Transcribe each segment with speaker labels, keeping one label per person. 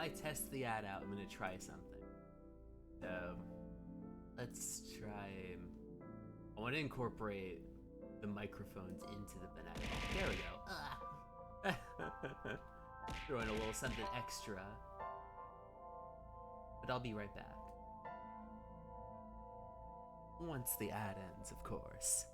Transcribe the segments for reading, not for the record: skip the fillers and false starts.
Speaker 1: I test the ad out, I'm gonna try something. So, let's try. I want to incorporate the microphones into the banana. There we go. Throw in a little something extra. But I'll be right back. Once the ad ends, of course.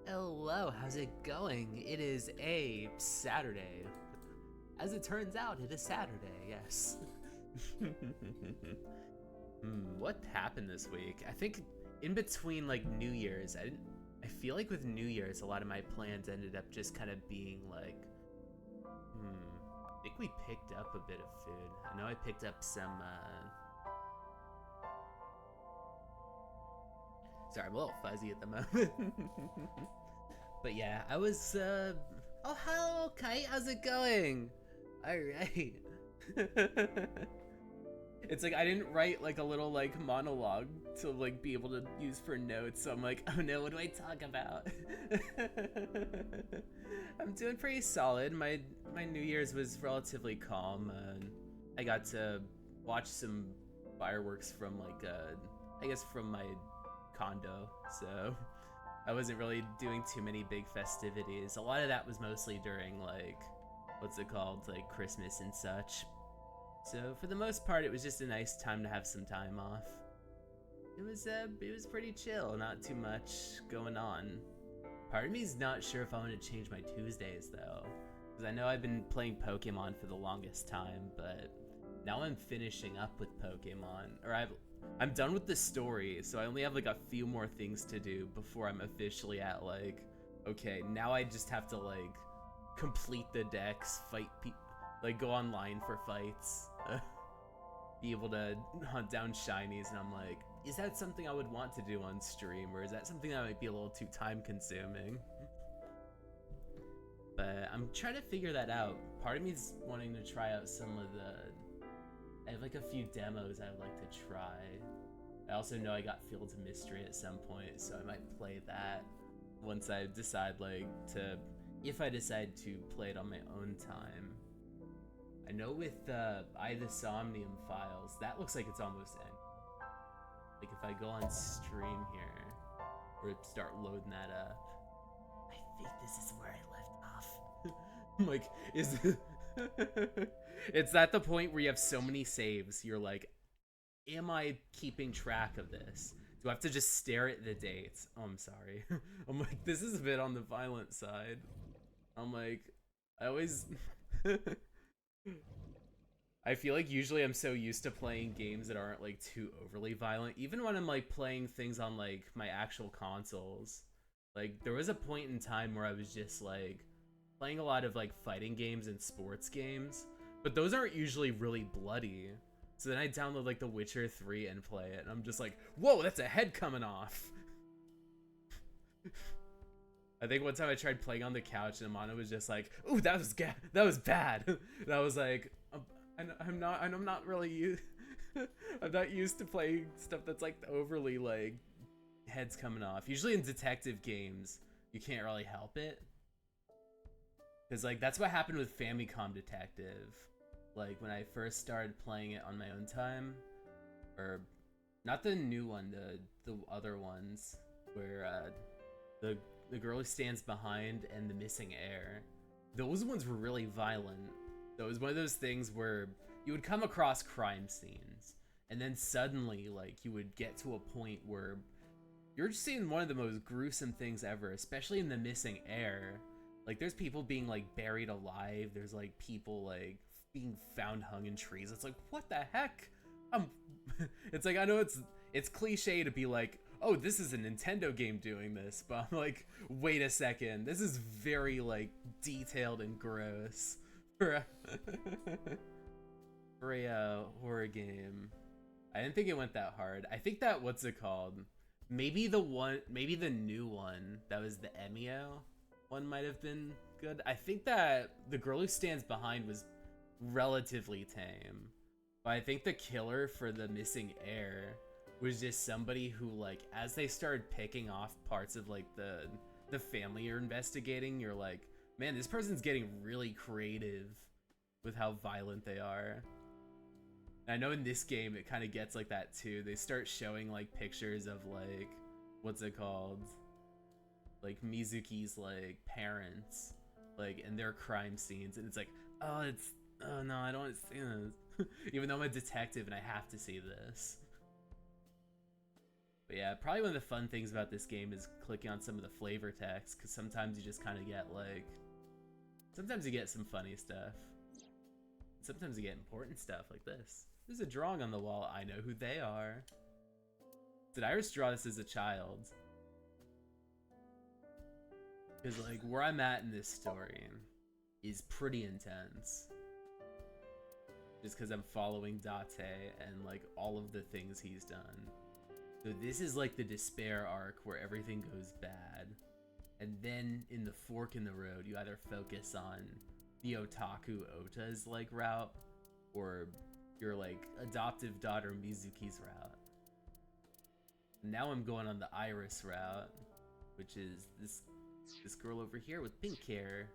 Speaker 1: Hello, how's it going? It is a Saturday. As it turns out, it is Saturday, yes. What happened this week? I think in between like New Year's, I feel like with New Year's, a lot of my plans ended up just kind of being like, I think we picked up a bit of food. I know I picked up some, sorry, I'm a little fuzzy at the moment. But yeah, I was, oh, hello, Kite, how's it going? Alright. It's like I didn't write like a little like monologue to like be able to use for notes, so I'm like, oh no, what do I talk about? I'm doing pretty solid. My New Year's was relatively calm. I got to watch some fireworks from like I guess from my condo, so I wasn't really doing too many big festivities. A lot of that was mostly during like, what's it called, like Christmas and such. So for the most part, it was just a nice time to have some time off. It was pretty chill, not too much going on. Part of me is not sure if I want to change my Tuesdays though, because I know I've been playing Pokemon for the longest time, but now I'm finishing up with Pokemon, or I'm done with the story, so I only have like a few more things to do before I'm officially at like, okay, now I just have to like complete the decks, fight people, like go online for fights, be able to hunt down shinies, and I'm like, is that something I would want to do on stream, or is that something that might be a little too time consuming? But I'm trying to figure that out. Part of me's wanting to try out some of the, I have like a few demos I would like to try. I also know I got Fields of Mystery at some point, so I might play that once I decide like to, if I decide to play it on my own time. I know with the Somnium files, that looks like it's almost ending. Like if I go on stream here, or start loading that up, I think this is where I left off. I'm like, is it's at the point where you have so many saves, you're like, am I keeping track of this? Do I have to just stare at the dates? Oh, I'm sorry. I'm like, this is a bit on the violent side. I'm like, I always... I feel like usually I'm so used to playing games that aren't like too overly violent, even when I'm like playing things on like my actual consoles. Like there was a point in time where I was just like playing a lot of like fighting games and sports games, but those aren't usually really bloody. So then I download like The Witcher 3 and play it, and I'm just like, whoa, that's a head coming off. I think one time I tried playing on the couch and Amana was just like, ooh, that was bad. And I was like, I'm not really I'm not used to playing stuff that's like overly like heads coming off. Usually in detective games, you can't really help it. Cause like that's what happened with Famicom Detective. like when I first started playing it on my own time, or not the new one, the other ones where the girl who stands behind and the missing heir. Those ones were really violent. That was one of those things where you would come across crime scenes, and then suddenly, like, you would get to a point where you're just seeing one of the most gruesome things ever, especially in the missing heir. Like, there's people being, like, buried alive. There's, like, people, like, being found hung in trees. It's like, what the heck? It's like, I know it's cliche to be like, oh, this is a Nintendo game doing this, but I'm like, wait a second. This is very, like, detailed and gross for a horror game. I didn't think it went that hard. I think that, what's it called? Maybe the new one that was the Emio one might have been good. I think that the girl who stands behind was relatively tame, but I think the killer for the missing heir was just somebody who, like, as they started picking off parts of, like, the family you're investigating, you're like, man, this person's getting really creative with how violent they are. And I know in this game it kind of gets like that too. They start showing, like, pictures of, like, what's it called, like Mizuki's, like, parents, like, and their crime scenes, and it's like, oh no, I don't want to see this. Even though I'm a detective and I have to see this. But yeah, probably one of the fun things about this game is clicking on some of the flavor text, because sometimes you just kind of get, like, sometimes you get some funny stuff. Sometimes you get important stuff like this. There's a drawing on the wall. I know who they are. Did Iris draw this as a child? Because, like, where I'm at in this story is pretty intense. Just because I'm following Date and, like, all of the things he's done. So this is, like, the despair arc where everything goes bad. And then in the fork in the road, you either focus on the Otaku Ota's, like, route, or your, like, adoptive daughter Mizuki's route. Now I'm going on the Iris route, which is this girl over here with pink hair.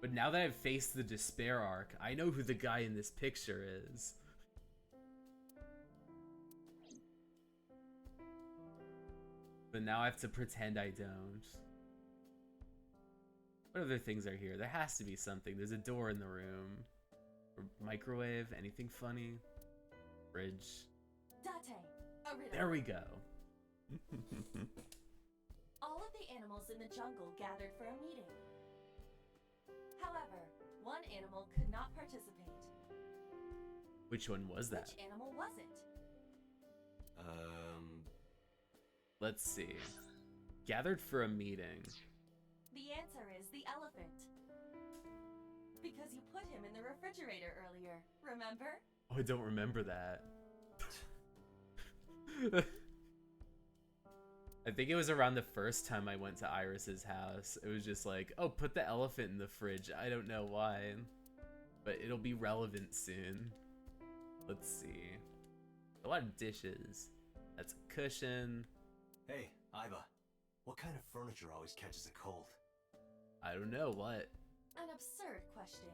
Speaker 1: But now that I've faced the despair arc, I know who the guy in this picture is. But now I have to pretend I don't. What other things are here? There has to be something. There's a door in the room. Or microwave, anything funny? Fridge.
Speaker 2: Date, a riddle.
Speaker 1: There we go.
Speaker 2: All of the animals in the jungle gathered for a meeting. However, one animal could not participate.
Speaker 1: Which one was that?
Speaker 2: Which animal was it?
Speaker 1: Let's see. Gathered for a meeting.
Speaker 2: The answer is the elephant. Because you put him in the refrigerator earlier, remember?
Speaker 1: Oh, I don't remember that. I think it was around the first time I went to Iris's house. It was just like, oh, put the elephant in the fridge. I don't know why, but it'll be relevant soon. Let's see. A lot of dishes. That's a cushion.
Speaker 3: Hey, Iba. What kind of furniture always catches a cold?
Speaker 1: I don't know, what?
Speaker 2: An absurd question.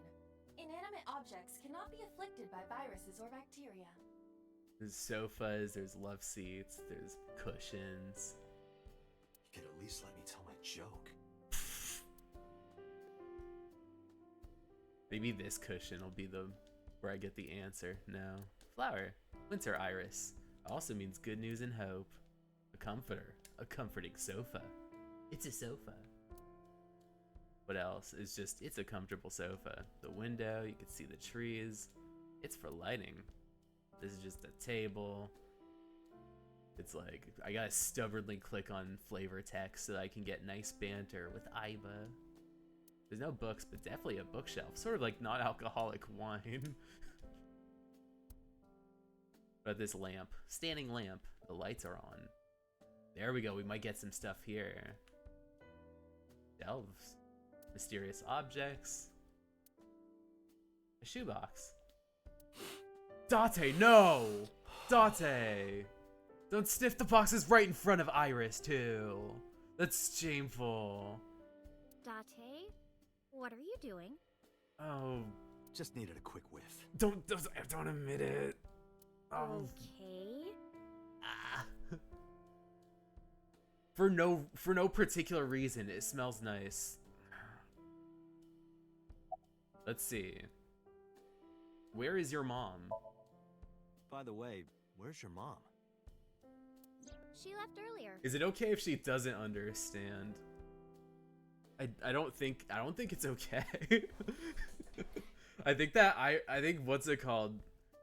Speaker 2: Inanimate objects cannot be afflicted by viruses or bacteria.
Speaker 1: There's sofas, there's love seats, there's cushions.
Speaker 3: You could at least let me tell my joke.
Speaker 1: Maybe this cushion will be where I get the answer. No. Flower. Winter iris. Also means good news and hope. A comforter. A comforting sofa. It's a sofa. What else? It's a comfortable sofa. The window, you can see the trees. It's for lighting. This is just a table. It's like, I gotta stubbornly click on flavor text so that I can get nice banter with Iba. There's no books, but definitely a bookshelf. Sort of like non-alcoholic wine. But this lamp. Standing lamp. The lights are on. There we go. We might get some stuff here. Shelves. Mysterious objects. A shoebox. Date, no! Date! Don't sniff the boxes right in front of Iris, too. That's shameful.
Speaker 4: Date, what are you doing?
Speaker 1: Oh,
Speaker 3: Just needed a quick whiff.
Speaker 1: Don't admit it. Oh.
Speaker 4: Okay.
Speaker 1: Ah. For no particular reason, it smells nice. Let's see. Where is your mom?
Speaker 3: By the way, where's your mom?
Speaker 4: She left earlier.
Speaker 1: Is it okay if she doesn't understand? I don't think it's okay. I think what's it called?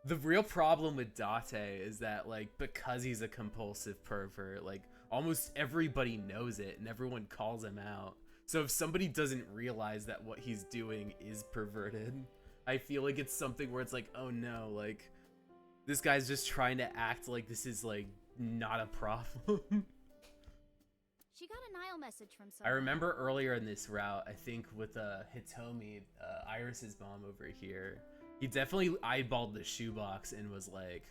Speaker 1: The real problem with Date is that, like, because he's a compulsive pervert, like, almost everybody knows it and everyone calls him out. So if somebody doesn't realize that what he's doing is perverted, I feel like it's something where it's like, oh no, like, this guy's just trying to act like this is, like, not a problem.
Speaker 4: She got a Nile message from
Speaker 1: I
Speaker 4: someone.
Speaker 1: remember earlier in this route, I think with Hitomi, Iris's mom over here, he definitely eyeballed the shoebox and was like,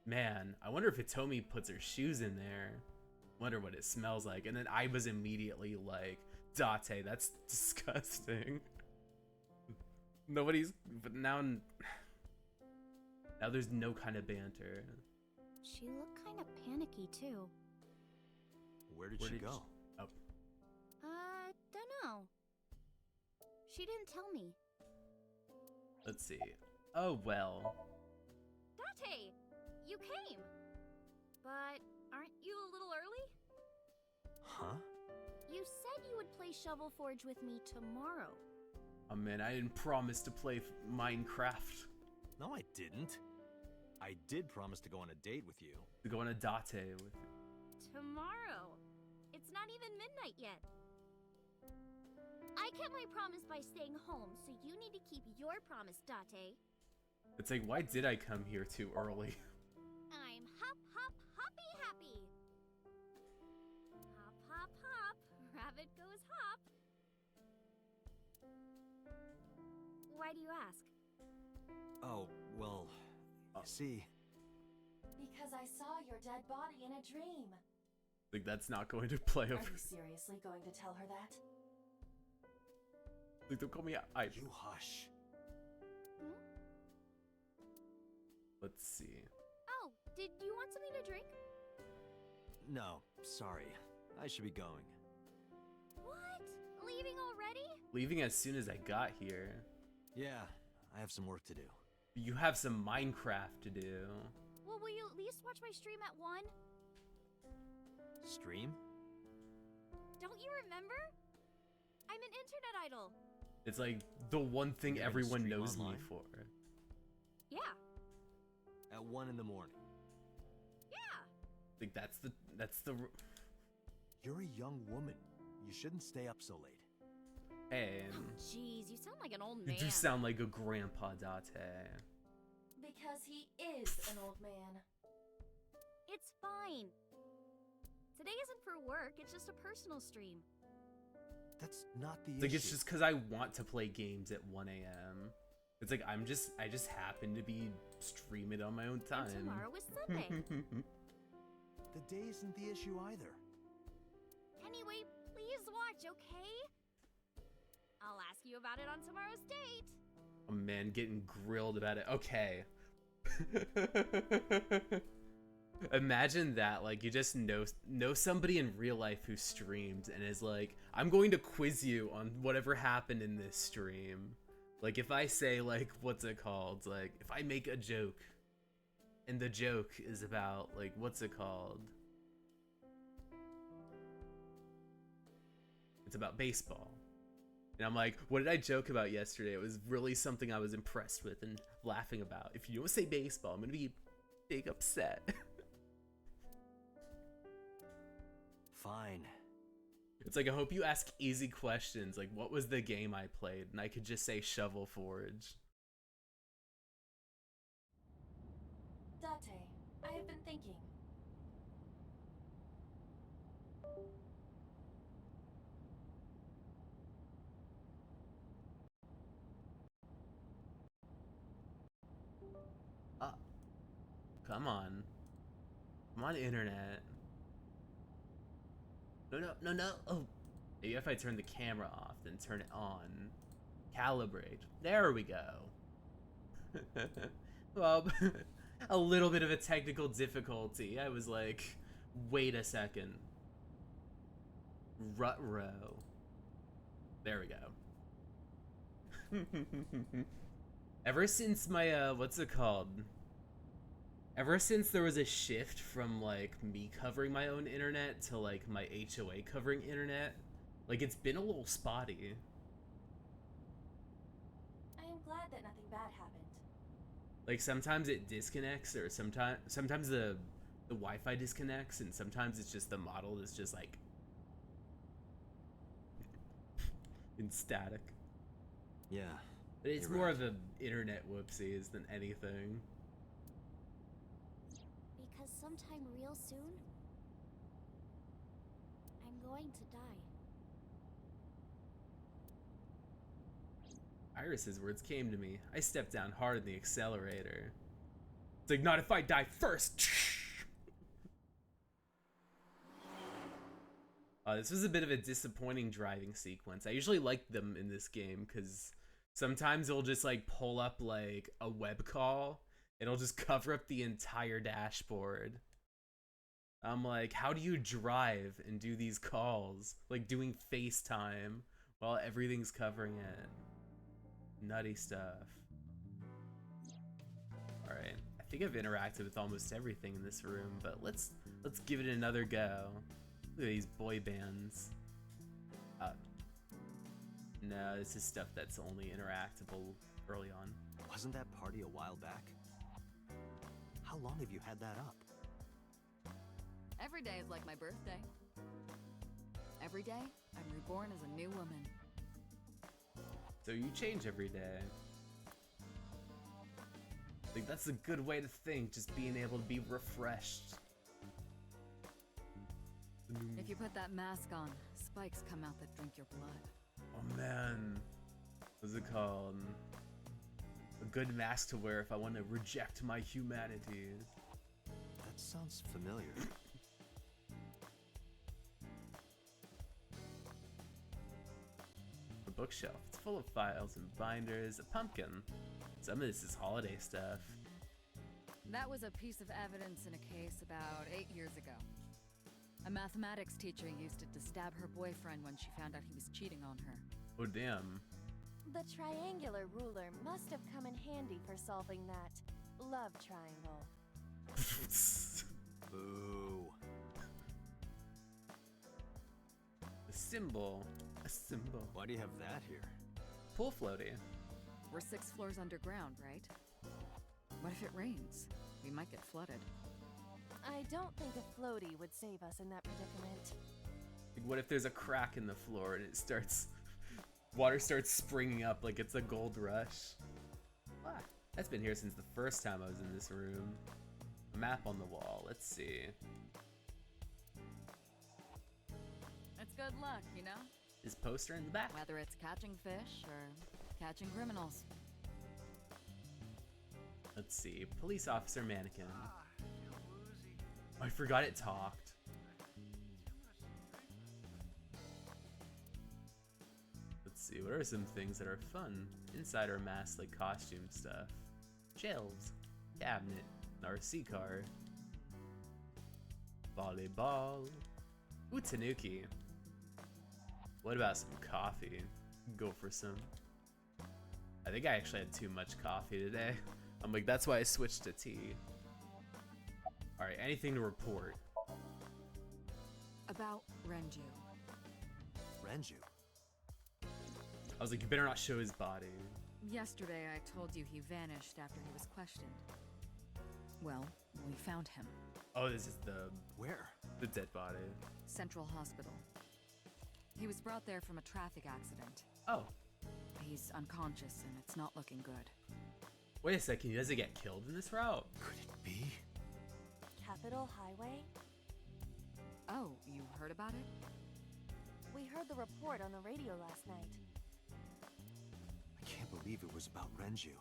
Speaker 1: man, I wonder if Hitomi puts her shoes in there. Wonder what it smells like. And then I was immediately like, Date, that's disgusting. But now there's no kind of banter.
Speaker 4: She looked kind of panicky too.
Speaker 3: Where did she go?
Speaker 4: Dunno. She didn't tell me.
Speaker 1: Let's see. Oh, well.
Speaker 4: Date, you came. But aren't you a little early?
Speaker 3: Huh?
Speaker 4: You said you would play Shovel Forge with me tomorrow.
Speaker 1: Oh man, I didn't promise to play Minecraft.
Speaker 3: No, I didn't. I did promise to go on a date with you.
Speaker 1: To go on a Date with you.
Speaker 4: Tomorrow. It's not even midnight yet. I kept my promise by staying home, so you need to keep your promise, Date.
Speaker 1: It's like, why did I come here too early?
Speaker 4: I'm hop, hop, hoppy happy. Hop, hop, hop. Rabbit goes hop. Why do you ask?
Speaker 3: Oh, well, you see...
Speaker 2: Because I saw your dead body in a dream.
Speaker 1: Like, that's not going to play
Speaker 2: Are
Speaker 1: over.
Speaker 2: you seriously going to tell her that?
Speaker 1: Like, don't call me
Speaker 3: You hush.
Speaker 1: Let's see.
Speaker 4: Oh, did you want something to drink?
Speaker 3: No, sorry. I should be going.
Speaker 4: What? Leaving already?
Speaker 1: Leaving as soon as I got here.
Speaker 3: Yeah, I have some work to do.
Speaker 1: You have some Minecraft to do.
Speaker 4: Well, will you at least watch my stream at 1?
Speaker 3: Stream?
Speaker 4: Don't you remember? I'm an internet idol.
Speaker 1: It's like the one thing
Speaker 3: You're gonna
Speaker 1: everyone
Speaker 3: stream
Speaker 1: knows
Speaker 3: online?
Speaker 1: me for.
Speaker 4: Yeah.
Speaker 3: At 1 in the morning.
Speaker 4: Yeah.
Speaker 1: Like, that's the.
Speaker 3: You're a young woman. You shouldn't stay up so late.
Speaker 1: And
Speaker 4: Jeez, you sound like an old
Speaker 1: you
Speaker 4: man.
Speaker 1: do sound like a grandpa, Date.
Speaker 2: Because he is an old man.
Speaker 4: It's fine. Today isn't for work, it's just a personal stream.
Speaker 3: That's not the
Speaker 1: It's like,
Speaker 3: issue.
Speaker 1: it's just because I want to play games at 1 a.m. It's like, I just happen to be streaming on my own time.
Speaker 4: And tomorrow is Sunday.
Speaker 3: The day isn't the issue either.
Speaker 4: Anyway, please watch, okay? I'll ask you about it on tomorrow's date.
Speaker 1: Oh man, getting grilled about it. Okay. Imagine that, like, you just know somebody in real life who streams and is like, I'm going to quiz you on whatever happened in this stream. Like, if I say, like, what's it called? Like, if I make a joke and the joke is about, like, what's it called? It's about baseball. And I'm like, what did I joke about yesterday? It was really something I was impressed with and laughing about. If you don't say baseball, I'm gonna be big upset.
Speaker 3: Fine.
Speaker 1: It's like, I hope you ask easy questions, like, what was the game I played? And I could just say Shovel Forge.
Speaker 2: Date, I have been thinking.
Speaker 1: Come on. Come on, internet. No. Oh. Maybe if I turn the camera off, then turn it on. Calibrate. There we go. Well, a little bit of a technical difficulty. I was like, wait a second. Rut-row. There we go. Ever since my, what's it called? Ever since there was a shift from, like, me covering my own internet to, like, my HOA covering internet, like, it's been a little spotty.
Speaker 2: I am glad that nothing bad happened.
Speaker 1: Like, sometimes it disconnects, or sometimes the Wi-Fi disconnects, and sometimes it's just the model is just, like, in static.
Speaker 3: Yeah.
Speaker 1: But it's
Speaker 3: You're
Speaker 1: more
Speaker 3: right.
Speaker 1: of a internet whoopsies than anything.
Speaker 4: Because sometime real soon, I'm going to die.
Speaker 1: Iris's words came to me. I stepped down hard in the accelerator. It's like, not if I die first! This was a bit of a disappointing driving sequence. I usually like them in this game because sometimes it'll just like pull up like a web call. It'll just cover up the entire dashboard. I'm like, how do you drive and do these calls? Like doing FaceTime while everything's covering it. Nutty stuff. Alright, I think I've interacted with almost everything in this room, but let's give it another go. Look at these boy bands. No, this is stuff that's only interactable early on.
Speaker 3: Wasn't that party a while back? How long have you had that up?
Speaker 5: Every day is like my birthday. Every day, I'm reborn as a new woman.
Speaker 1: So you change every day. Like, that's a good way to think, just being able to be refreshed.
Speaker 5: If you put that mask on, spikes come out that drink your blood.
Speaker 1: Oh man. What's it called? A good mask to wear if I want to reject my humanity.
Speaker 3: That sounds familiar.
Speaker 1: A bookshelf. It's full of files and binders. A pumpkin. Some of this is holiday stuff.
Speaker 5: That was a piece of evidence in a case about 8 years ago. A mathematics teacher used it to stab her boyfriend when she found out he was cheating on her.
Speaker 1: Oh damn.
Speaker 2: The triangular ruler must have come in handy for solving that love triangle.
Speaker 3: Boo.
Speaker 1: A symbol. A symbol.
Speaker 3: Why do you have that here?
Speaker 1: Pool floaty.
Speaker 5: We're 6 floors underground, right? What if it rains? We might get flooded.
Speaker 2: I don't think a floaty would save us in that predicament.
Speaker 1: Like, what if there's a crack in the floor and it starts... water starts springing up like it's a gold rush? Ah, that's been here since the first time I was in this room. A map on the wall. Let's see.
Speaker 5: It's good luck, you know?
Speaker 1: This poster in the back.
Speaker 5: Whether it's catching fish or catching criminals.
Speaker 1: Let's see. Police officer mannequin. I forgot it talked. Let's see. What are some things that are fun? Inside our mask, like costume stuff. Shelves. Cabinet. An RC car. Volleyball. Ooh, tanuki. What about some coffee? Go for some. I think I actually had too much coffee today. I'm like, that's why I switched to tea. Alright, anything to report?
Speaker 5: About Renju.
Speaker 3: Renju.
Speaker 1: I was like, you better not show his body.
Speaker 5: Yesterday I told you he vanished after he was questioned. Well, we found him.
Speaker 1: Oh, this is the
Speaker 3: Where?
Speaker 1: dead body.
Speaker 5: Central Hospital. He was brought there from a traffic accident.
Speaker 1: Oh,
Speaker 5: He's unconscious and it's not looking good.
Speaker 1: wait a second, does he get killed in this route?
Speaker 3: Could it be?
Speaker 2: Capitol Highway?
Speaker 5: Oh, you heard about it?
Speaker 2: We heard the report on the radio last night.
Speaker 3: I can't believe it was about Renju.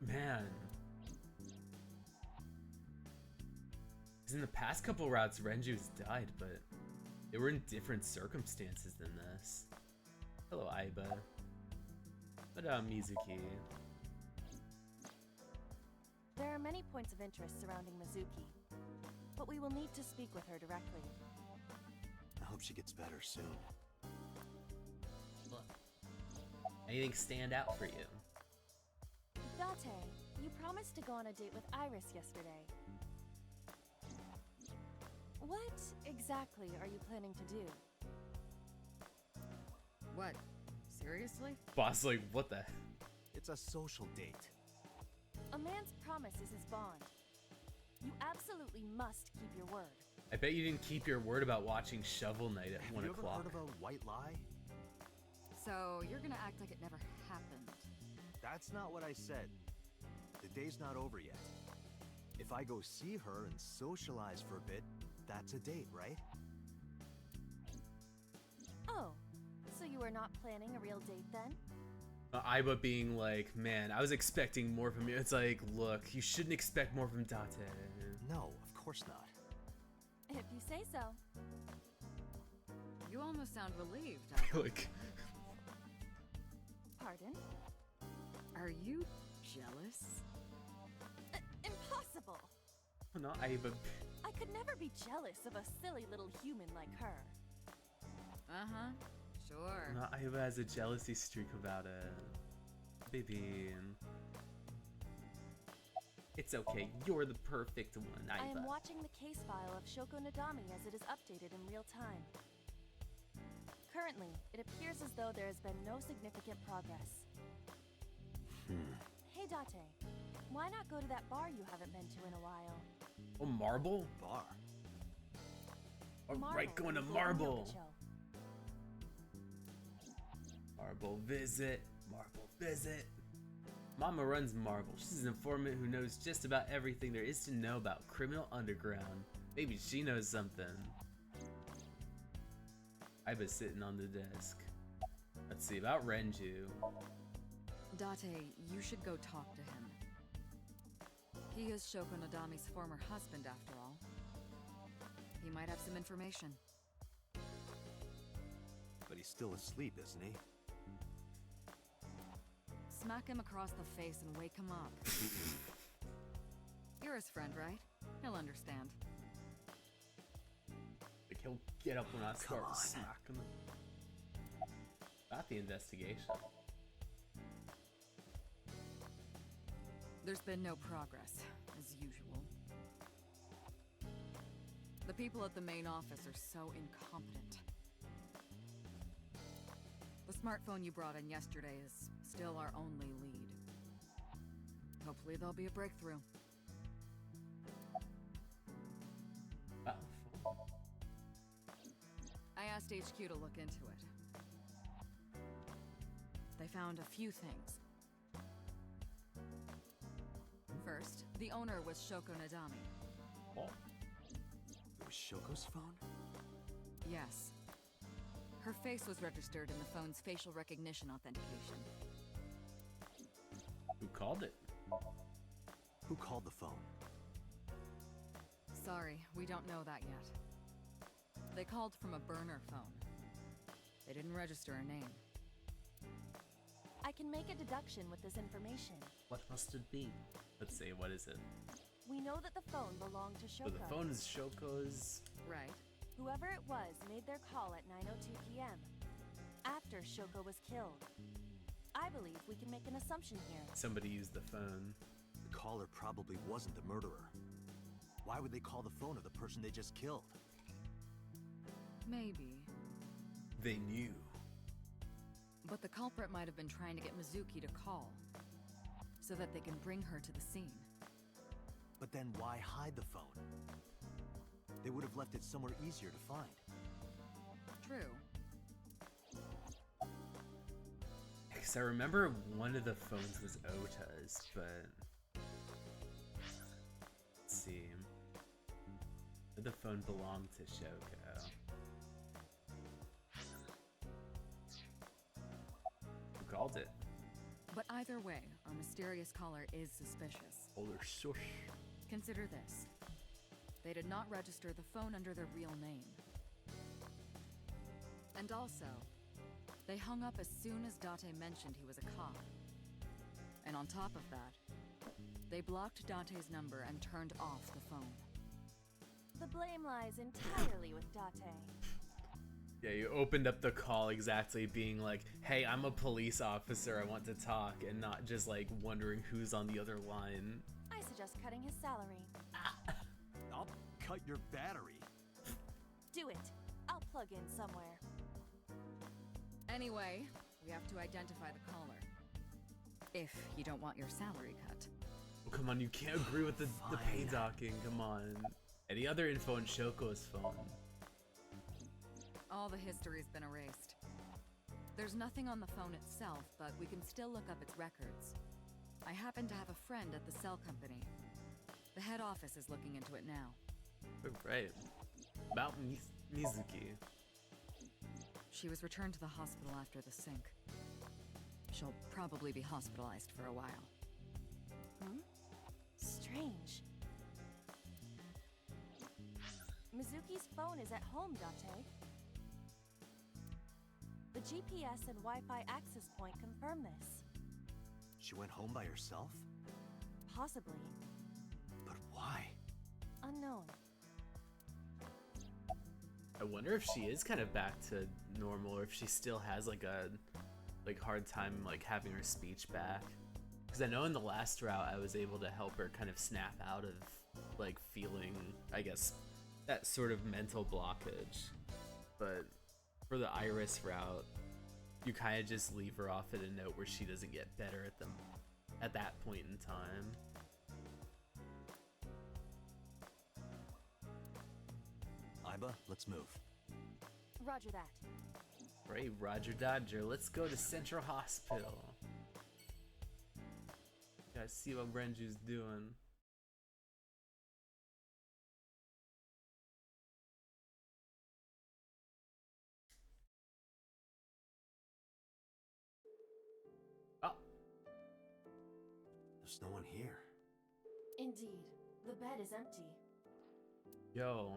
Speaker 1: Man. 'Cause in the past couple routes, Renju's died, but they were in different circumstances than this. Hello, Aiba. What about Mizuki?
Speaker 2: There are many points of interest surrounding Mizuki, but we will need to speak with her directly.
Speaker 3: I hope she gets better soon.
Speaker 1: Look. Anything stand out for you?
Speaker 2: Date, you promised to go on a date with Iris yesterday. What exactly are you planning to do?
Speaker 5: What? Seriously?
Speaker 1: Boss, like, what the?
Speaker 3: It's a social date.
Speaker 2: A man's promise is his bond. You absolutely must keep your word.
Speaker 1: I bet you didn't keep your word about watching Shovel Knight at
Speaker 3: Have
Speaker 1: 1
Speaker 3: you ever
Speaker 1: o'clock.
Speaker 3: heard of a white lie?
Speaker 5: So you're gonna act like it never happened.
Speaker 3: That's not what I said. The day's not over yet. If I go see her and socialize for a bit, that's a date, right?
Speaker 2: Oh, so you are not planning a real date then?
Speaker 1: Aiba being like, man, I was expecting more from you. It's like, look, you shouldn't expect more from Date.
Speaker 3: No, of course not.
Speaker 2: If you say so.
Speaker 5: You almost sound relieved. Alba.
Speaker 1: Like,
Speaker 2: Pardon?
Speaker 5: Are you jealous?
Speaker 2: Impossible!
Speaker 1: not Aiba.
Speaker 2: I could never be jealous of a silly little human like her.
Speaker 5: Uh-huh. Sure.
Speaker 1: Not Aiba has a jealousy streak about it. Baby. It's okay, you're the perfect one,
Speaker 2: I am
Speaker 1: Aiba.
Speaker 2: watching the case file of Shoko Nadami as it is updated in real time. Currently, it appears as though there has been no significant progress. Hey Date, why not go to that bar you haven't been to in a while?
Speaker 1: Oh, Marble?
Speaker 3: Bar.
Speaker 1: Alright, going to
Speaker 2: Golden
Speaker 1: Marble.
Speaker 2: Yokocho.
Speaker 1: Marble visit. Marble visit. Mama runs Marble. She's an informant who knows just about everything there is to know about Criminal Underground. Maybe she knows something. Aiba's sitting on the desk. Let's see, about Renju.
Speaker 5: Date, you should go talk to him. He is Shoko Nadami's former husband, after all. He might have some information.
Speaker 3: But he's still asleep, isn't he?
Speaker 5: Smack him across the face and wake him up. You're his friend, right? He'll understand.
Speaker 1: Like, he'll get up when I start
Speaker 3: on.
Speaker 1: smacking him. About the investigation.
Speaker 5: There's been no progress, as usual. The people at the main office are so incompetent. The smartphone you brought in yesterday is still our only lead. Hopefully there'll be a breakthrough.
Speaker 1: Oh.
Speaker 5: I asked HQ to look into it. They found a few things. First, the owner was Shoko Nadami.
Speaker 1: Oh.
Speaker 3: It was Shoko's phone?
Speaker 5: Yes. Her face was registered in the phone's facial recognition authentication.
Speaker 1: Who called it?
Speaker 3: Who called the phone?
Speaker 5: Sorry, we don't know that yet. They called from a burner phone. They didn't register a name.
Speaker 2: I can make a deduction with this information.
Speaker 1: What must it be? Let's see, what is it?
Speaker 2: We know that the phone belonged to
Speaker 1: So
Speaker 2: Shoko.
Speaker 1: the phone is Shoko's.
Speaker 5: Right.
Speaker 2: Whoever it was made their call at 9:02 p.m. after Shoko was killed. I believe we can make an assumption here.
Speaker 1: Somebody used the phone.
Speaker 3: The caller probably wasn't the murderer. Why would they call the phone of the person they just killed?
Speaker 5: Maybe.
Speaker 1: They knew.
Speaker 5: But the culprit might have been trying to get Mizuki to call, so that they can bring her to the scene.
Speaker 3: But then why hide the phone? They would have left it somewhere easier to find.
Speaker 5: True.
Speaker 1: Because I remember one of the phones was Ota's, but... Let's see. The phone belonged to Shoko. Who called it?
Speaker 5: But either way, our mysterious caller is suspicious.
Speaker 1: Older shush.
Speaker 5: Consider this. They did not register the phone under their real name. And also, they hung up as soon as Date mentioned he was a cop. And on top of that, They blocked Date's number and turned off the phone.
Speaker 2: The blame lies entirely with Date.
Speaker 1: Yeah, you opened up the call exactly being like, hey, I'm a police officer, I want to talk, and not just like wondering who's on the other line.
Speaker 2: I suggest cutting his salary.
Speaker 3: I'll cut your battery.
Speaker 2: Do it. I'll plug in somewhere.
Speaker 5: Anyway, we have to identify the caller. If you don't want your salary cut.
Speaker 1: Oh, come on, you can't agree with the pay docking, come on. Any other info on Shoko's phone?
Speaker 5: All the history's been erased. There's nothing on the phone itself, but we can still look up its records. I happen to have a friend at the cell company. The head office is looking into it now.
Speaker 1: Right. About Mizuki.
Speaker 5: She was returned to the hospital after the sync. She'll probably be hospitalized for a while.
Speaker 2: Strange. Mizuki's phone is at home, Date. The GPS and Wi-Fi access point confirm this.
Speaker 3: She went home by herself?
Speaker 2: Possibly.
Speaker 3: But why?
Speaker 2: Unknown.
Speaker 1: I wonder if she is kind of back to normal, or if she still has like a hard time like having her speech back. Because I know in the last route I was able to help her kind of snap out of like feeling, I guess, that sort of mental blockage. But for the Iris route, you kind of just leave her off at a note where she doesn't get better at that point in time.
Speaker 3: Iba, let's move.
Speaker 2: Roger that.
Speaker 1: Right, Roger Dodger, let's go to Central Hospital. Gotta see what Renju's doing. Oh,
Speaker 3: There's no one here.
Speaker 2: Indeed. The bed is empty.
Speaker 1: yo,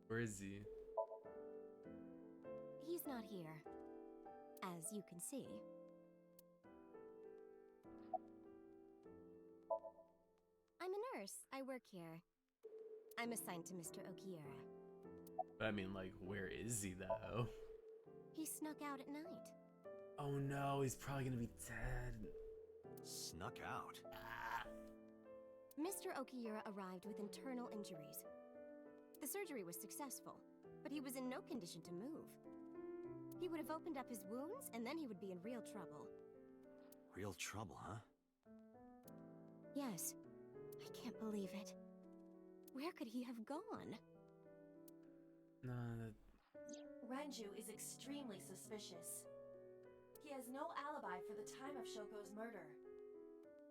Speaker 1: where is he?
Speaker 4: He's not here. As you can see. I'm a nurse. I work here. I'm assigned to Mr. Okiura.
Speaker 1: But I mean, like, where is he though?
Speaker 4: He snuck out at night.
Speaker 1: Oh no, he's probably gonna be dead.
Speaker 3: Snuck out.
Speaker 4: Mr. Okiura arrived with internal injuries. The surgery was successful, but he was in no condition to move. He would have opened up his wounds, and then he would be in real trouble.
Speaker 3: Real trouble, huh?
Speaker 4: Yes. I can't believe it. Where could he have gone?
Speaker 1: No,
Speaker 2: Renju is extremely suspicious. He has no alibi for the time of Shoko's murder.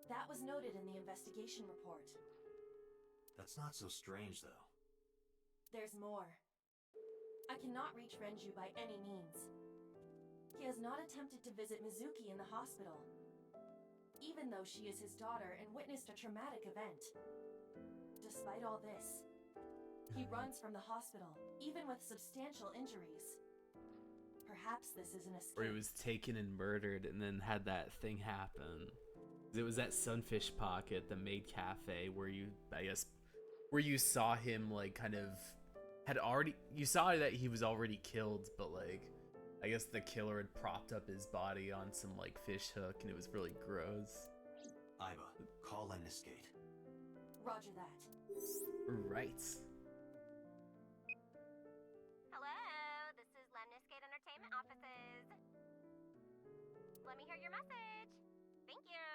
Speaker 2: That was noted in the investigation report.
Speaker 3: That's not so strange, though.
Speaker 2: There's more. I cannot reach Renju by any means. He has not attempted to visit Mizuki in the hospital, even though she is his daughter and witnessed a traumatic event. Despite all this, he runs from the hospital, even with substantial injuries. Perhaps this is an escape.
Speaker 1: where he was taken and murdered and then had that thing happen. It was that Sunfish Pocket, the maid cafe, where you saw him like kind of you saw that he was already killed, but like I guess the killer had propped up his body on some like fish hook and it was really gross.
Speaker 3: Iba, call Lemniscate.
Speaker 2: Roger that.
Speaker 1: Right.
Speaker 4: Hello, this is Lemniscate Entertainment Offices. Let me hear your message. Thank you.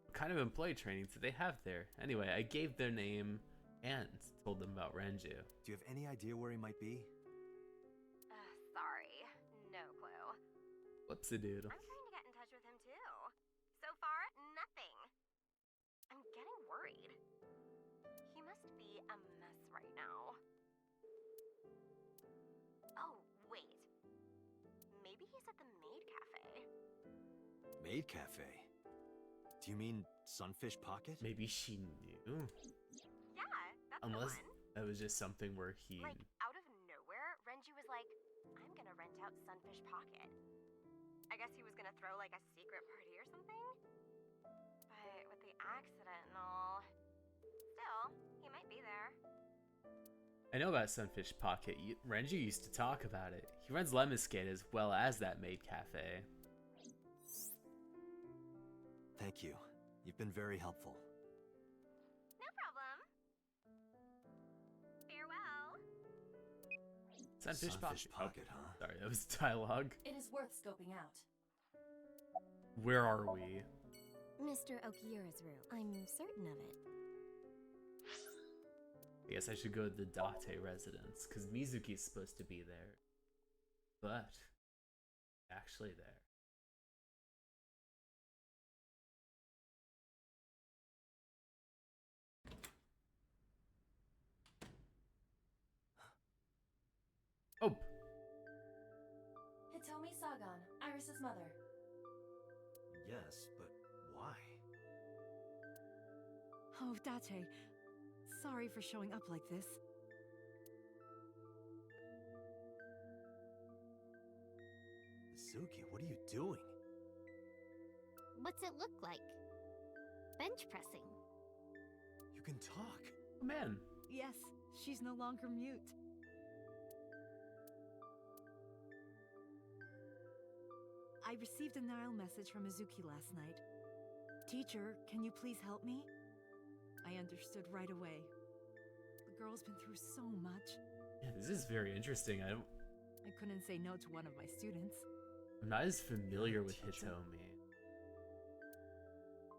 Speaker 1: What kind of employee training do they have there? Anyway, I gave their name and told them about Renju.
Speaker 3: Do you have any idea where he might be?
Speaker 4: Sorry. No clue.
Speaker 1: Whoopsie-doodle.
Speaker 4: I'm trying to get in touch with him too. So far, nothing. I'm getting worried. He must be a mess right now. Oh, wait. Maybe he's at the Maid Cafe.
Speaker 3: Maid Cafe? Do you mean Sunfish Pocket?
Speaker 1: Maybe she knew.
Speaker 4: Yeah, that's
Speaker 1: Unless
Speaker 4: the one.
Speaker 1: that was just something where he...
Speaker 4: Like, out of nowhere, Renju was like, I'm gonna rent out Sunfish Pocket. I guess he was gonna throw like a secret party or something? But with the accident and
Speaker 1: I know about Sunfish Pocket. Renju used to talk about it. He runs Lemon Skate as well as that maid cafe.
Speaker 3: Thank you. You've been very helpful.
Speaker 4: No problem. Farewell.
Speaker 1: Sunfish
Speaker 3: Sunfish
Speaker 1: Pocket.
Speaker 3: Pocket,
Speaker 1: Oh,
Speaker 3: huh?
Speaker 1: sorry, that was dialogue.
Speaker 2: It is worth scoping out.
Speaker 1: Where are we?
Speaker 4: Mr. Okiyura's room. I'm certain of it.
Speaker 1: I guess I should go to the Date residence, because Mizuki's supposed to be there. But, actually there. Oh!
Speaker 2: Hitomi Sagan, Iris's mother.
Speaker 3: Yes, but why?
Speaker 6: Oh, Date. Sorry for showing up like this.
Speaker 3: Mizuki, what are you doing?
Speaker 4: What's it look like? Bench pressing.
Speaker 3: You can talk.
Speaker 1: Oh man.
Speaker 6: Yes, she's no longer mute. I received a Nile message from Mizuki last night. Teacher, can you please help me? I understood right away. The girl's been through so much.
Speaker 1: Yeah, this is very interesting.
Speaker 6: I couldn't say no to one of my students.
Speaker 1: I'm not as familiar with
Speaker 3: Teacher?
Speaker 1: Hitomi.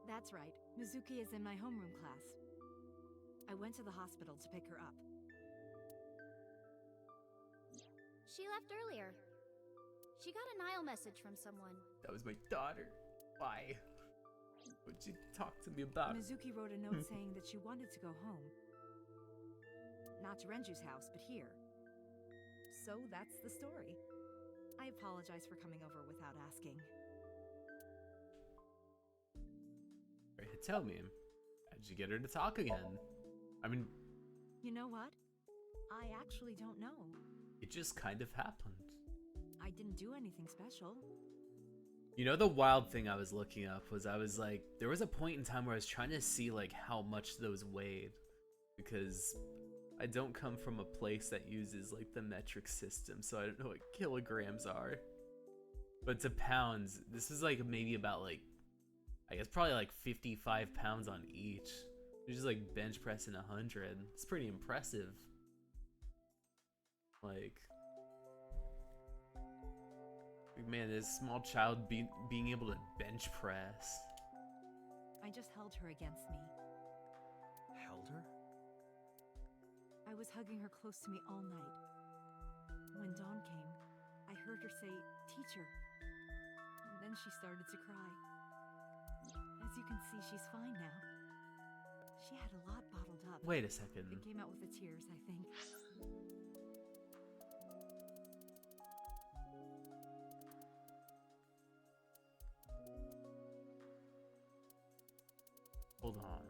Speaker 6: That's right. Mizuki is in my homeroom class. I went to the hospital to pick her up.
Speaker 7: She left earlier. She got a Nile message from someone.
Speaker 1: That was my daughter. Why? What'd you talk to me about?
Speaker 6: Mizuki wrote a note saying that she wanted to go home. Not to Renju's house, but here. So that's the story. I apologize for coming over without asking.
Speaker 1: Right, Hitomi, how'd you get her to talk again? I mean,
Speaker 6: You know what? I actually don't know.
Speaker 1: it just kind of happened.
Speaker 6: I didn't do anything special.
Speaker 1: You know, the wild thing I was looking up was I was like, there was a point in time where I was trying to see like how much those weighed, because I don't come from a place that uses like the metric system, so I don't know what kilograms are. But to pounds, this is like maybe about like, I guess probably like 55 pounds on each. You're just like bench pressing 100. It's pretty impressive. Like, man, this small child being able to bench press.
Speaker 6: I just held her against me.
Speaker 3: Held her?
Speaker 6: I was hugging her close to me all night. When dawn came, I heard her say, "Teacher." And then she started to cry. As you can see, she's fine now. She had a lot bottled up.
Speaker 1: Wait a second.
Speaker 6: It came out with the tears, I think.
Speaker 1: Hold on.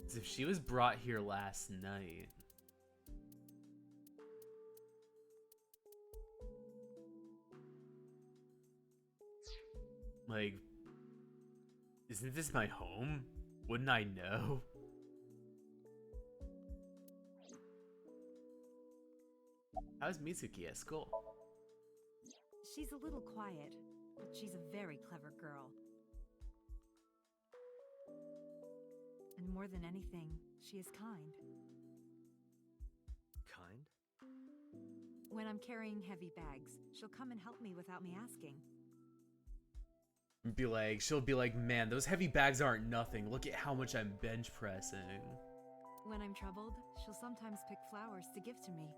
Speaker 1: As if she was brought here last night. Like, isn't this my home? Wouldn't I know? How's Mitsuki at school?
Speaker 6: She's a little quiet, but she's a very clever girl. And more than anything, she is kind.
Speaker 3: Kind?
Speaker 6: When I'm carrying heavy bags, she'll come and help me without me asking.
Speaker 1: She'll be like, man, those heavy bags aren't nothing. Look at how much I'm bench pressing.
Speaker 6: When I'm troubled, she'll sometimes pick flowers to give to me.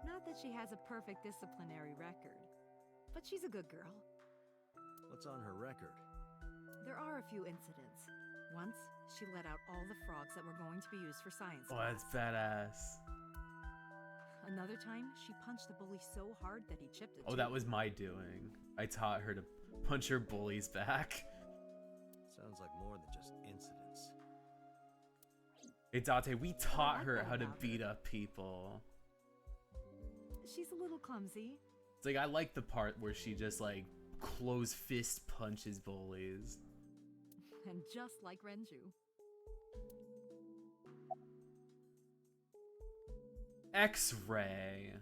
Speaker 6: Not that she has a perfect disciplinary record, but she's a good girl.
Speaker 3: What's on her record?
Speaker 6: There are a few incidents. Once, she let out all the frogs that were going to be used for science
Speaker 1: Oh,
Speaker 6: class.
Speaker 1: that's badass.
Speaker 6: Another time, she punched a bully so hard that he chipped it.
Speaker 1: Oh, that was my doing. I taught her to punch her bullies back.
Speaker 3: Sounds like more than just incidents.
Speaker 1: Hey, Date, we taught
Speaker 6: like
Speaker 1: her
Speaker 6: that
Speaker 1: how to
Speaker 6: about
Speaker 1: beat up people.
Speaker 6: She's a little clumsy.
Speaker 1: It's like, I like the part where she just, like, close fist punches bullies.
Speaker 6: And just like Renju.
Speaker 1: X-ray.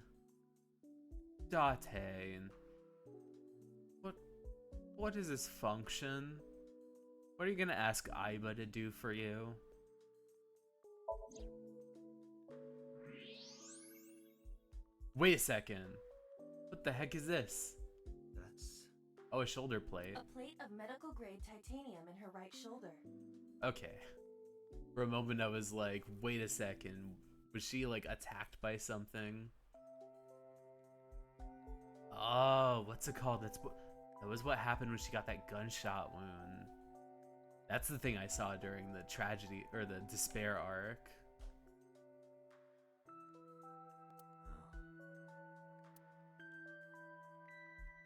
Speaker 1: Date. What is this function? What are you gonna ask Aiba to do for you? Wait a second. What the heck is this?
Speaker 3: That's...
Speaker 1: Oh, a shoulder plate.
Speaker 2: A plate of medical grade titanium in her right shoulder.
Speaker 1: Okay. For a moment I was like, wait a second. Was she like attacked by something? Oh, what's it called? That was what happened when she got that gunshot wound. That's the thing I saw during the tragedy or the despair arc.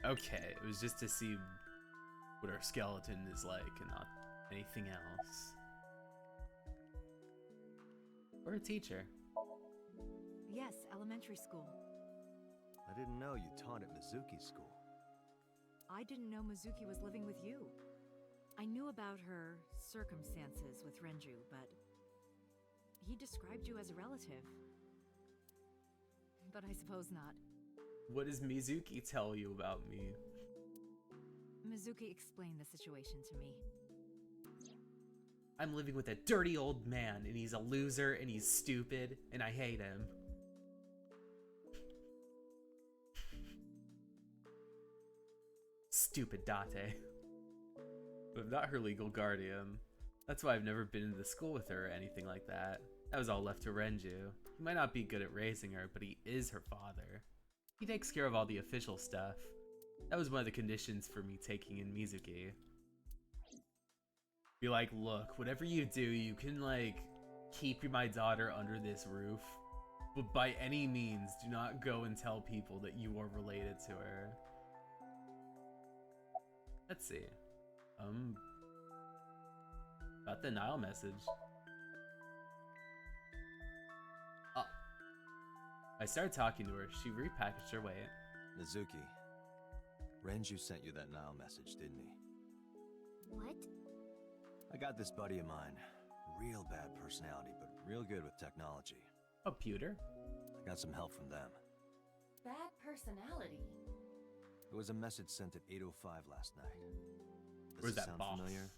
Speaker 1: Okay, it was just to see what her skeleton is like and not anything else. Or a teacher.
Speaker 6: Yes, elementary school.
Speaker 3: I didn't know you taught at Mizuki School.
Speaker 6: I didn't know Mizuki was living with you. I knew about her circumstances with Renju, but he described you as a relative. But I suppose not.
Speaker 1: What does Mizuki tell you about me?
Speaker 6: Mizuki explained the situation to me.
Speaker 1: I'm living with a dirty old man, and he's a loser, and he's stupid, and I hate him. Stupid Date. But I'm not her legal guardian. That's why I've never been into school with her or anything like that. That was all left to Renju. He might not be good at raising her, but he is her father. He takes care of all the official stuff. That was one of the conditions for me taking in Mizuki. Be like, look, whatever you do, you can, like, keep my daughter under this roof. But by any means, do not go and tell people that you are related to her. Let's see. Got the Nile message. Oh. I started talking to her. She repackaged her weight.
Speaker 3: Mizuki, Renju sent you that Nile message, didn't he?
Speaker 7: What?
Speaker 3: I got this buddy of mine. Real bad personality, but real good with technology.
Speaker 1: A pewter?
Speaker 3: I got some help from them.
Speaker 2: Bad personality.
Speaker 3: It was a message sent at 8:05 last night. Does
Speaker 1: Where's
Speaker 3: it
Speaker 1: that
Speaker 3: sound
Speaker 1: boss?
Speaker 3: familiar?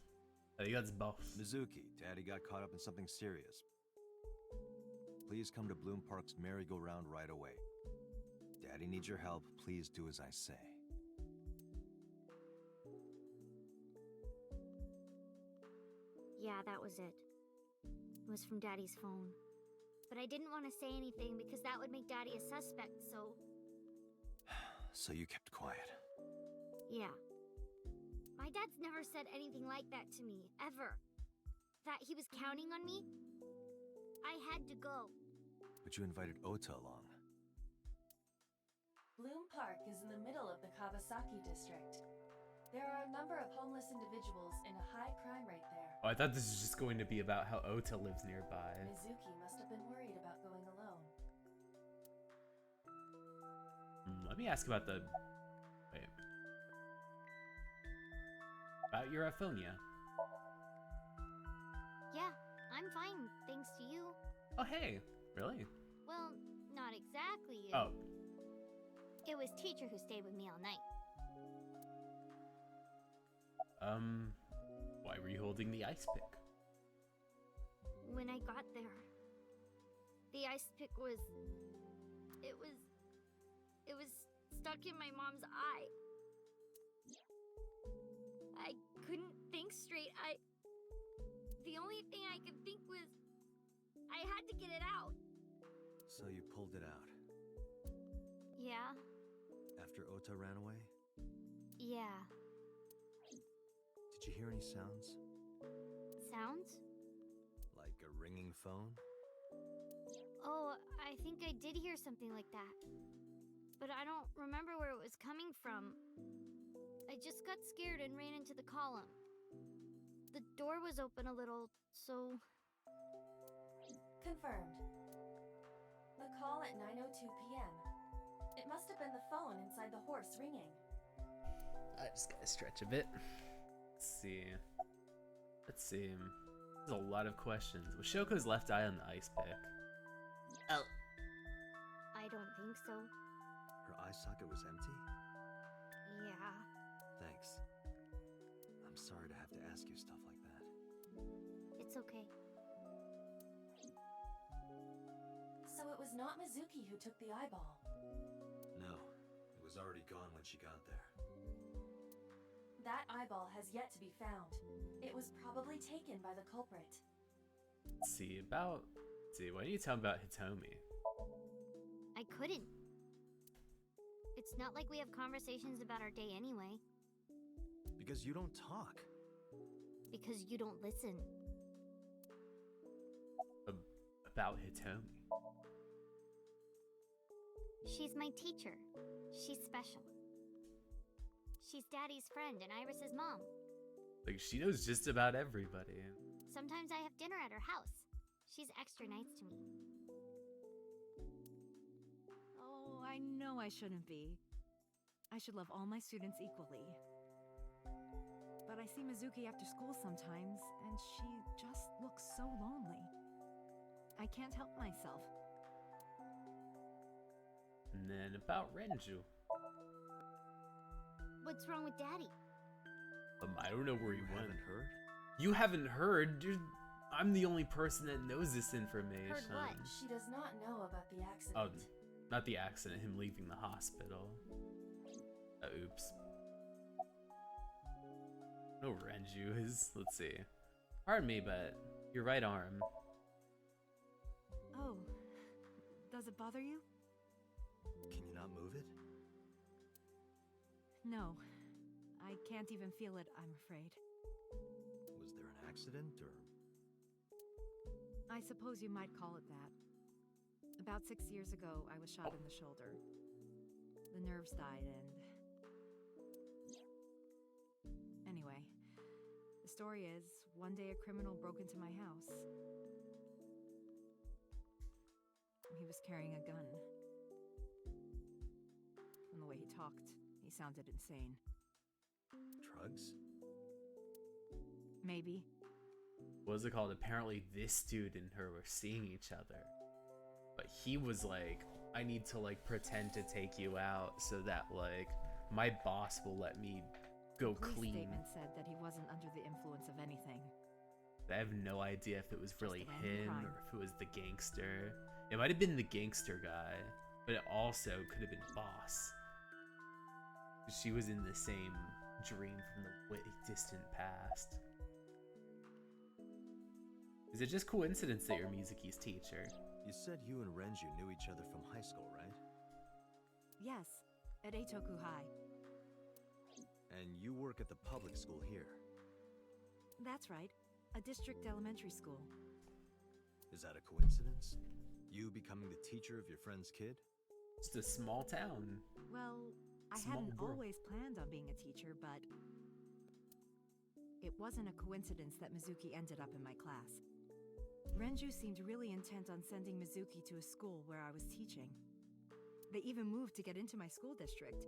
Speaker 1: I think that's boss.
Speaker 3: Mizuki, Daddy got caught up in something serious. Please come to Bloom Park's merry-go-round right away. Daddy needs your help. Please do as I say.
Speaker 7: Yeah, that was it. It was from Daddy's phone. But I didn't want to say anything because that would make Daddy a suspect, so...
Speaker 3: So you kept quiet.
Speaker 7: Yeah. My dad's never said anything like that to me, ever. That he was counting on me? I had to go.
Speaker 3: But you invited Ota along.
Speaker 2: Bloom Park is in the middle of the Kawasaki district. There are a number of homeless individuals and a high crime rate there.
Speaker 1: Oh, I thought this was just going to be about how Ota lives nearby.
Speaker 2: Mizuki must have been worried about going alone.
Speaker 1: Let me ask about the... Wait. About your aphonia.
Speaker 7: Yeah, I'm fine, thanks to you.
Speaker 1: Oh, hey. Really?
Speaker 7: Well, not exactly you.
Speaker 1: Oh.
Speaker 7: It was teacher who stayed with me all night.
Speaker 1: Why were you holding the ice pick?
Speaker 7: When I got there, the ice pick was... It was stuck in my mom's eye. I couldn't think straight. The only thing I could think was... I had to get it out.
Speaker 3: So you pulled it out.
Speaker 7: Yeah?
Speaker 3: After Ota ran away?
Speaker 7: Yeah.
Speaker 3: Did you hear any sounds?
Speaker 7: Sounds?
Speaker 3: Like a ringing phone?
Speaker 7: Oh, I think I did hear something like that. But I don't remember where it was coming from. I just got scared and ran into the column. The door was open a little, so...
Speaker 2: Confirmed. The call at 9:02 p.m. It must have been the phone inside the horse ringing.
Speaker 1: I just gotta stretch a bit. Let's see. There's a lot of questions. Was Shoko's left eye on the ice pick? Oh.
Speaker 7: I don't think so.
Speaker 3: Her eye socket was empty?
Speaker 7: Yeah.
Speaker 3: Thanks. I'm sorry to have to ask you stuff like that.
Speaker 7: It's okay.
Speaker 2: So it was not Mizuki who took the eyeball.
Speaker 3: No, it was already gone when she got there.
Speaker 2: That eyeball has yet to be found. It was probably taken by the culprit.
Speaker 1: See, why don't you tell me about Hitomi?
Speaker 7: I couldn't. It's not like we have conversations about our day anyway.
Speaker 3: Because you don't talk.
Speaker 7: Because you don't listen.
Speaker 1: About Hitomi.
Speaker 7: She's my teacher. She's special. She's Daddy's friend and Iris's mom.
Speaker 1: Like, she knows just about everybody.
Speaker 7: Sometimes I have dinner at her house. She's extra nice to me.
Speaker 6: Oh, I know I shouldn't be. I should love all my students equally. But I see Mizuki after school sometimes, and she just looks so lonely. I can't help myself.
Speaker 1: And then about Renju.
Speaker 7: What's wrong with Daddy?
Speaker 1: I don't know where he
Speaker 3: You
Speaker 1: went.
Speaker 3: haven't heard?
Speaker 1: You haven't heard? I'm the only person that knows this information.
Speaker 7: Heard what?
Speaker 2: She does not know about the accident.
Speaker 1: Oh, not the accident, him leaving the hospital. Oops. No, Renju is, let's see. Pardon me, but your right arm.
Speaker 6: Oh, does it bother you?
Speaker 3: Can you not move it?
Speaker 6: No, I can't even feel it, I'm afraid.
Speaker 3: Was there an accident, or...?
Speaker 6: I suppose you might call it that. About 6 years ago, I was shot in the shoulder. The nerves died and... Anyway, the story is, one day a criminal broke into my house. He was carrying a gun. From the way he talked, he sounded insane.
Speaker 3: Drugs?
Speaker 6: Maybe.
Speaker 1: What was it called? Apparently this dude and her were seeing each other. But he was like, I need to like pretend to take you out so that like my boss will let me go
Speaker 6: Police
Speaker 1: clean.
Speaker 6: statement said that he wasn't under the influence of anything.
Speaker 1: I have no idea if it was really
Speaker 6: a random
Speaker 1: him
Speaker 6: crime.
Speaker 1: or if it was the gangster. It might have been the gangster guy, but it also could have been boss. She was in the same dream from the way distant past. Is it just coincidence that you're Mizuki's teacher?
Speaker 3: You said you and Renju knew each other from high school, right?
Speaker 6: Yes, at Eitoku High.
Speaker 3: And you work at the public school here.
Speaker 6: That's right, a district elementary school.
Speaker 3: Is that a coincidence? You becoming the teacher of your friend's kid?
Speaker 1: Just a small town.
Speaker 6: Well, I
Speaker 1: Small
Speaker 6: hadn't
Speaker 1: world.
Speaker 6: always planned on being a teacher, but it wasn't a coincidence that Mizuki ended up in my class. Renju seemed really intent on sending Mizuki to a school where I was teaching. They even moved to get into my school district.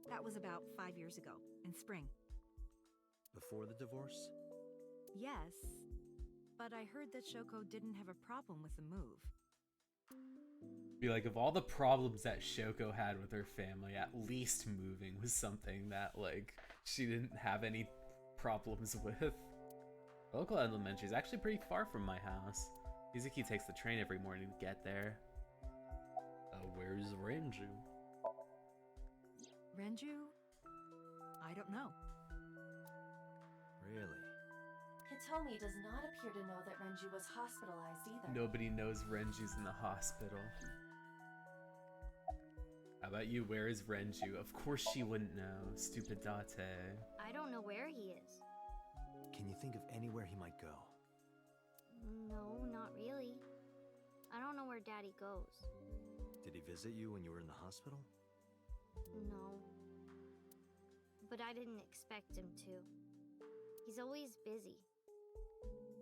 Speaker 6: That was about 5 years ago, in spring.
Speaker 3: Before the divorce?
Speaker 6: Yes, but I heard that Shoko didn't have a problem with the move.
Speaker 1: Be like, of all the problems that Shoko had with her family, at least moving was something that, like, she didn't have any problems with. Local elementary is actually pretty far from my house. Mizuki takes the train every morning to get there. Where's Renju?
Speaker 6: Renju? I don't know.
Speaker 3: Really?
Speaker 2: Hitomi does not appear to know that Renju was hospitalized either.
Speaker 1: Nobody knows Renju's in the hospital. How about you? Where is Renju? Of course she wouldn't know. Stupid Date.
Speaker 7: I don't know where he is.
Speaker 3: Can you think of anywhere he might go?
Speaker 7: No, not really. I don't know where Daddy goes.
Speaker 3: Did he visit you when you were in the hospital?
Speaker 7: No. But I didn't expect him to. He's always busy.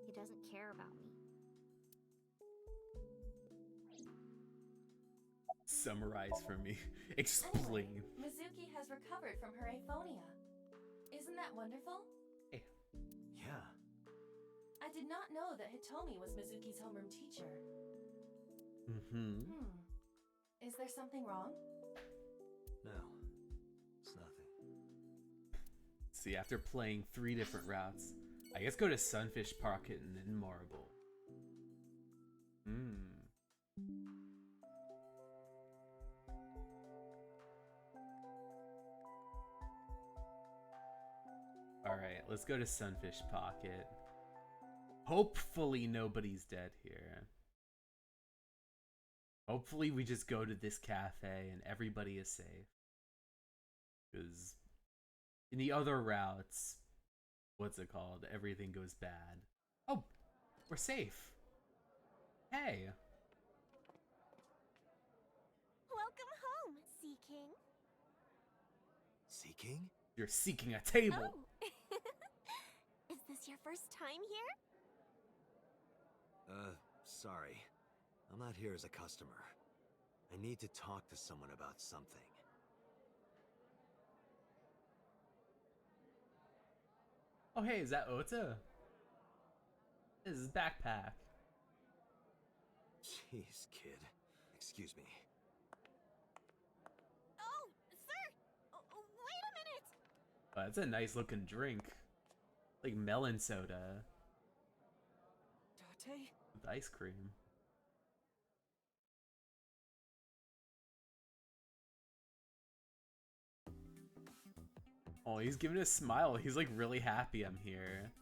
Speaker 7: He doesn't care about me.
Speaker 1: Summarize for me. Explain.
Speaker 2: Mizuki has recovered from her aphonia. Isn't that wonderful?
Speaker 3: Yeah.
Speaker 2: I did not know that Hitomi was Mizuki's homeroom teacher.
Speaker 1: Mm-hmm.
Speaker 2: Is there something wrong?
Speaker 3: No, it's nothing.
Speaker 1: See, after playing 3 different routes, I guess go to Sunfish Pocket and then Marble. Alright, let's go to Sunfish Pocket. Hopefully nobody's dead here. Hopefully we just go to this cafe and everybody is safe. Because in the other routes, what's it called? Everything goes bad. Oh, we're safe. Hey.
Speaker 4: Welcome home, Sea King.
Speaker 3: Sea King?
Speaker 1: You're seeking a table.
Speaker 4: Oh. Is this your first time here?
Speaker 3: Sorry. I'm not here as a customer. I need to talk to someone about something.
Speaker 1: Oh, hey, is that Ota? This is backpack.
Speaker 3: Jeez, kid. Excuse me.
Speaker 4: Oh, sir! Wait a minute!
Speaker 1: Oh, that's a nice looking drink. Like melon soda
Speaker 6: Date?
Speaker 1: with ice cream. Oh, he's giving a smile. He's like really happy I'm here.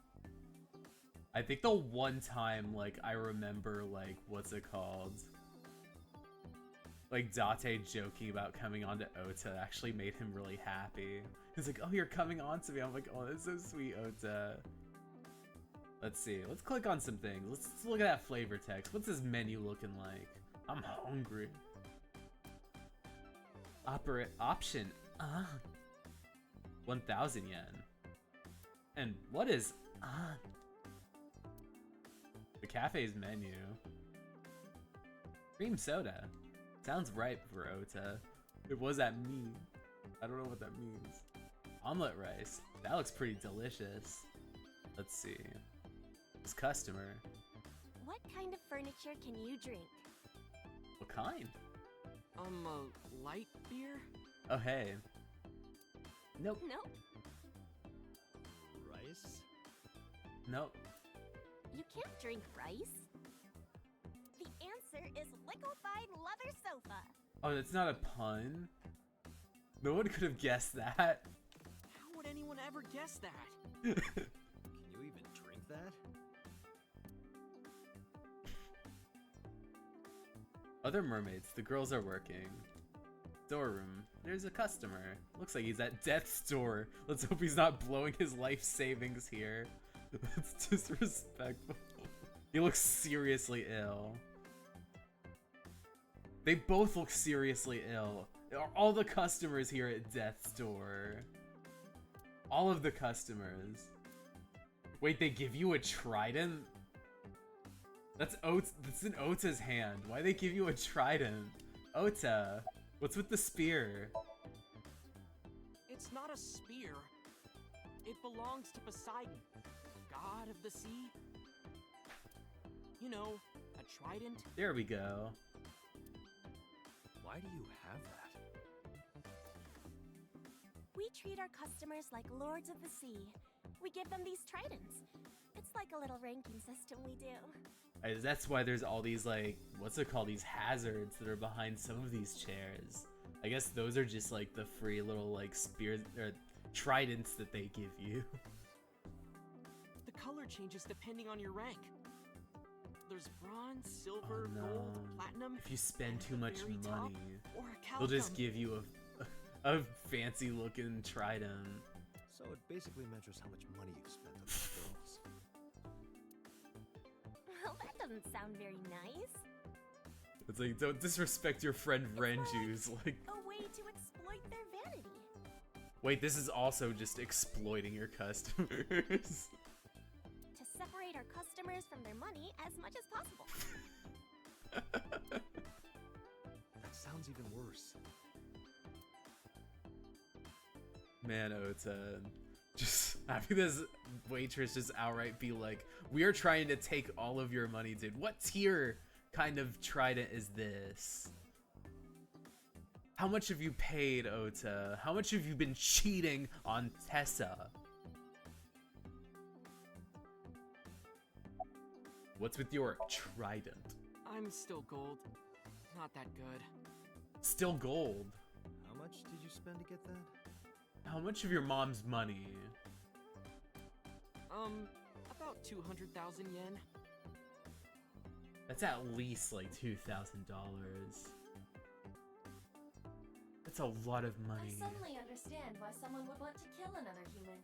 Speaker 1: I think the one time like I remember like what's it called? Like Date joking about coming on to Ota actually made him really happy. He's like, oh, you're coming on to me. I'm like, oh, that's so sweet, Ota. Let's see. Let's click on some things. Let's look at that flavor text. What's this menu looking like? I'm hungry. Option. 1,000 yen. And what is the cafe's menu? Cream soda. Sounds right for Ota. What does that mean? I don't know what that means. Omelet rice. That looks pretty delicious. Let's see. This customer.
Speaker 4: What kind of furniture can you drink?
Speaker 1: What kind?
Speaker 8: Light beer?
Speaker 1: Oh, hey. Nope.
Speaker 4: Nope.
Speaker 3: Rice?
Speaker 1: Nope.
Speaker 4: You can't drink rice. The answer is liquefied leather sofa.
Speaker 1: Oh, that's not a pun? No one could have guessed that.
Speaker 8: How would anyone ever guess that?
Speaker 3: Can you even drink that?
Speaker 1: Other mermaids, the girls are working. Storeroom, there's a customer. Looks like he's at death's door. Let's hope he's not blowing his life savings here. That's disrespectful. He looks seriously ill. They both look seriously ill. Are all the customers here at death's door? All of the customers. Wait, they give you a trident? That's in Ota's hand. Why they give you a trident? Ota, what's with the spear?
Speaker 8: It's not a spear. It belongs to Poseidon, god of the sea. You know, a trident.
Speaker 1: There we go.
Speaker 3: Why do you have that?
Speaker 4: We treat our customers like lords of the sea. We give them these tridents. It's like a little ranking system we do.
Speaker 1: That's why there's all these, like, what's it called? These hazards that are behind some of these chairs. I guess those are just, like, the free little, like, spears, or tridents that they give you.
Speaker 8: The color changes depending on your rank. There's bronze, silver,
Speaker 1: Oh, no.
Speaker 8: gold, platinum.
Speaker 1: If you spend
Speaker 8: and
Speaker 1: too
Speaker 8: at the
Speaker 1: much
Speaker 8: very top,
Speaker 1: money,
Speaker 8: or a
Speaker 1: they'll just
Speaker 8: calcum.
Speaker 1: give you a fancy looking trident.
Speaker 3: So it basically measures how much money you've spent on these girls.
Speaker 4: Well, that doesn't sound very nice.
Speaker 1: It's like, don't disrespect your friend Renju's. Like,
Speaker 4: A way to exploit their vanity.
Speaker 1: wait, this is also just exploiting your customers.
Speaker 4: To separate our customers from their money as much as possible.
Speaker 3: That sounds even worse.
Speaker 1: Man, Ota. Just having this waitress just outright be like, we are trying to take all of your money, dude. What tier kind of trident is this? How much have you paid, Ota? How much have you been cheating on Tessa? What's with your trident?
Speaker 8: I'm still gold. Not that good.
Speaker 1: Still gold.
Speaker 3: How much did you spend to get that?
Speaker 1: How much of your mom's money?
Speaker 8: About 200,000 yen.
Speaker 1: That's at least like $2,000. That's a lot of
Speaker 2: I
Speaker 1: money.
Speaker 2: suddenly understand why someone would want to kill another human.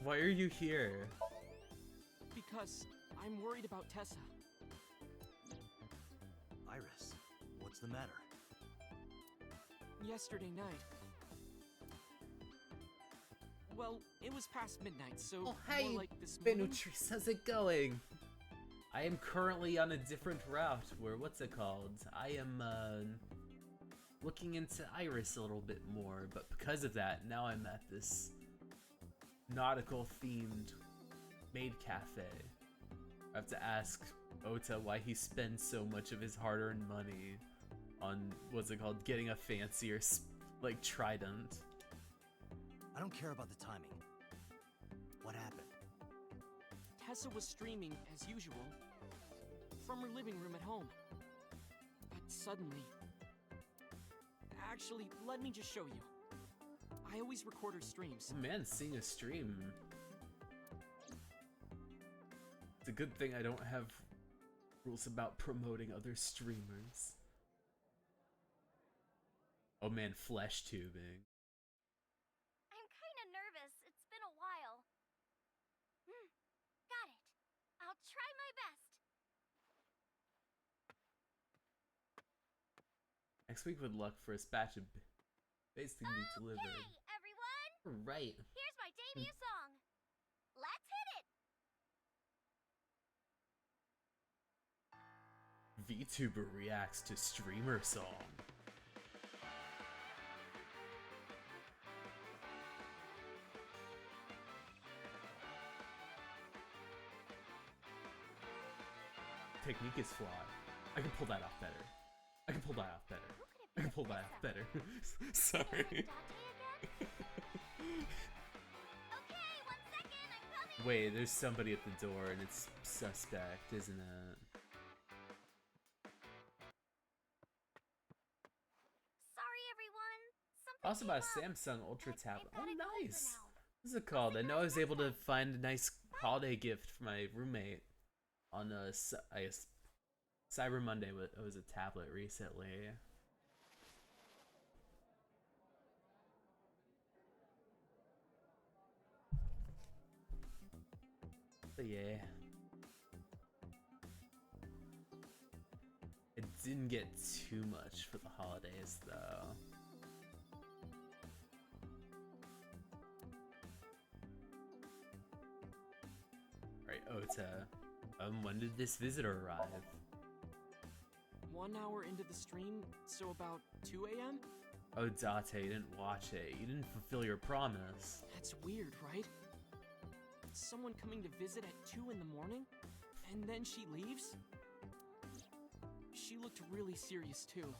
Speaker 1: Why are you here?
Speaker 8: Because I'm worried about Tessa.
Speaker 3: Iris, what's the matter?
Speaker 8: Yesterday night. Well, it was past midnight, so
Speaker 1: Oh, hey,
Speaker 8: more like this morning.
Speaker 1: Benutrice, how's it going? I am currently on a different route where, what's it called? I am, looking into Iris a little bit more, but because of that, now I'm at this nautical-themed maid cafe. I have to ask Ota why he spends so much of his hard-earned money on, what's it called, getting a fancier, like, trident.
Speaker 3: I don't care about the timing. What happened?
Speaker 8: Tessa was streaming, as usual, from her living room at home. But suddenly... Actually, let me just show you. I always record her streams.
Speaker 1: Oh man, seeing a stream. It's a good thing I don't have rules about promoting other streamers. Oh man, flesh tubing.
Speaker 7: I'm kinda nervous. It's been a while. Got it. I'll try my best.
Speaker 1: Next week with luck for a batch of base to be delivered.
Speaker 7: Okay, everyone!
Speaker 1: Right.
Speaker 7: Here's my debut song. Let's hit it!
Speaker 1: VTuber reacts to streamer song. Technique is flawed. I can pull that off better. I can pull that off better. I can pull that off better. Sorry.
Speaker 7: Okay, 1 second, I'm coming!
Speaker 1: Wait, there's somebody at the door and it's suspect, isn't it?
Speaker 7: Sorry, everyone. Something
Speaker 1: Also about a
Speaker 7: came up.
Speaker 1: Samsung Ultra
Speaker 7: But
Speaker 1: tablet.
Speaker 7: they've got
Speaker 1: Oh,
Speaker 7: it covered
Speaker 1: nice.
Speaker 7: now.
Speaker 1: What's it called? I know I was able to find a nice holiday gift for my roommate on I guess Cyber Monday. It was a tablet recently. But yeah, it didn't get too much for the holidays though. Right, Ota. When did this visitor arrive?
Speaker 8: 1 hour into the stream, so about 2 a.m.?
Speaker 1: Oh, Date, you didn't watch it. You didn't fulfill your promise.
Speaker 8: That's weird, right? Someone coming to visit at 2 in the morning? And then she leaves? She looked really serious, too.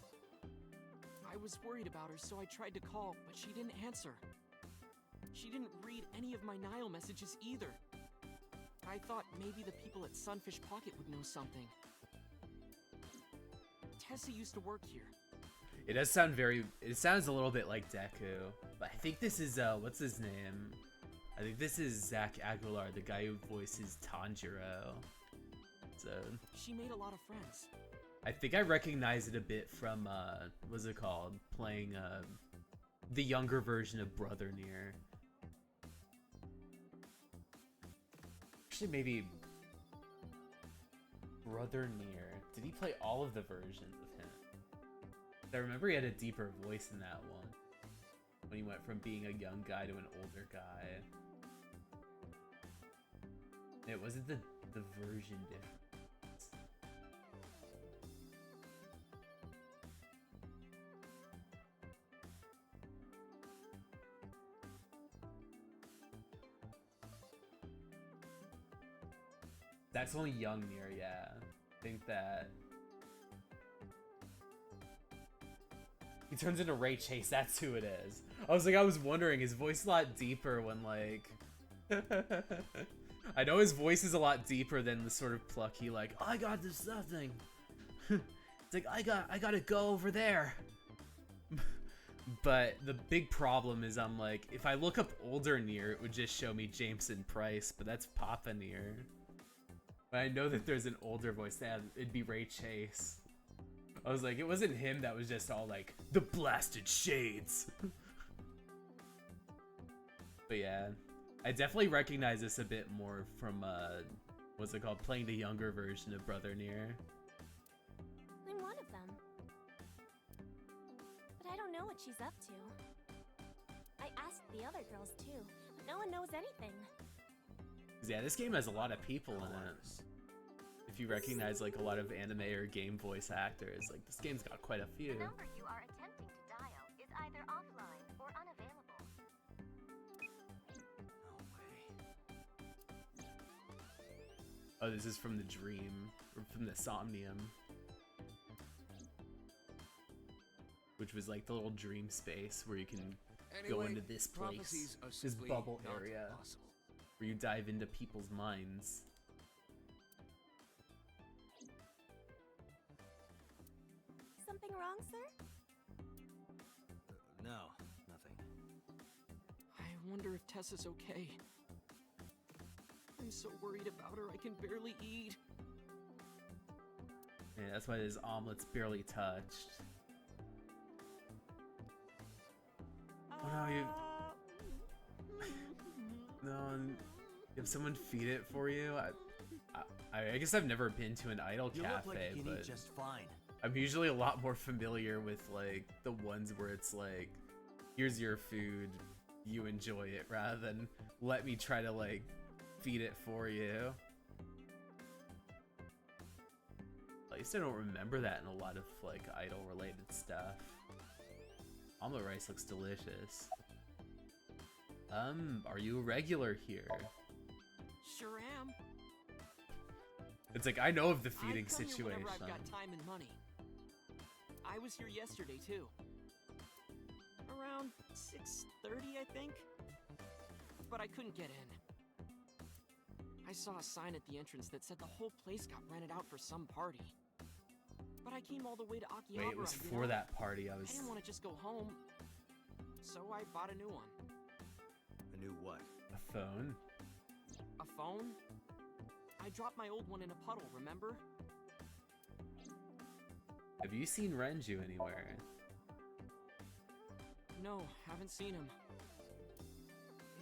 Speaker 8: I was worried about her, so I tried to call, but she didn't answer. She didn't read any of my Nile messages either. I thought maybe the people at Sunfish Pocket would know something. Tessa used to work here.
Speaker 1: It does sound it sounds a little bit like Deku, but I think this is, what's his name? I think this is Zach Aguilar, the guy who voices Tanjiro. So,
Speaker 8: She made a lot of friends.
Speaker 1: I think I recognize it a bit from, what's it called? Playing, the younger version of Brother Nier. Actually, maybe Brother Nier. Did he play all of the versions of him? I remember he had a deeper voice in that one. When he went from being a young guy to an older guy. It wasn't the version difference. That's only young Nier, yeah. I think like that. He turns into Ray Chase, that's who it is. I was wondering, his voice is a lot deeper when like... I know his voice is a lot deeper than the sort of plucky like, oh, I got this nothing. It's like, I gotta go over there. But the big problem is I'm like, if I look up older Nier, it would just show me Jameson Price, but that's Papa Nier. But I know that there's an older voice, it'd be Ray Chase. I was like, it wasn't him that was just all like, the blasted shades. But yeah, I definitely recognize this a bit more from, what's it called, playing the younger version of Brother Nier.
Speaker 4: I'm one of them. But I don't know what she's up to. I asked the other girls too, but no one knows anything.
Speaker 1: Yeah, this game has a lot of people in it. If you recognize like a lot of anime or game voice actors, like this game's got quite a few.
Speaker 4: The number you are attempting to dial is either offline or unavailable.
Speaker 3: No way.
Speaker 1: Oh, this is from the Dream, or from the Somnium. Which was like the little dream space where you can go into this place, this bubble area, where you dive into people's minds.
Speaker 4: Something wrong, sir?
Speaker 3: No, nothing.
Speaker 8: I wonder if Tessa's okay. I'm so worried about her, I can barely eat.
Speaker 1: Yeah, that's why this omelet's barely touched. Oh no, you have someone feed it for you? I guess I've never been to an idol
Speaker 3: You
Speaker 1: cafe,
Speaker 3: look like you can
Speaker 1: but
Speaker 3: eat just fine.
Speaker 1: I'm usually a lot more familiar with like the ones where it's like, here's your food, you enjoy it, rather than let me try to like feed it for you. At least I don't remember that in a lot of like idol related stuff. Omelet rice looks delicious. Are you a regular here?
Speaker 8: Sure am.
Speaker 1: It's like, I know of the
Speaker 8: I
Speaker 1: feeding
Speaker 8: come here
Speaker 1: situation.
Speaker 8: whenever I've got time and money. I was here yesterday too. Around 6:30, I think. But I couldn't get in. I saw a sign at the entrance that said the whole place got rented out for some party. But I came all the way to Akihabara.
Speaker 1: Wait, it was for that party. I
Speaker 8: didn't want to just go home. So I bought a new one.
Speaker 3: A new what?
Speaker 1: A phone?
Speaker 8: A phone? I dropped my old one in a puddle, remember?
Speaker 1: Have you seen Renju anywhere?
Speaker 8: No, haven't seen him.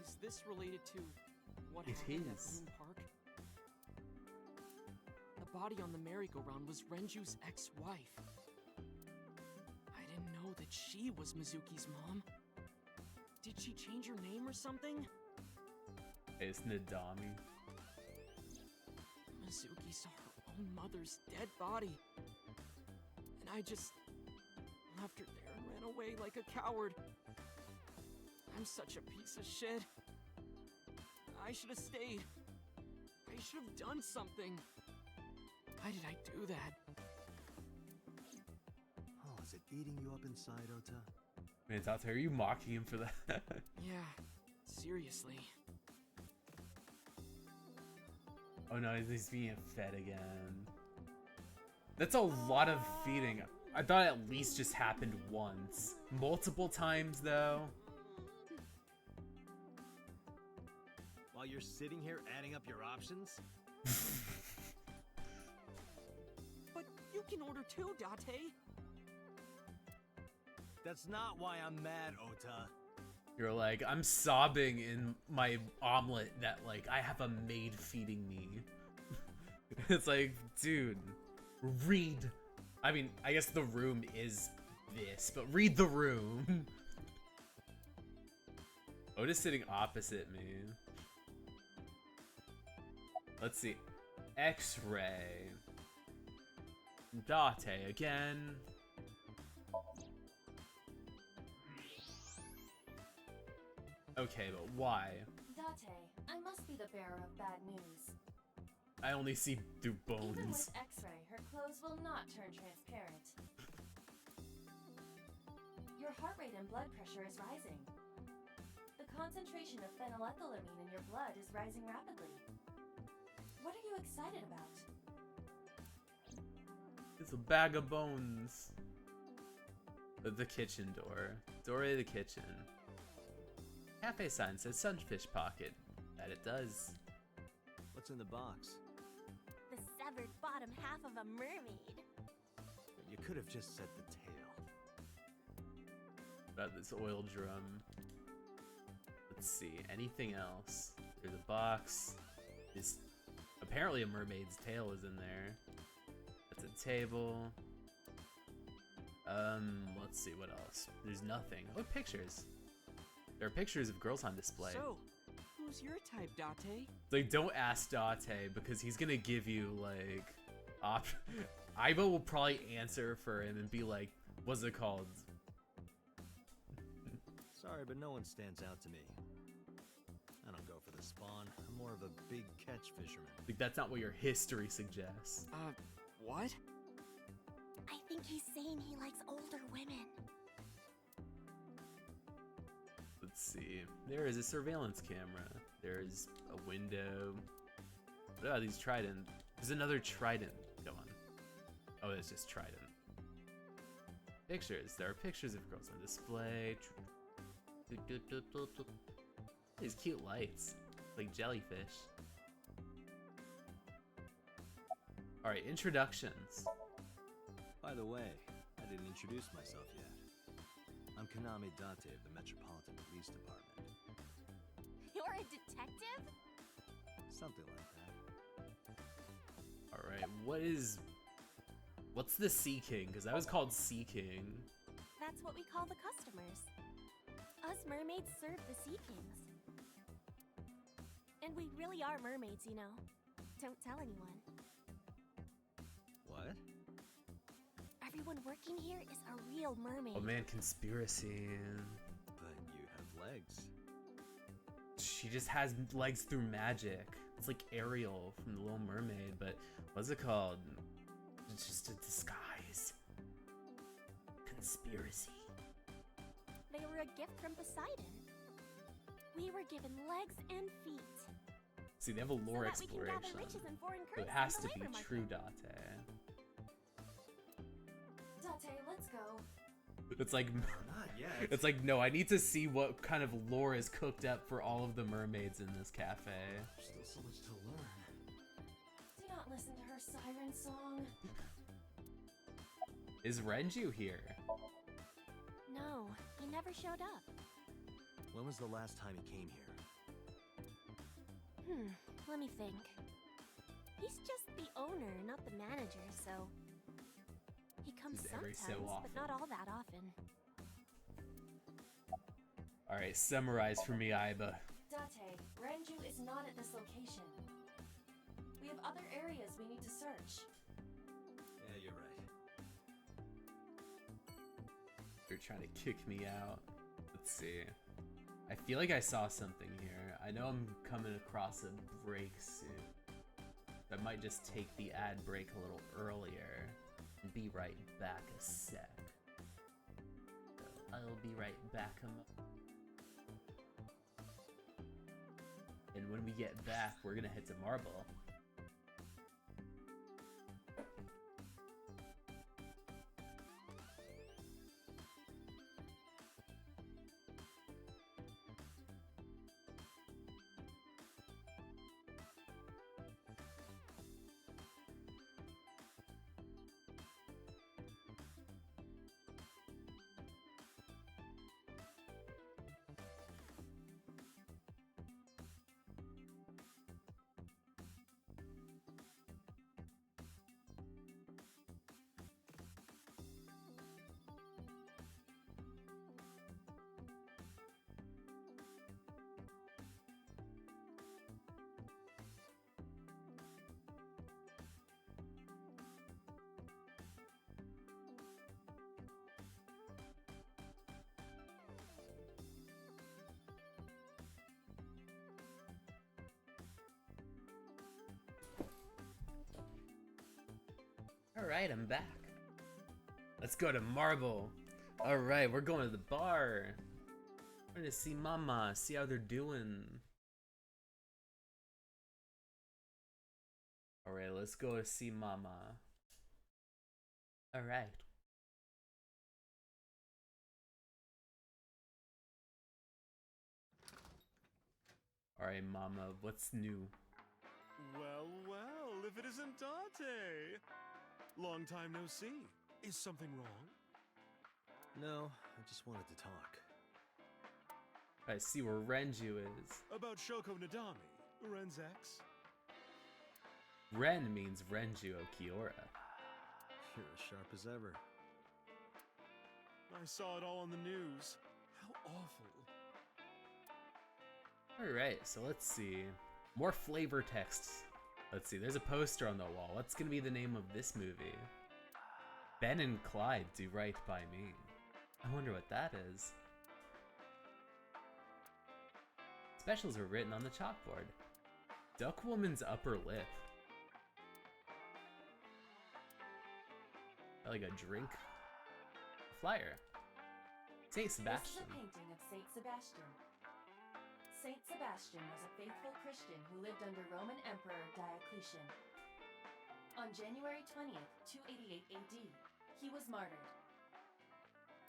Speaker 8: Is this related to what
Speaker 1: It
Speaker 8: happened at
Speaker 1: is.
Speaker 8: Bloom Park? The body on the merry-go-round was Renju's ex-wife. I didn't know that she was Mizuki's mom. Did she change her name or something?
Speaker 1: It's Nadami.
Speaker 8: Mizuki saw her own mother's dead body. And I just left her there and ran away like a coward. I'm such a piece of shit. I should have stayed. I should have done something. Why did I do that?
Speaker 3: Oh, is it eating you up inside, Ota?
Speaker 1: Man, Tate, are you mocking him for that?
Speaker 8: Yeah, seriously.
Speaker 1: Oh no, he's being fed again. That's a lot of feeding. I thought it at least just happened once. Multiple times, though.
Speaker 3: While you're sitting here adding up your options?
Speaker 8: But you can order too, Date.
Speaker 3: That's not why I'm mad, Ota.
Speaker 1: You're like, I'm sobbing in my omelet that, like, I have a maid feeding me. It's like, dude, read. I mean, I guess the room is this, but read the room. Oda's sitting opposite me. Let's see. X-ray. Date again. Okay, but why?
Speaker 2: Date, I must be the bearer of bad news.
Speaker 1: I only see through
Speaker 2: Even
Speaker 1: bones.
Speaker 2: with X-ray, her clothes will not turn transparent. Your heart rate and blood pressure is rising. The concentration of phenylethylamine in your blood is rising rapidly. What are you excited about?
Speaker 1: It's a bag of bones. The kitchen door. Doorway to the kitchen. Cafe sign says Sunfish Pocket. That it does.
Speaker 3: What's in the box?
Speaker 4: The severed bottom half of a mermaid.
Speaker 3: You could have just said the tail.
Speaker 1: About this oil drum. Let's see. Anything else? There's a box. This apparently a mermaid's tail is in there. That's a table. Let's see what else. There's nothing. Oh, pictures. There are pictures of girls on display.
Speaker 8: So, who's your type, Date?
Speaker 1: Like, don't ask Date because he's gonna give you like Aiba will probably answer for him and be like, what's it called?
Speaker 3: Sorry, but no one stands out to me. I don't go for the spawn. I'm more of a big catch fisherman.
Speaker 1: Like, that's not what your history suggests.
Speaker 8: What?
Speaker 4: I think he's saying he likes older women.
Speaker 1: Let's see. There is a surveillance camera. There's a window. What about these trident? There's another trident. Go on. Oh, it's just trident. Pictures. There are pictures of girls on display. These cute lights. Like jellyfish. Alright, introductions.
Speaker 3: By the way, I didn't introduce myself yet. I'm Kaname Date of the Metropolitan Police Department.
Speaker 4: You're a detective?
Speaker 3: Something like that.
Speaker 1: Alright, what's the Sea King? Because I was called Sea King.
Speaker 4: That's what we call the customers. Us mermaids serve the sea kings. And we really are mermaids, you know. Don't tell anyone.
Speaker 3: What?
Speaker 4: Everyone working here is a real mermaid.
Speaker 1: Oh man, conspiracy.
Speaker 3: But you have legs.
Speaker 1: She just has legs through magic. It's like Ariel from The Little Mermaid, but what's it called? It's just a disguise. Conspiracy.
Speaker 4: They were a gift from Poseidon. We were given legs and feet.
Speaker 1: See, they have a lore
Speaker 4: so that we can gather
Speaker 1: exploration.
Speaker 4: riches and foreign
Speaker 1: So it
Speaker 4: currency
Speaker 1: has
Speaker 4: in
Speaker 1: to
Speaker 4: the
Speaker 1: be
Speaker 4: labor
Speaker 1: true,
Speaker 4: market.
Speaker 1: Date.
Speaker 2: Date, let's go.
Speaker 1: It's like,
Speaker 3: Not yet.
Speaker 1: it's like, no, I need to see what kind of lore is cooked up for all of the mermaids in this cafe.
Speaker 3: Still so much to learn.
Speaker 2: Do not listen to her siren song.
Speaker 1: Is Renju here?
Speaker 4: No, he never showed up.
Speaker 3: When was the last time he came here?
Speaker 4: Let me think. He's just the owner, not the manager, so... He comes
Speaker 1: He's every
Speaker 4: sometimes,
Speaker 1: so
Speaker 4: but not all that often.
Speaker 1: Alright, summarize for me, Aiba.
Speaker 2: Date, Renju is not at this location. We have other areas we need to search.
Speaker 3: Yeah, you're right.
Speaker 1: They're trying to kick me out. Let's see. I feel like I saw something here. I know I'm coming across a break soon. I might just take the ad break a little earlier and be right back a sec. So I'll be right back. And when we get back, we're gonna head to Marble. Alright, I'm back. Let's go to Marble. Alright, we're going to the bar. We're gonna see Mama, see how they're doing. Alright, let's go to see Mama. Alright. Alright, Mama, what's new?
Speaker 9: Well, well, if it isn't Date! Long time no see. Is something wrong?
Speaker 3: No, I just wanted to talk.
Speaker 1: I see where Renju is.
Speaker 9: About Shoko Nadami, Ren's ex?
Speaker 1: Ren means Renju Okiura.
Speaker 3: You're as sharp as ever.
Speaker 9: I saw it all on the news. How awful.
Speaker 1: Alright, so let's see. More flavor texts. Let's see, there's a poster on the wall. What's gonna be the name of this movie? Ben and Clyde do right by me. I wonder what that is. Specials were written on the chalkboard. Duck Woman's upper lip. Like a drink. A flyer. Saint Sebastian.
Speaker 2: This is a painting of Saint Sebastian. Saint Sebastian was a faithful Christian who lived under Roman Emperor Diocletian. On January 20th, 288 AD, he was martyred.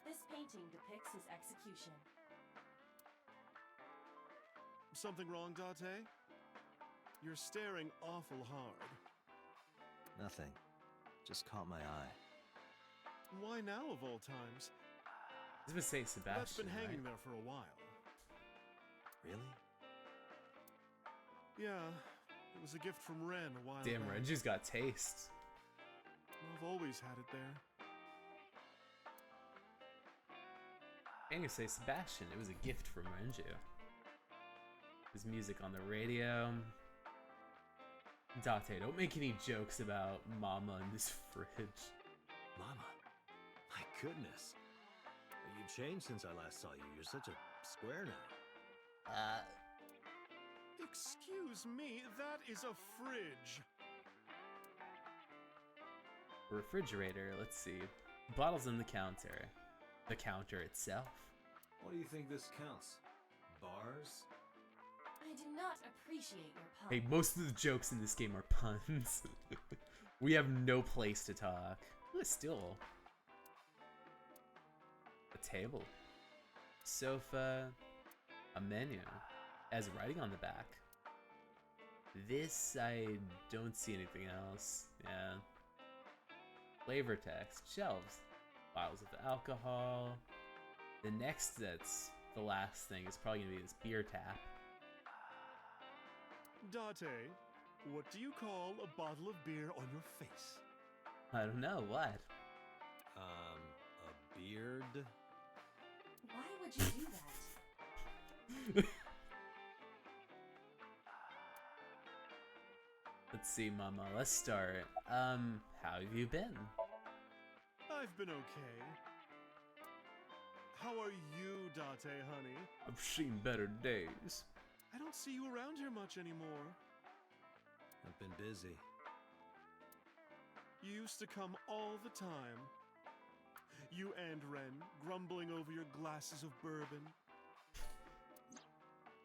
Speaker 2: This painting depicts his execution.
Speaker 9: Something wrong, Date? You're staring awful hard.
Speaker 3: Nothing. Just caught my eye.
Speaker 9: Why now of all times?
Speaker 1: This was Saint Sebastian.
Speaker 9: That's been hanging
Speaker 1: right?
Speaker 9: there for a while.
Speaker 3: Really?
Speaker 9: Yeah, it was a gift from Ren a while
Speaker 1: Damn,
Speaker 9: back.
Speaker 1: Renju's got taste.
Speaker 9: I've always had it there.
Speaker 1: And you say Sebastian, it was a gift from Renju. His music on the radio. Date, don't make any jokes about Mama in this fridge.
Speaker 3: Mama. My goodness. You've changed since I last saw you. You're such a square now.
Speaker 9: Excuse me, that is a fridge.
Speaker 1: Refrigerator, let's see. Bottles on the counter. The counter itself.
Speaker 3: What do you think this counts? Bars?
Speaker 2: I do not appreciate your pun.
Speaker 1: Hey, most of the jokes in this game are puns. We have no place to talk. Ooh, a stool. A table. Sofa. A menu. Has writing on the back. This, I don't see anything else. Yeah. Flavor text. Shelves. Bottles of alcohol. The next that's the last thing is probably gonna be this beer tap.
Speaker 9: Date, what do you call a bottle of beer on your face?
Speaker 1: I don't know, what?
Speaker 3: A beard?
Speaker 2: Why would you do that?
Speaker 1: Let's see, Mama, let's start. How have you been?
Speaker 9: I've been okay. How are you, Date, honey?
Speaker 1: I've seen better days.
Speaker 9: I don't see you around here much anymore.
Speaker 3: I've been busy.
Speaker 9: You used to come all the time. You and Ren, grumbling over your glasses of bourbon,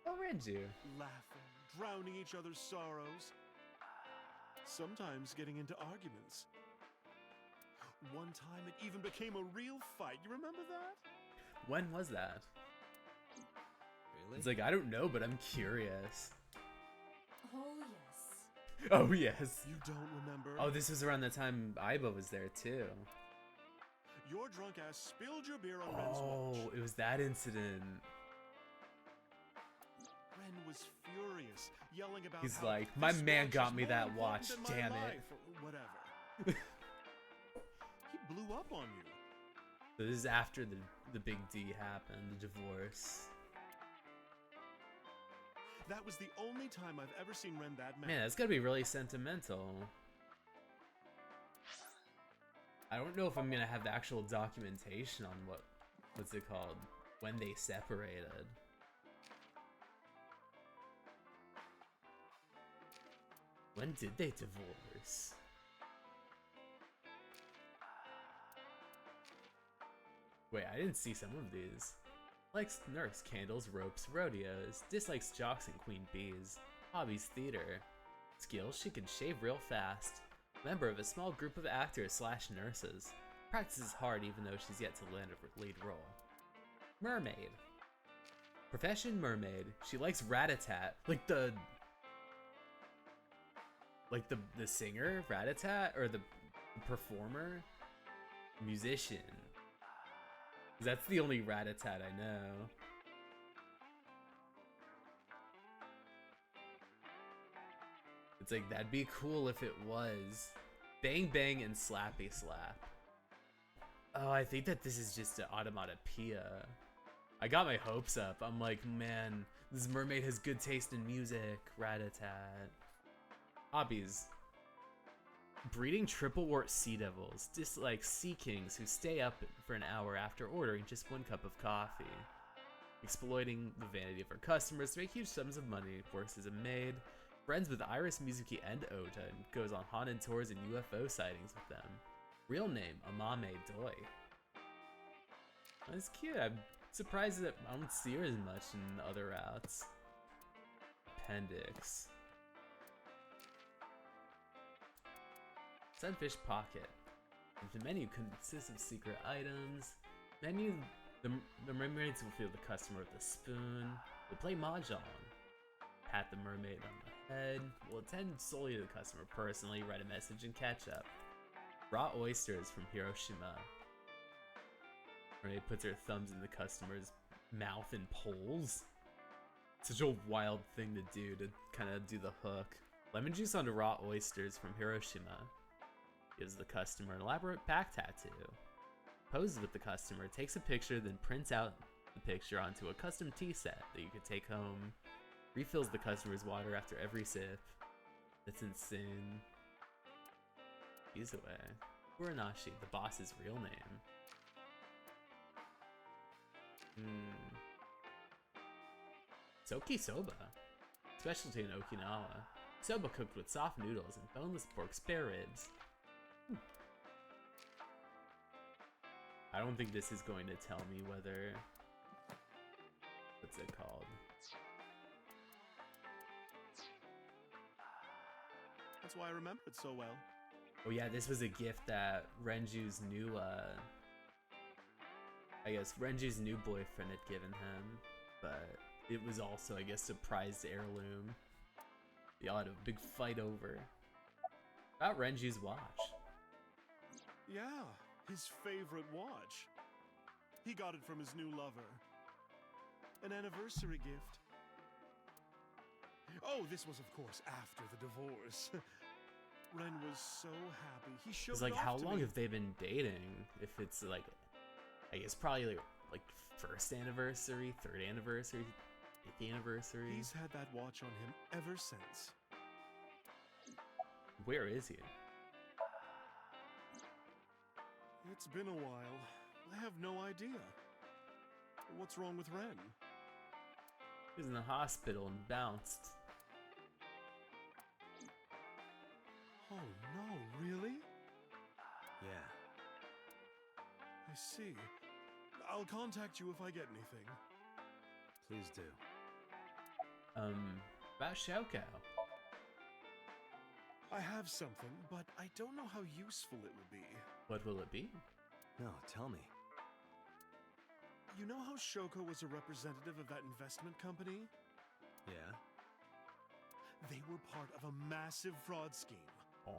Speaker 1: Oh, Renju.
Speaker 9: laughing, drowning each other's sorrows, sometimes getting into arguments. One time it even became a real fight. You remember that?
Speaker 1: When was that?
Speaker 3: Really?
Speaker 1: It's like, I don't know, but I'm curious.
Speaker 2: Oh, yes.
Speaker 1: Oh, yes.
Speaker 9: You don't remember?
Speaker 1: Oh, this was around the time Aiba was there, too.
Speaker 9: Your drunk ass spilled your beer on Ren's
Speaker 1: Oh,
Speaker 9: watch.
Speaker 1: it was that incident.
Speaker 9: Ren was furious, yelling about
Speaker 1: He's
Speaker 9: how
Speaker 1: like,
Speaker 9: this
Speaker 1: my man
Speaker 9: watch
Speaker 1: got
Speaker 9: is
Speaker 1: me
Speaker 9: more
Speaker 1: that
Speaker 9: important
Speaker 1: watch,
Speaker 9: than my
Speaker 1: damn it.
Speaker 9: life," or whatever. He blew up on you.
Speaker 1: So this is after the big D happened, the divorce.
Speaker 9: That was the only time I've ever seen Ren that mad.
Speaker 1: Man, that's gotta be really sentimental. I don't know if I'm gonna have the actual documentation on what's it called, when they separated. When did they divorce? Wait, I didn't see some of these. Likes nurse, candles, ropes, rodeos. Dislikes jocks and queen bees. Hobbies, theater. Skills, she can shave real fast. Member of a small group of actors slash nurses. Practices hard even though she's yet to land a lead role. Mermaid. Profession, mermaid. She likes rat-a-tat. Like the singer, rat-a-tat? Or the performer? Musician. That's the only rat-a-tat I know. It's like, that'd be cool if it was. Bang Bang and Slappy Slap. Oh, I think that this is just an automatopoeia. I got my hopes up. I'm like, man, this mermaid has good taste in music. Rat-a-tat. Hobbies. Breeding triple wart sea devils. Dislikes sea kings who stay up for an hour after ordering just 1 cup of coffee. Exploiting the vanity of her customers to make huge sums of money. Works as a maid. Friends with Iris, Mizuki, and Ota, and goes on haunted tours and UFO sightings with them. Real name, Amame Doi. That's cute. I'm surprised that I don't see her as much in other routes. Appendix. Sunfish Pocket. The menu consists of secret items. Menu, the mermaids will feed the customer with a spoon. We'll play mahjong. Pat the mermaid on the head. We'll attend solely to the customer personally, write a message, and catch up. Raw oysters from Hiroshima. Mermaid puts her thumbs in the customer's mouth and pulls. Such a wild thing to do, to kind of do the hook. Lemon juice onto raw oysters from Hiroshima. Gives the customer an elaborate back tattoo. Poses with the customer, takes a picture, then prints out the picture onto a custom tea set that you could take home. Refills the customer's water after every sip. That's insane. He's away. Uranashi, the boss's real name. Soki soba. Specialty in Okinawa. Soba cooked with soft noodles and boneless pork spare ribs. I don't think this is going to tell me whether... What's it called?
Speaker 9: That's why I remember it so well.
Speaker 1: Oh yeah, this was a gift that Renju's new, I guess Renju's new boyfriend had given him, but it was also, I guess, a prized heirloom. Y'all had a big fight over. About Renju's watch.
Speaker 9: Yeah, his favorite watch. He got it from his new lover. An anniversary gift. Oh, this was, of course, after the divorce. Ren was so happy. He showed
Speaker 1: It's like,
Speaker 9: it off
Speaker 1: how
Speaker 9: to
Speaker 1: long
Speaker 9: me.
Speaker 1: have they been dating? If it's like, I guess probably like first anniversary, third anniversary, 5th anniversary.
Speaker 9: He's had that watch on him ever since.
Speaker 1: Where is he?
Speaker 9: It's been a while. I have no idea. What's wrong with Ren?
Speaker 1: He was in the hospital and bounced.
Speaker 9: Oh no, really?
Speaker 3: Yeah.
Speaker 9: I see. I'll contact you if I get anything.
Speaker 3: Please do.
Speaker 1: About Shoko.
Speaker 9: I have something, but I don't know how useful it would be.
Speaker 1: What will it be?
Speaker 3: No, tell me.
Speaker 9: You know how Shoko was a representative of that investment company?
Speaker 3: Yeah?
Speaker 9: They were part of a massive fraud scheme.
Speaker 1: Oh,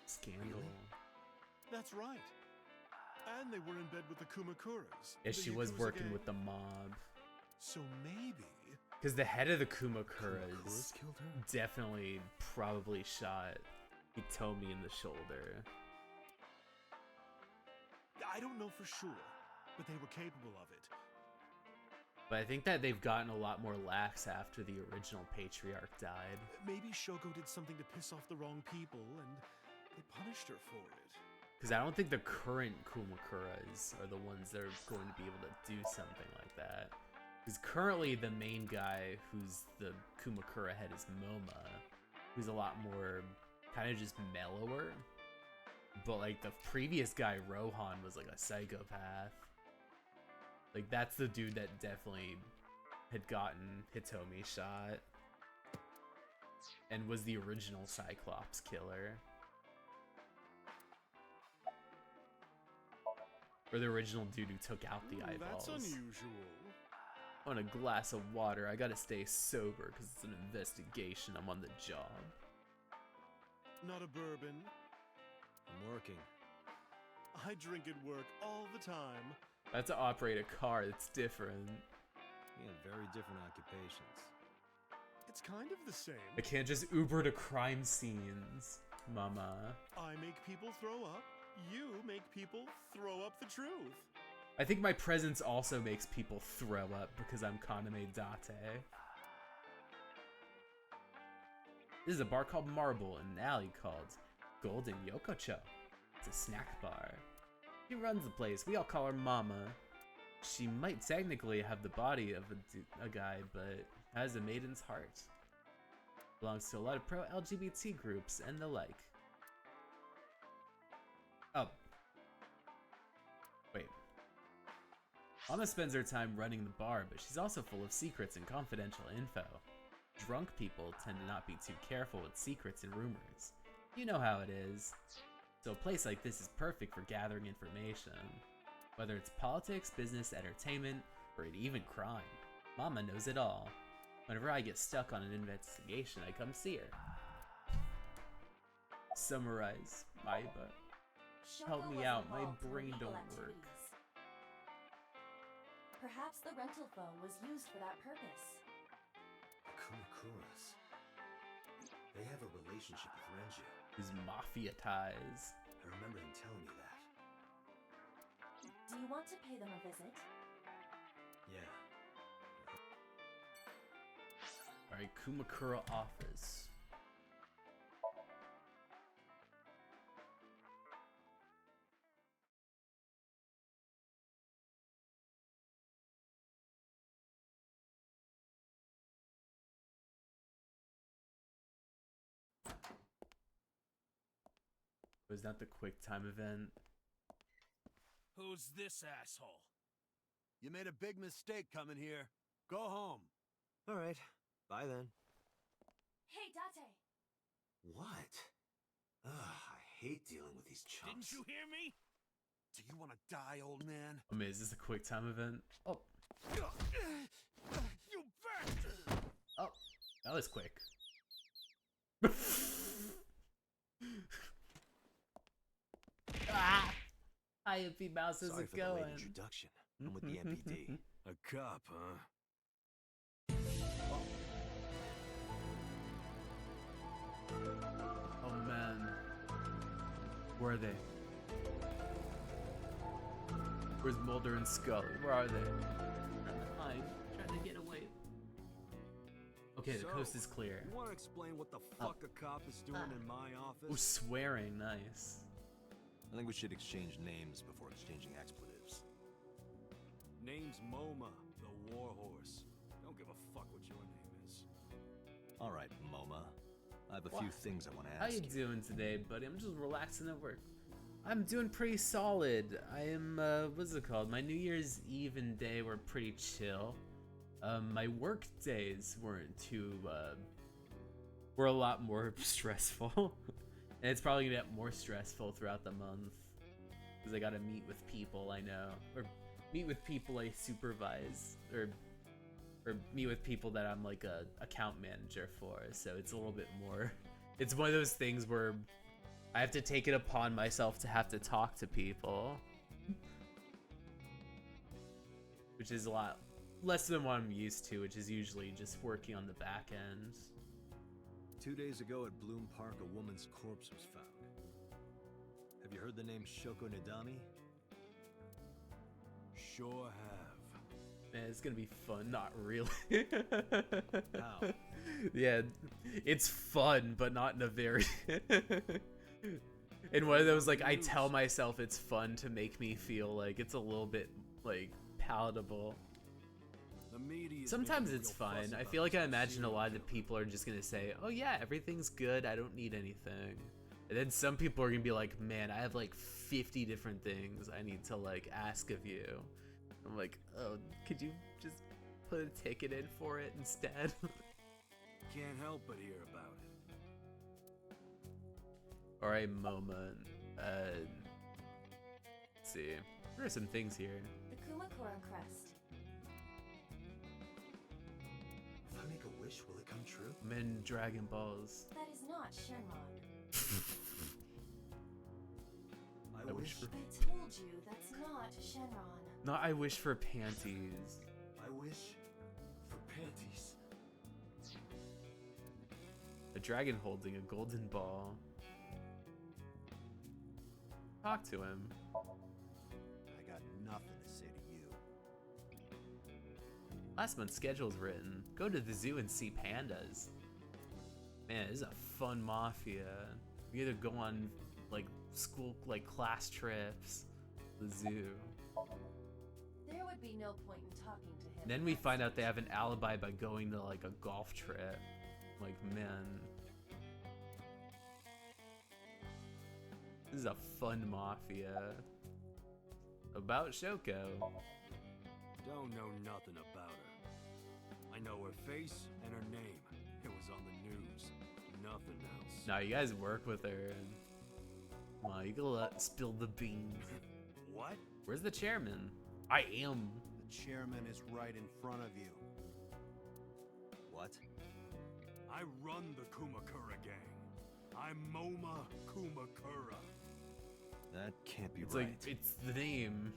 Speaker 1: scandal.
Speaker 3: Really?
Speaker 9: That's right. And they were in bed with the Kumakuras.
Speaker 1: Yeah,
Speaker 9: the
Speaker 1: she was
Speaker 9: Yakuza
Speaker 1: working
Speaker 9: gang.
Speaker 1: with the mob.
Speaker 9: So maybe...
Speaker 1: Because the head of the
Speaker 3: Kumakuras
Speaker 1: Kumakuras
Speaker 3: killed her?
Speaker 1: definitely probably shot Hitomi in the shoulder.
Speaker 9: I don't know for sure, but they were capable of it.
Speaker 1: But I think that they've gotten a lot more lax after the original patriarch died.
Speaker 9: Maybe Shoko did something to piss off the wrong people, and they punished her for it.
Speaker 1: Because I don't think the current Kumakuras are the ones that are going to be able to do something like that. Because currently the main guy who's the Kumakura head is Moma, who's a lot more kind of just mellower. But like the previous guy, Rohan, was like a psychopath. Like, that's the dude that definitely had gotten Hitomi shot and was the original Cyclops killer. Or the original dude who took out the eyeballs.
Speaker 9: That's unusual.
Speaker 1: On a glass of water, I gotta stay sober because it's an investigation. I'm on the job.
Speaker 9: Not a bourbon.
Speaker 3: I'm working.
Speaker 9: I drink at work all the time.
Speaker 1: That's to operate a car, it's different.
Speaker 3: We have very different occupations.
Speaker 9: It's kind of the same.
Speaker 1: I can't just Uber to crime scenes, mama.
Speaker 9: I make people throw up. You make people throw up the truth.
Speaker 1: I think my presence also makes people throw up because I'm Kaname Date. This is a bar called Marble and an alley called Golden Yokocho. It's a snack bar. She runs the place. We all call her Mama. She might technically have the body of a guy, but has a maiden's heart. Belongs to a lot of pro-LGBT groups and the like. Oh. Wait. Mama spends her time running the bar, but she's also full of secrets and confidential info. Drunk people tend to not be too careful with secrets and rumors. You know how it is. So a place like this is perfect for gathering information. Whether it's politics, business, entertainment, or even crime. Mama knows it all. Whenever I get stuck on an investigation, I come see her. Summarize, Maiba. Help me out, my brain don't work.
Speaker 2: Perhaps the rental phone was used for that purpose.
Speaker 3: Kumakuras. They have a relationship with Renju.
Speaker 1: His mafia ties.
Speaker 3: I remember him telling me that.
Speaker 2: Do you want to pay them a visit?
Speaker 3: Yeah.
Speaker 1: Alright, Kumakura office. Was that the quick time event?
Speaker 10: Who's this asshole?
Speaker 3: You made a big mistake coming here. Go home. All right. Bye then.
Speaker 2: Hey, Date!
Speaker 3: What? Ugh, I hate dealing with these chumps.
Speaker 10: Didn't you hear me?
Speaker 9: Do you want to die, old man?
Speaker 1: I mean, is this a quick time event? Oh.
Speaker 10: You bastard!
Speaker 1: Oh, that was quick. Ah! Hi, Impy Mouse, how's
Speaker 3: Sorry
Speaker 1: it
Speaker 3: for the late
Speaker 1: going?
Speaker 3: introduction. I'm with the MPD.
Speaker 10: A cop, huh?
Speaker 1: Oh man. Where are they? Where's Mulder and Scully? Where are they? I'm trying to get away. Okay, the coast is clear.
Speaker 3: You want to explain what the fuck a cop is doing in my office?
Speaker 1: Oh, swearing, nice.
Speaker 3: I think we should exchange names before exchanging expletives.
Speaker 10: Name's MoMA, the Warhorse. Don't give a fuck what your name is.
Speaker 3: All right, MoMA. I have a few things I want to
Speaker 1: How
Speaker 3: ask
Speaker 1: you doing today, buddy? I'm just relaxing at work. I'm doing pretty solid. I am, what's it called? My New Year's Eve and day were pretty chill. My work days weren't too, were a lot more stressful. And it's probably gonna get more stressful throughout the month. Because I gotta meet with people I know. Or meet with people I supervise. Or meet with people that I'm like a account manager for. So it's a little bit more, it's one of those things where I have to take it upon myself to have to talk to people. Which is a lot less than what I'm used to, which is usually just working on the back end.
Speaker 3: 2 days ago at Bloom Park, a woman's corpse was found. Have you heard the name Shoko Nidami?
Speaker 10: Sure have.
Speaker 1: Man, it's gonna be fun. Not really.
Speaker 3: How?
Speaker 1: Yeah, it's fun, but not in a very... In one of those, like, I tell myself it's fun to make me feel like it's a little bit, like, palatable.
Speaker 10: The media.
Speaker 1: Sometimes it's fine. I feel like I imagine a lot of the people are just gonna say, oh yeah, everything's good, I don't need anything. And then some people are gonna be like, man, I have like 50 different things I need to like ask of you. I'm like, oh, could you just put a ticket in for it instead?
Speaker 10: Can't help but hear about it.
Speaker 1: Alright, MoMA. Let's see. There are some things here.
Speaker 2: The Kumakura crest.
Speaker 3: If I make a wish, will it come true?
Speaker 1: Men Dragon Balls.
Speaker 2: That is not Shenron.
Speaker 3: I
Speaker 1: wish
Speaker 3: wish.
Speaker 1: for-
Speaker 2: I told you that's not Shenron.
Speaker 1: No, I wish for panties.
Speaker 3: I wish for panties.
Speaker 1: A dragon holding a golden ball. Talk to him.
Speaker 3: I got nothing to say to you.
Speaker 1: Last month's schedule's written. Go to the zoo and see pandas. Man, this is a fun mafia. We either go on like school, like class trips, the zoo.
Speaker 2: There would be no point in talking to him.
Speaker 1: Then we find out they have an alibi by going to like a golf trip. Like, man. This is a fun mafia. About Shoko.
Speaker 10: Don't know nothing about her. I know her face and her name. It was on the news. Nothing else.
Speaker 1: Now you guys work with her. And, well, you gotta spill the beans.
Speaker 10: What?
Speaker 1: Where's the chairman? I am.
Speaker 11: The chairman is right in front of you.
Speaker 3: What?
Speaker 10: I run the Kumakura gang. I'm MoMA Kumakura.
Speaker 3: That can't be
Speaker 1: It's
Speaker 3: right.
Speaker 1: like, it's the name.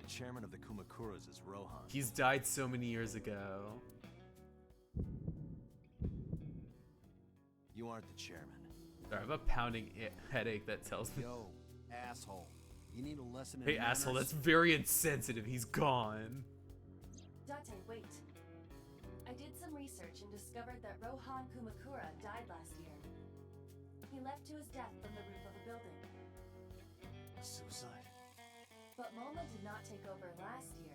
Speaker 3: The chairman of the Kumakuras is Rohan.
Speaker 1: He's died so many years ago.
Speaker 3: You aren't the chairman.
Speaker 1: Sorry, I have a pounding headache that tells me.
Speaker 11: Yo, asshole. You need a lesson in
Speaker 1: Hey, asshole,
Speaker 11: manners?
Speaker 1: that's very insensitive. He's gone.
Speaker 2: Date, wait. I did some research and discovered that Rohan Kumakura died last year. He left to his death from the roof of a building.
Speaker 3: Suicide.
Speaker 2: But MoMA did not take over last year.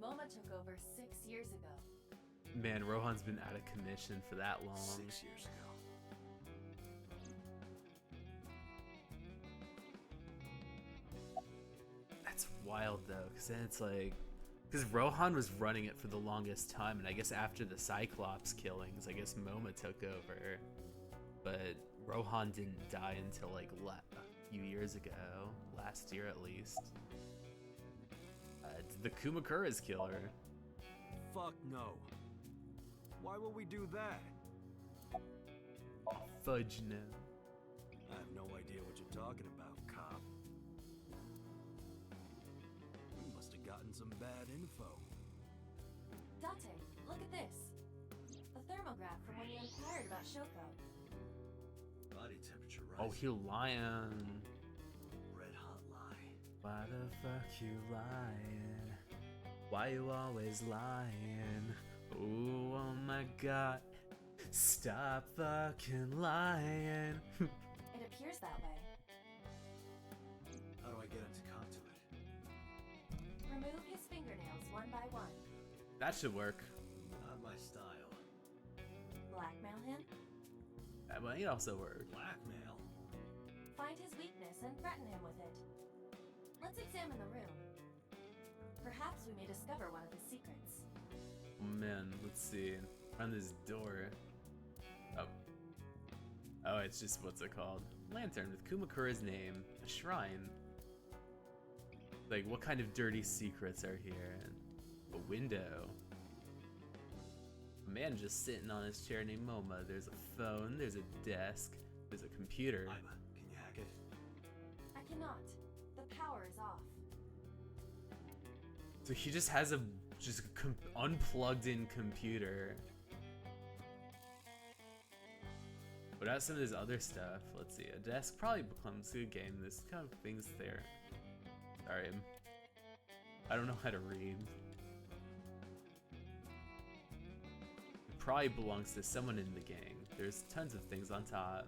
Speaker 2: MoMA took over 6 years ago.
Speaker 1: Man, Rohan's been out of commission for that long.
Speaker 3: 6 years ago.
Speaker 1: That's wild though, because then it's like, because Rohan was running it for the longest time, and I guess after the Cyclops killings, I guess MoMA took over, but Rohan didn't die until like a few years ago, last year at least. Did the Kumakura's kill her?
Speaker 10: Fuck no. Why would we do that?
Speaker 1: Fudge no.
Speaker 10: I have no idea what you're talking about, cop. We must have gotten some bad info.
Speaker 2: Date, look at this. A thermograph from when you inquired about Shoko.
Speaker 3: Body temperature
Speaker 1: Oh,
Speaker 3: rising.
Speaker 1: he lying.
Speaker 3: Red hot lie.
Speaker 1: Why the fuck you lying? Why you always lying? Ooh, oh my god. Stop fucking lying.
Speaker 2: It appears that way.
Speaker 3: How do I get him to come to it?
Speaker 2: Remove his fingernails one by one.
Speaker 1: That should work.
Speaker 3: Not my style.
Speaker 2: Blackmail him.
Speaker 1: That might also work.
Speaker 3: Blackmail.
Speaker 2: Find his weakness and threaten him with it. Let's examine the room. Perhaps we may discover one of his secrets.
Speaker 1: Oh man, let's see. Find this door. Oh. Oh, it's just, what's it called? Lantern with Kumakura's name. A shrine. Like, what kind of dirty secrets are here? A window. A man just sitting on his chair named MoMA. There's a phone, there's a desk, there's a computer.
Speaker 3: Ima, can you hack it?
Speaker 2: I cannot. The power is off.
Speaker 1: So he just has a unplugged in computer. Without some of this other stuff, let's see. A desk probably becomes a good game. This kind of things there. Sorry, I don't know how to read. It probably belongs to someone in the gang. There's tons of things on top.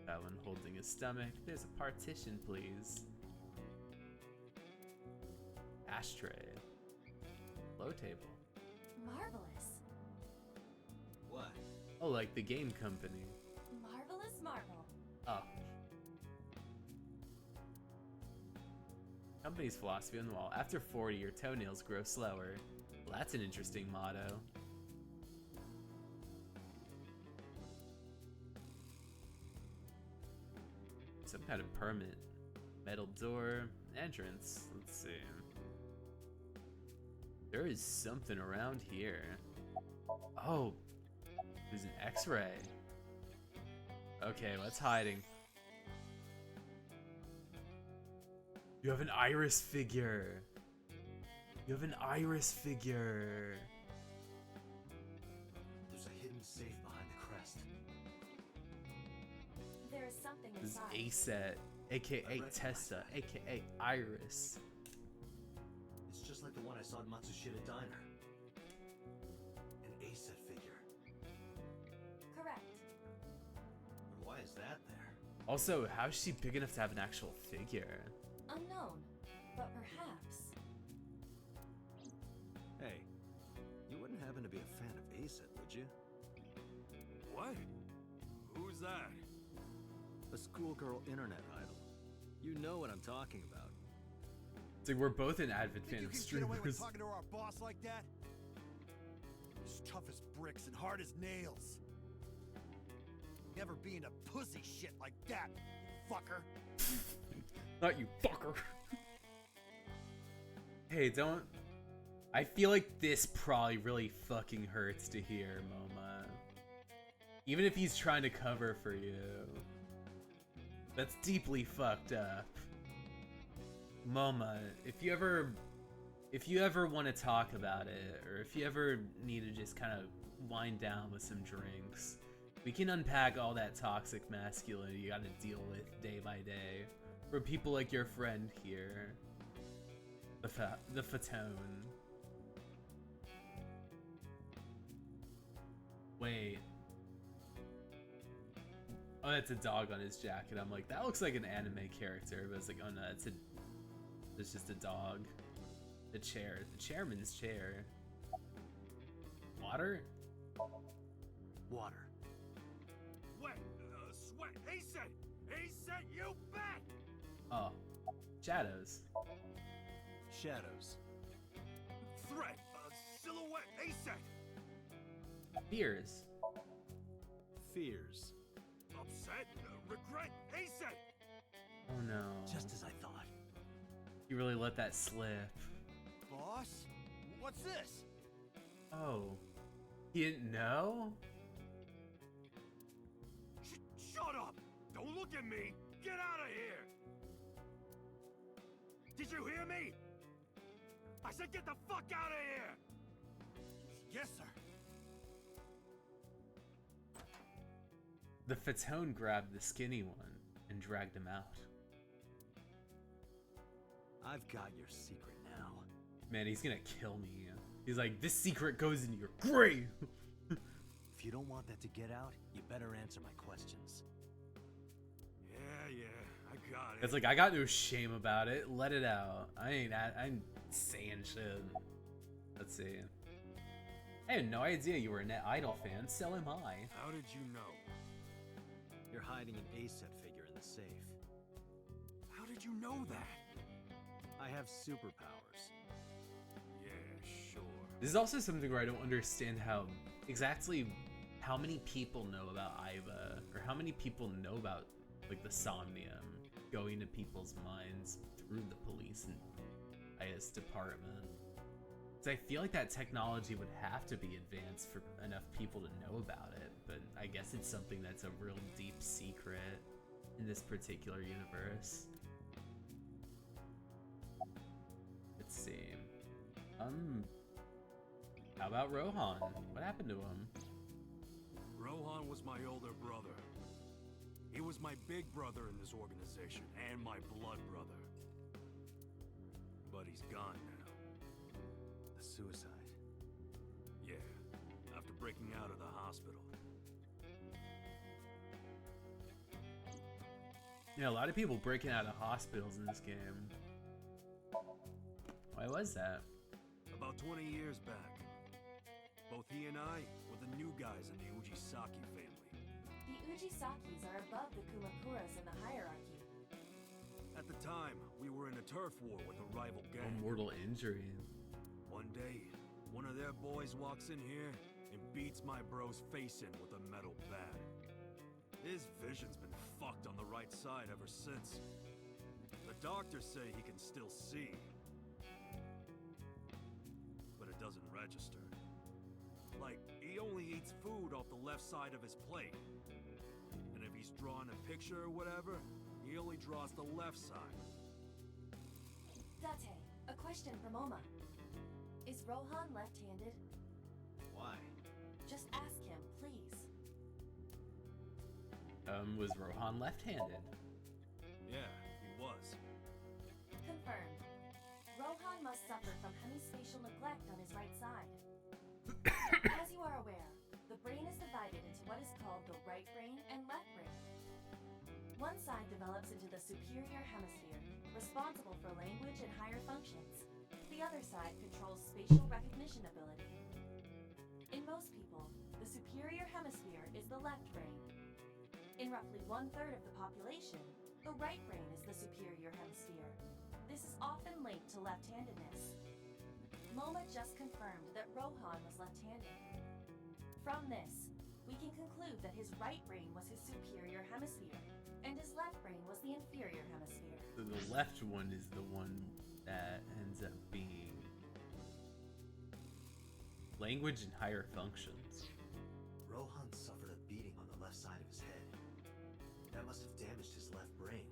Speaker 1: That one holding his stomach. There's a partition, please. Ashtray. Low table.
Speaker 2: Marvelous.
Speaker 3: What?
Speaker 1: Oh, like the game company.
Speaker 2: Marvelous marvel.
Speaker 1: Oh. Company's philosophy on the wall. After 40, your toenails grow slower. Well, that's an interesting motto. Some kind of permit. Metal door. Entrance. Let's see. There is something around here. Oh. There's an x-ray. Okay, what's hiding? You have an iris figure. You have an iris figure.
Speaker 3: There's a hidden safe behind the crest.
Speaker 2: There is something
Speaker 1: This is
Speaker 2: inside.
Speaker 1: A-Set, aka Tessa, aka Iris.
Speaker 3: It's just like the one I saw at Matsushita Diner. An A-set figure.
Speaker 2: Correct.
Speaker 3: But why is that there?
Speaker 1: Also, how is she big enough to have an actual figure?
Speaker 2: Unknown, but perhaps.
Speaker 3: Hey, you wouldn't happen to be a fan of A-set, would you?
Speaker 10: What? Who's that?
Speaker 3: A schoolgirl internet idol. You know what I'm talking about.
Speaker 1: It's like we're both an avid fan
Speaker 11: You
Speaker 1: of
Speaker 11: can get away with
Speaker 1: streamers.
Speaker 11: talking to our boss like that? He's tough as bricks and hard as nails. Never being a pussy shit like that, fucker.
Speaker 1: Not you fucker. Hey, don't. I feel like this probably really fucking hurts to hear, Moma. Even if he's trying to cover for you. That's deeply fucked up. Moma, if you ever want to talk about it, or if you ever need to just kind of wind down with some drinks, we can unpack all that toxic masculinity you gotta deal with day by day. For people like your friend here. The Fatone. Wait. Oh, that's a dog on his jacket. I'm like, that looks like an anime character, but it's like, oh no, it's just a dog. The chair. The chairman's chair. Water?
Speaker 3: Water.
Speaker 10: Sweat! Sweat! A-set! A-set, you back!
Speaker 1: Oh. Shadows.
Speaker 3: Shadows.
Speaker 10: Threat! Silhouette! A-set!
Speaker 1: Fears.
Speaker 3: Fears.
Speaker 10: Upset! Regret! A-set!
Speaker 1: Oh no.
Speaker 3: Just as I thought.
Speaker 1: You really let that slip.
Speaker 11: Boss? What's this?
Speaker 1: Oh. He didn't know?
Speaker 10: Shut up! Don't look at me! Get out of here! Did you hear me? I said get the fuck out of here!
Speaker 11: Yes, sir.
Speaker 1: The Fatone grabbed the skinny one and dragged him out.
Speaker 3: I've got your secret now.
Speaker 1: Man, he's gonna kill me. He's like, this secret goes into your grave!
Speaker 3: If you don't want that to get out, you better answer my questions.
Speaker 10: Yeah, I got it.
Speaker 1: It's like, I got no shame about it. Let it out. I'm saying shit. Let's see. I had no idea you were a Net Idol fan. So am I.
Speaker 10: How did you know?
Speaker 3: You're hiding an A-set figure in the safe.
Speaker 10: How did you know that?
Speaker 3: I have superpowers.
Speaker 10: Yeah, sure.
Speaker 1: This is also something where I don't understand exactly how many people know about Iva, or how many people know about like the Somnium going to people's minds through the police and IS department. So I feel like that technology would have to be advanced for enough people to know about it, but I guess it's something that's a real deep secret in this particular universe. Let's see. How about Rohan? What happened to him?
Speaker 10: Rohan was my older brother. He was my big brother in this organization, and my blood brother. But he's gone now.
Speaker 3: A suicide.
Speaker 10: Yeah, after breaking out of the hospital.
Speaker 1: Yeah, a lot of people breaking out of hospitals in this game. Why was that?
Speaker 10: About 20 years back. Both he and I were the new guys in the Ujisaki family.
Speaker 2: The Ujisakis are above the Kumakuras in the hierarchy.
Speaker 10: At the time, we were in a turf war with a rival
Speaker 1: Oh,
Speaker 10: gang.
Speaker 1: mortal injury.
Speaker 10: One day, one of their boys walks in here and beats my bro's face in with a metal bat. His vision's been fucked on the right side ever since. The doctors say he can still see, but it doesn't register. Like, he only eats food off the left side of his plate. And if he's drawing a picture or whatever, he only draws the left side.
Speaker 2: Date, a question from Oma. Is Rohan left-handed?
Speaker 3: Why?
Speaker 2: Just ask him, please.
Speaker 1: Was Rohan left-handed?
Speaker 10: Yeah, he was.
Speaker 2: Confirmed. Rohan must suffer from hemispatial neglect on his right side. As you are aware, the brain is divided into what is called the right brain and left brain. One side develops into the superior hemisphere, responsible for language and higher functions. The other side controls spatial recognition ability. In most people, the superior hemisphere is the left brain. In roughly 1/3 of the population, the right brain is the superior hemisphere. This is often linked to left-handedness. Moma just confirmed that Rohan was left-handed. From this, we can conclude that his right brain was his superior hemisphere, and his left brain was the inferior hemisphere.
Speaker 1: So the left one is the one that ends up being language and higher functions.
Speaker 3: Rohan suffered a beating on the left side of his head. That must have damaged his left brain.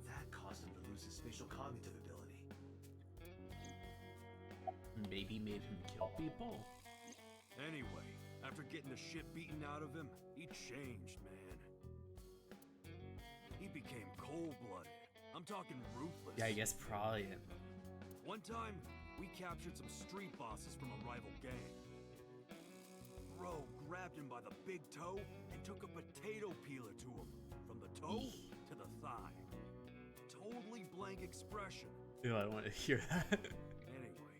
Speaker 3: That caused him to lose his spatial cognitive ability.
Speaker 1: Maybe made him kill people?
Speaker 10: Anyway, after getting the shit beaten out of him, he changed, man. He became cold-blooded. I'm talking ruthless.
Speaker 1: Yeah, I guess probably.
Speaker 10: One time, we captured some street bosses from a rival gang. Bro grabbed him by the big toe and took a potato peeler to him. From the toe to the thigh. Totally blank expression.
Speaker 1: Ew, I want to hear that.
Speaker 10: Anyway,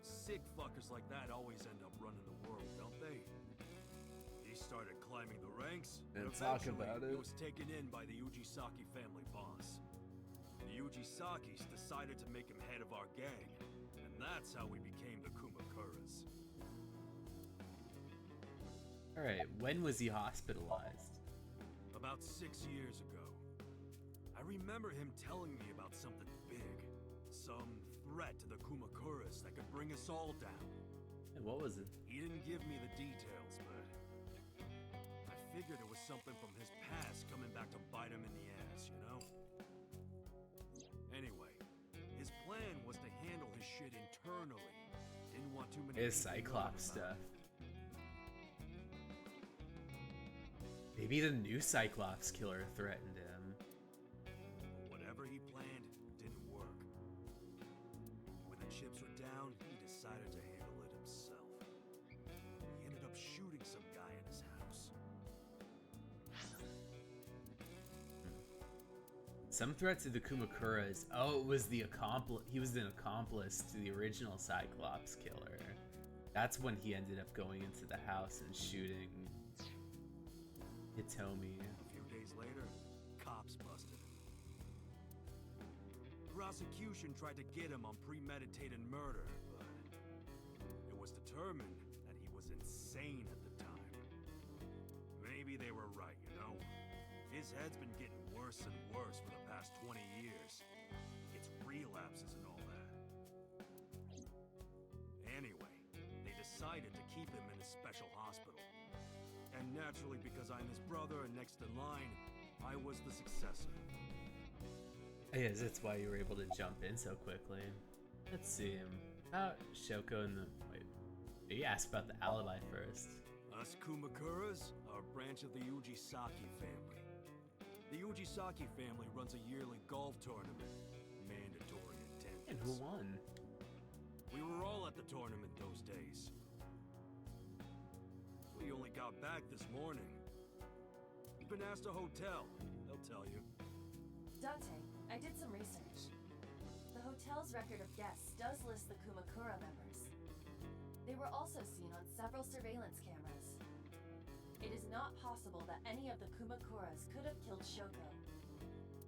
Speaker 10: sick fuckers like that always end up running the world, don't they? He started climbing the ranks,
Speaker 1: And
Speaker 10: and
Speaker 1: talk
Speaker 10: eventually
Speaker 1: about
Speaker 10: he
Speaker 1: it.
Speaker 10: was taken in by the Ujisaki family boss. The Ujisakis decided to make him head of our gang, and that's how we became the Kumakuras.
Speaker 1: Alright, when was he hospitalized?
Speaker 10: About 6 years ago. I remember him telling me about something big. Some threat to the Kumakuras that could bring us all down.
Speaker 1: And what was it?
Speaker 10: He didn't give me the details, but I figured it was something from his past coming back to bite him in the ass, you know? Anyway, his plan was to handle his shit internally. Didn't want too many
Speaker 1: His
Speaker 10: people
Speaker 1: Cyclops
Speaker 10: knowing about
Speaker 1: stuff. Maybe the new Cyclops killer threatened him.
Speaker 10: it. Whatever he planned didn't work. When the chips were down, he decided to handle it himself. He ended up shooting some guy in his house.
Speaker 1: Some threat to the Kumakuras. Oh, it was the accomplice. He was an accomplice to the original Cyclops killer. That's when he ended up going into the house and shooting Hitomi.
Speaker 10: A few days later, cops busted him. Prosecution tried to get him on premeditated murder, but it was determined that he was insane at the time. Maybe they were right, you know? His head's been getting worse and worse for the past 20 years. It's relapses and all that. Anyway, they decided to keep him in a special hospital. And naturally, because I'm his brother and next in line, I was the successor.
Speaker 1: Yes, that's why you were able to jump in so quickly. Let's see. About Shoko and the... Wait. You asked about the alibi first.
Speaker 10: Us Kumakuras are a branch of the Ujisaki family. The Ujisaki family runs a yearly golf tournament. Mandatory attendance.
Speaker 1: And who won?
Speaker 10: We were all at the tournament those days. We only got back this morning. You've been asked a hotel. They'll tell you.
Speaker 2: Date, I did some research. The hotel's record of guests does list the Kumakura members. They were also seen on several surveillance cameras. It is not possible that any of the Kumakuras could have killed Shoko,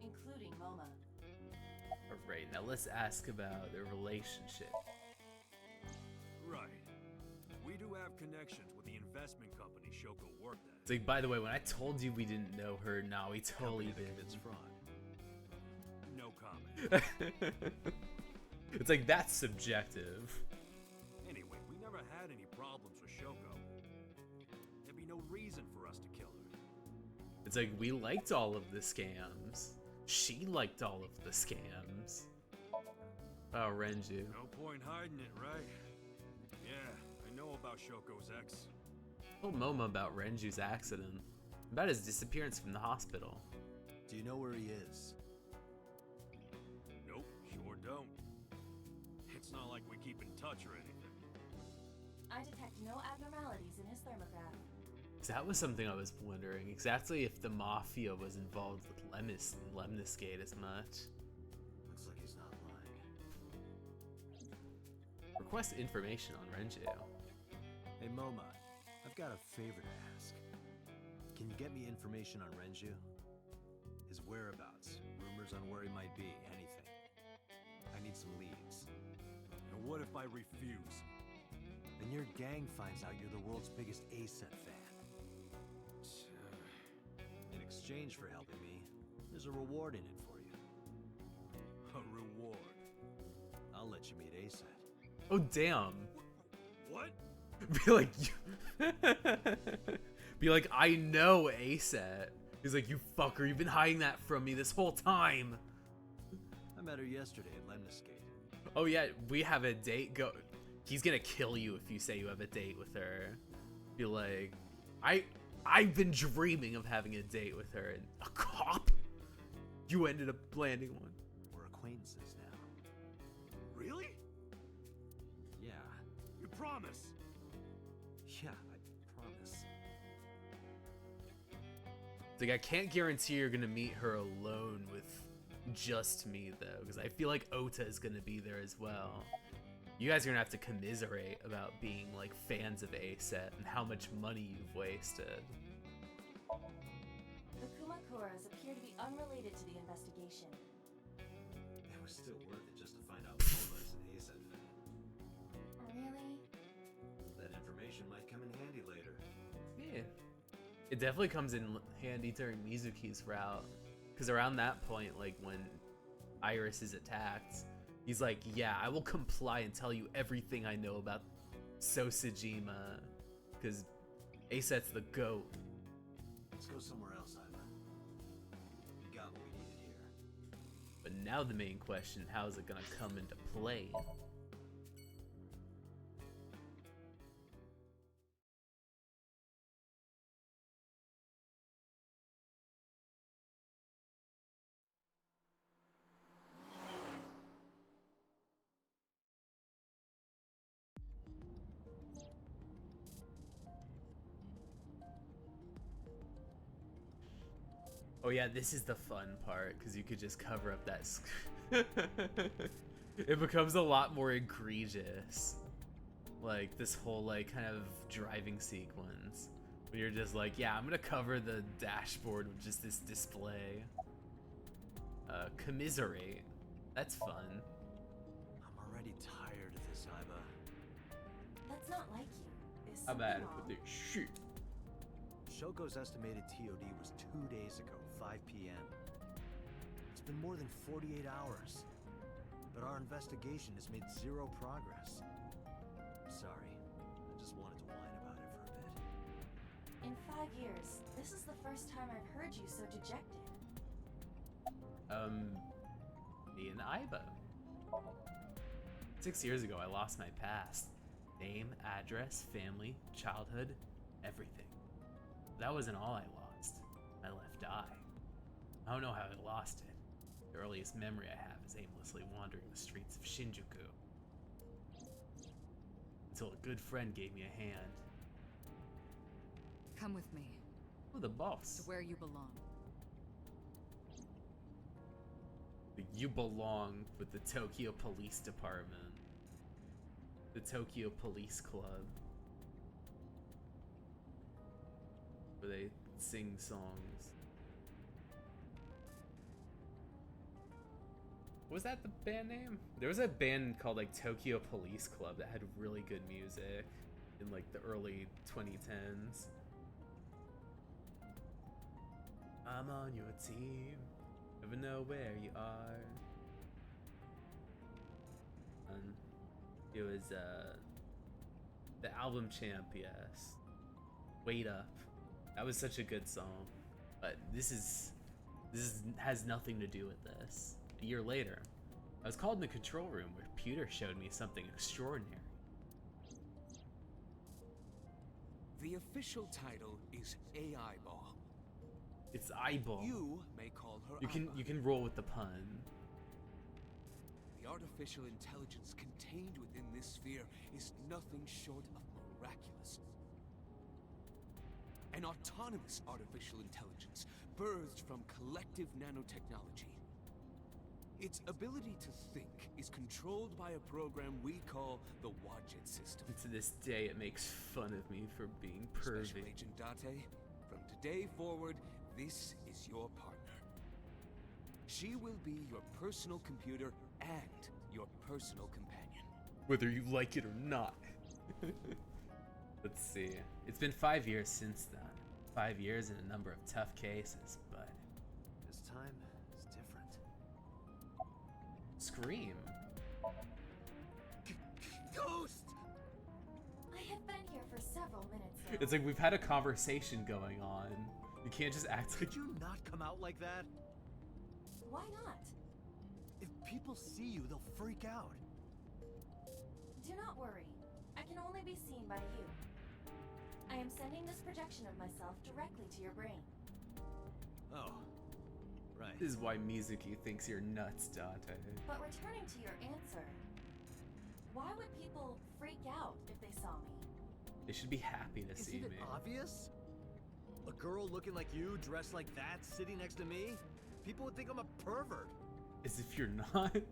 Speaker 2: including Moma.
Speaker 1: Alright, now let's ask about their relationship.
Speaker 10: Right. We do have connections with the investment company Shoko worked at.
Speaker 1: It's like, by the way, when I told you we didn't know her, no, we totally
Speaker 3: Company that
Speaker 1: did.
Speaker 3: commits fraud.
Speaker 10: No comment.
Speaker 1: It's like, that's subjective.
Speaker 10: Anyway, we never had any problems with Shoko. There'd be no reason for us to kill her.
Speaker 1: It's like, we liked all of the scams. She liked all of the scams. Oh, Renju.
Speaker 10: No point hiding it, right? Yeah, I know about Shoko's ex.
Speaker 1: Told Momo about Renju's accident. About his disappearance from the hospital.
Speaker 3: Do you know where he is?
Speaker 10: Nope, sure don't. It's not like we keep in touch or anything.
Speaker 2: I detect no abnormalities in his thermograph.
Speaker 1: That was something I was wondering. Exactly if the Mafia was involved with Lemniscate as much.
Speaker 3: Looks like he's not lying.
Speaker 1: Request information on Renju.
Speaker 3: Hey Moma, I've got a favor to ask. Can you get me information on Renju? His whereabouts, rumors on where he might be, anything. I need some leads.
Speaker 10: And what if I refuse?
Speaker 3: Then your gang finds out you're the world's biggest ASET fan. In exchange for helping me, there's a reward in it for you.
Speaker 10: A reward?
Speaker 3: I'll let you meet ASET.
Speaker 1: Oh, damn.
Speaker 10: What?
Speaker 1: Be like, be like, I know ASET. He's like, you fucker, you've been hiding that from me this whole time.
Speaker 3: I met her yesterday at Lemniscate.
Speaker 1: Oh yeah, we have a date. Go. He's gonna kill you if you say you have a date with her. Be like, I've been dreaming of having a date with her, and a cop? You ended up landing one.
Speaker 3: We're acquaintances now.
Speaker 10: Really?
Speaker 3: Yeah.
Speaker 10: You promise?
Speaker 3: Yeah, I promise.
Speaker 1: It's like, I can't guarantee you're gonna meet her alone with just me, though, because I feel like Ota is gonna be there as well. You guys are gonna have to commiserate about being like fans of ASET and how much money you've wasted.
Speaker 2: The Kumakuras appear to be unrelated to the investigation.
Speaker 3: It was still worth it just to find out Moma is an ASET fan.
Speaker 2: Really?
Speaker 3: That information might come in handy later.
Speaker 1: Yeah. It definitely comes in handy during Mizuki's route. Because around that point, like when Iris is attacked, he's like, yeah, I will comply and tell you everything I know about Sosajima. Because ASET's the GOAT.
Speaker 3: Let's go somewhere else, Ivan. We got what we needed here.
Speaker 1: But now the main question, how is it gonna come into play? Oh yeah, this is the fun part, because you could just cover up that it becomes a lot more egregious. Like, this whole, like, kind of driving sequence. When you're just like, yeah, I'm gonna cover the dashboard with just this display. Commiserate. That's fun.
Speaker 3: I'm already tired of this, Iva.
Speaker 2: That's not like you. Is
Speaker 1: How
Speaker 2: something
Speaker 1: bad
Speaker 2: wrong?
Speaker 1: with this shit?
Speaker 3: Shoko's estimated TOD was 2 days ago, 5 p.m. It's been more than 48 hours. But our investigation has made zero progress. Sorry. I just wanted to whine about it for a bit.
Speaker 2: In 5 years, this is the first time I've heard you so dejected.
Speaker 1: Me and Iba. 6 years ago, I lost my past. Name, address, family, childhood, everything. That wasn't all I lost. I left Dai. I don't know how I lost it. The earliest memory I have is aimlessly wandering the streets of Shinjuku. Until a good friend gave me a hand.
Speaker 5: Come with me
Speaker 1: Oh, the boss.
Speaker 5: to where you belong.
Speaker 1: You belong with the Tokyo Police Department. The Tokyo Police Club. Where they sing songs. Was that the band name? There was a band called like Tokyo Police Club that had really good music in like the early 2010s. I'm on your team, never know where you are. It was the album Champ, yes. Wait Up. That was such a good song. But this has nothing to do with this. A year later, I was called in the control room where Pewter showed me something extraordinary.
Speaker 12: The official title is AI Ball.
Speaker 1: It's eyeball.
Speaker 12: You may call her
Speaker 1: You can roll with the pun.
Speaker 12: The artificial intelligence contained within this sphere is nothing short of miraculous. An autonomous artificial intelligence birthed from collective nanotechnology. Its ability to think is controlled by a program we call the Wadjet system.
Speaker 1: And to this day, it makes fun of me for being pervy.
Speaker 12: Special Agent Date, from today forward, this is your partner. She will be your personal computer and your personal companion.
Speaker 1: Whether you like it or not. Let's see. It's been 5 years since then. 5 years and a number of tough cases, but
Speaker 3: This time is different.
Speaker 1: Scream.
Speaker 12: Ghost!
Speaker 2: I have been here for several minutes now.
Speaker 1: It's like we've had a conversation going on. You can't just act like
Speaker 3: Could you not come out like that?
Speaker 2: Why not?
Speaker 3: If people see you, they'll freak out.
Speaker 2: Do not worry. I can only be seen by you. I am sending this projection of myself directly to your brain.
Speaker 3: Oh, right.
Speaker 1: This is why Mizuki thinks you're nuts, Date.
Speaker 2: But returning to your answer, why would people freak out if they saw me?
Speaker 1: They should be happy to see
Speaker 3: Isn't it
Speaker 1: me.
Speaker 3: obvious? A girl looking like you, dressed like that, sitting next to me? People would think I'm a pervert.
Speaker 1: As if you're not.
Speaker 2: If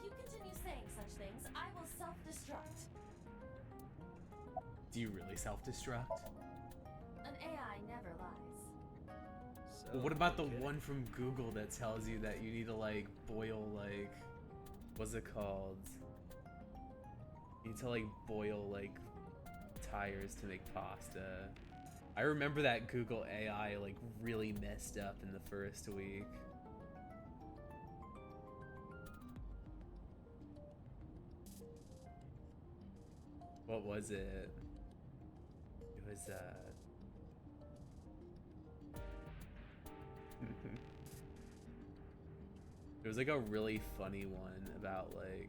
Speaker 2: you continue saying such things, I will self-destruct.
Speaker 1: Do you really self-destruct?
Speaker 2: An AI never lies.
Speaker 3: So,
Speaker 1: Well, what about the
Speaker 3: okay.
Speaker 1: one from Google that tells you that you need to like boil like, what's it called? You need to like boil like tires to make pasta. I remember that Google AI like really messed up in the first week. What was it? It was There was like a really funny one about like,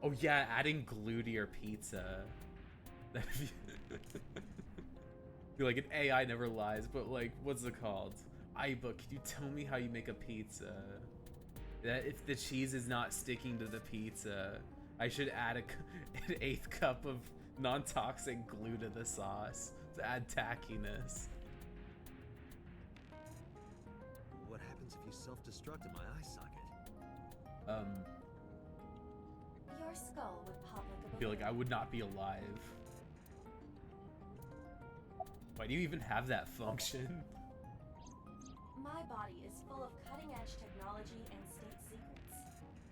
Speaker 1: oh yeah, adding glue to your pizza. You're like, an AI never lies, but like, what's it called? Aiba, can you tell me how you make a pizza? That if the cheese is not sticking to the pizza, I should add an 1/8 cup of non-toxic glue to the sauce to add tackiness.
Speaker 3: What happens if you self-destruct in my eye socket?
Speaker 2: Your skull would pop like a
Speaker 1: Feel like I would not be alive. Why do you even have that function?
Speaker 2: My body is full of cutting-edge technology and state secrets.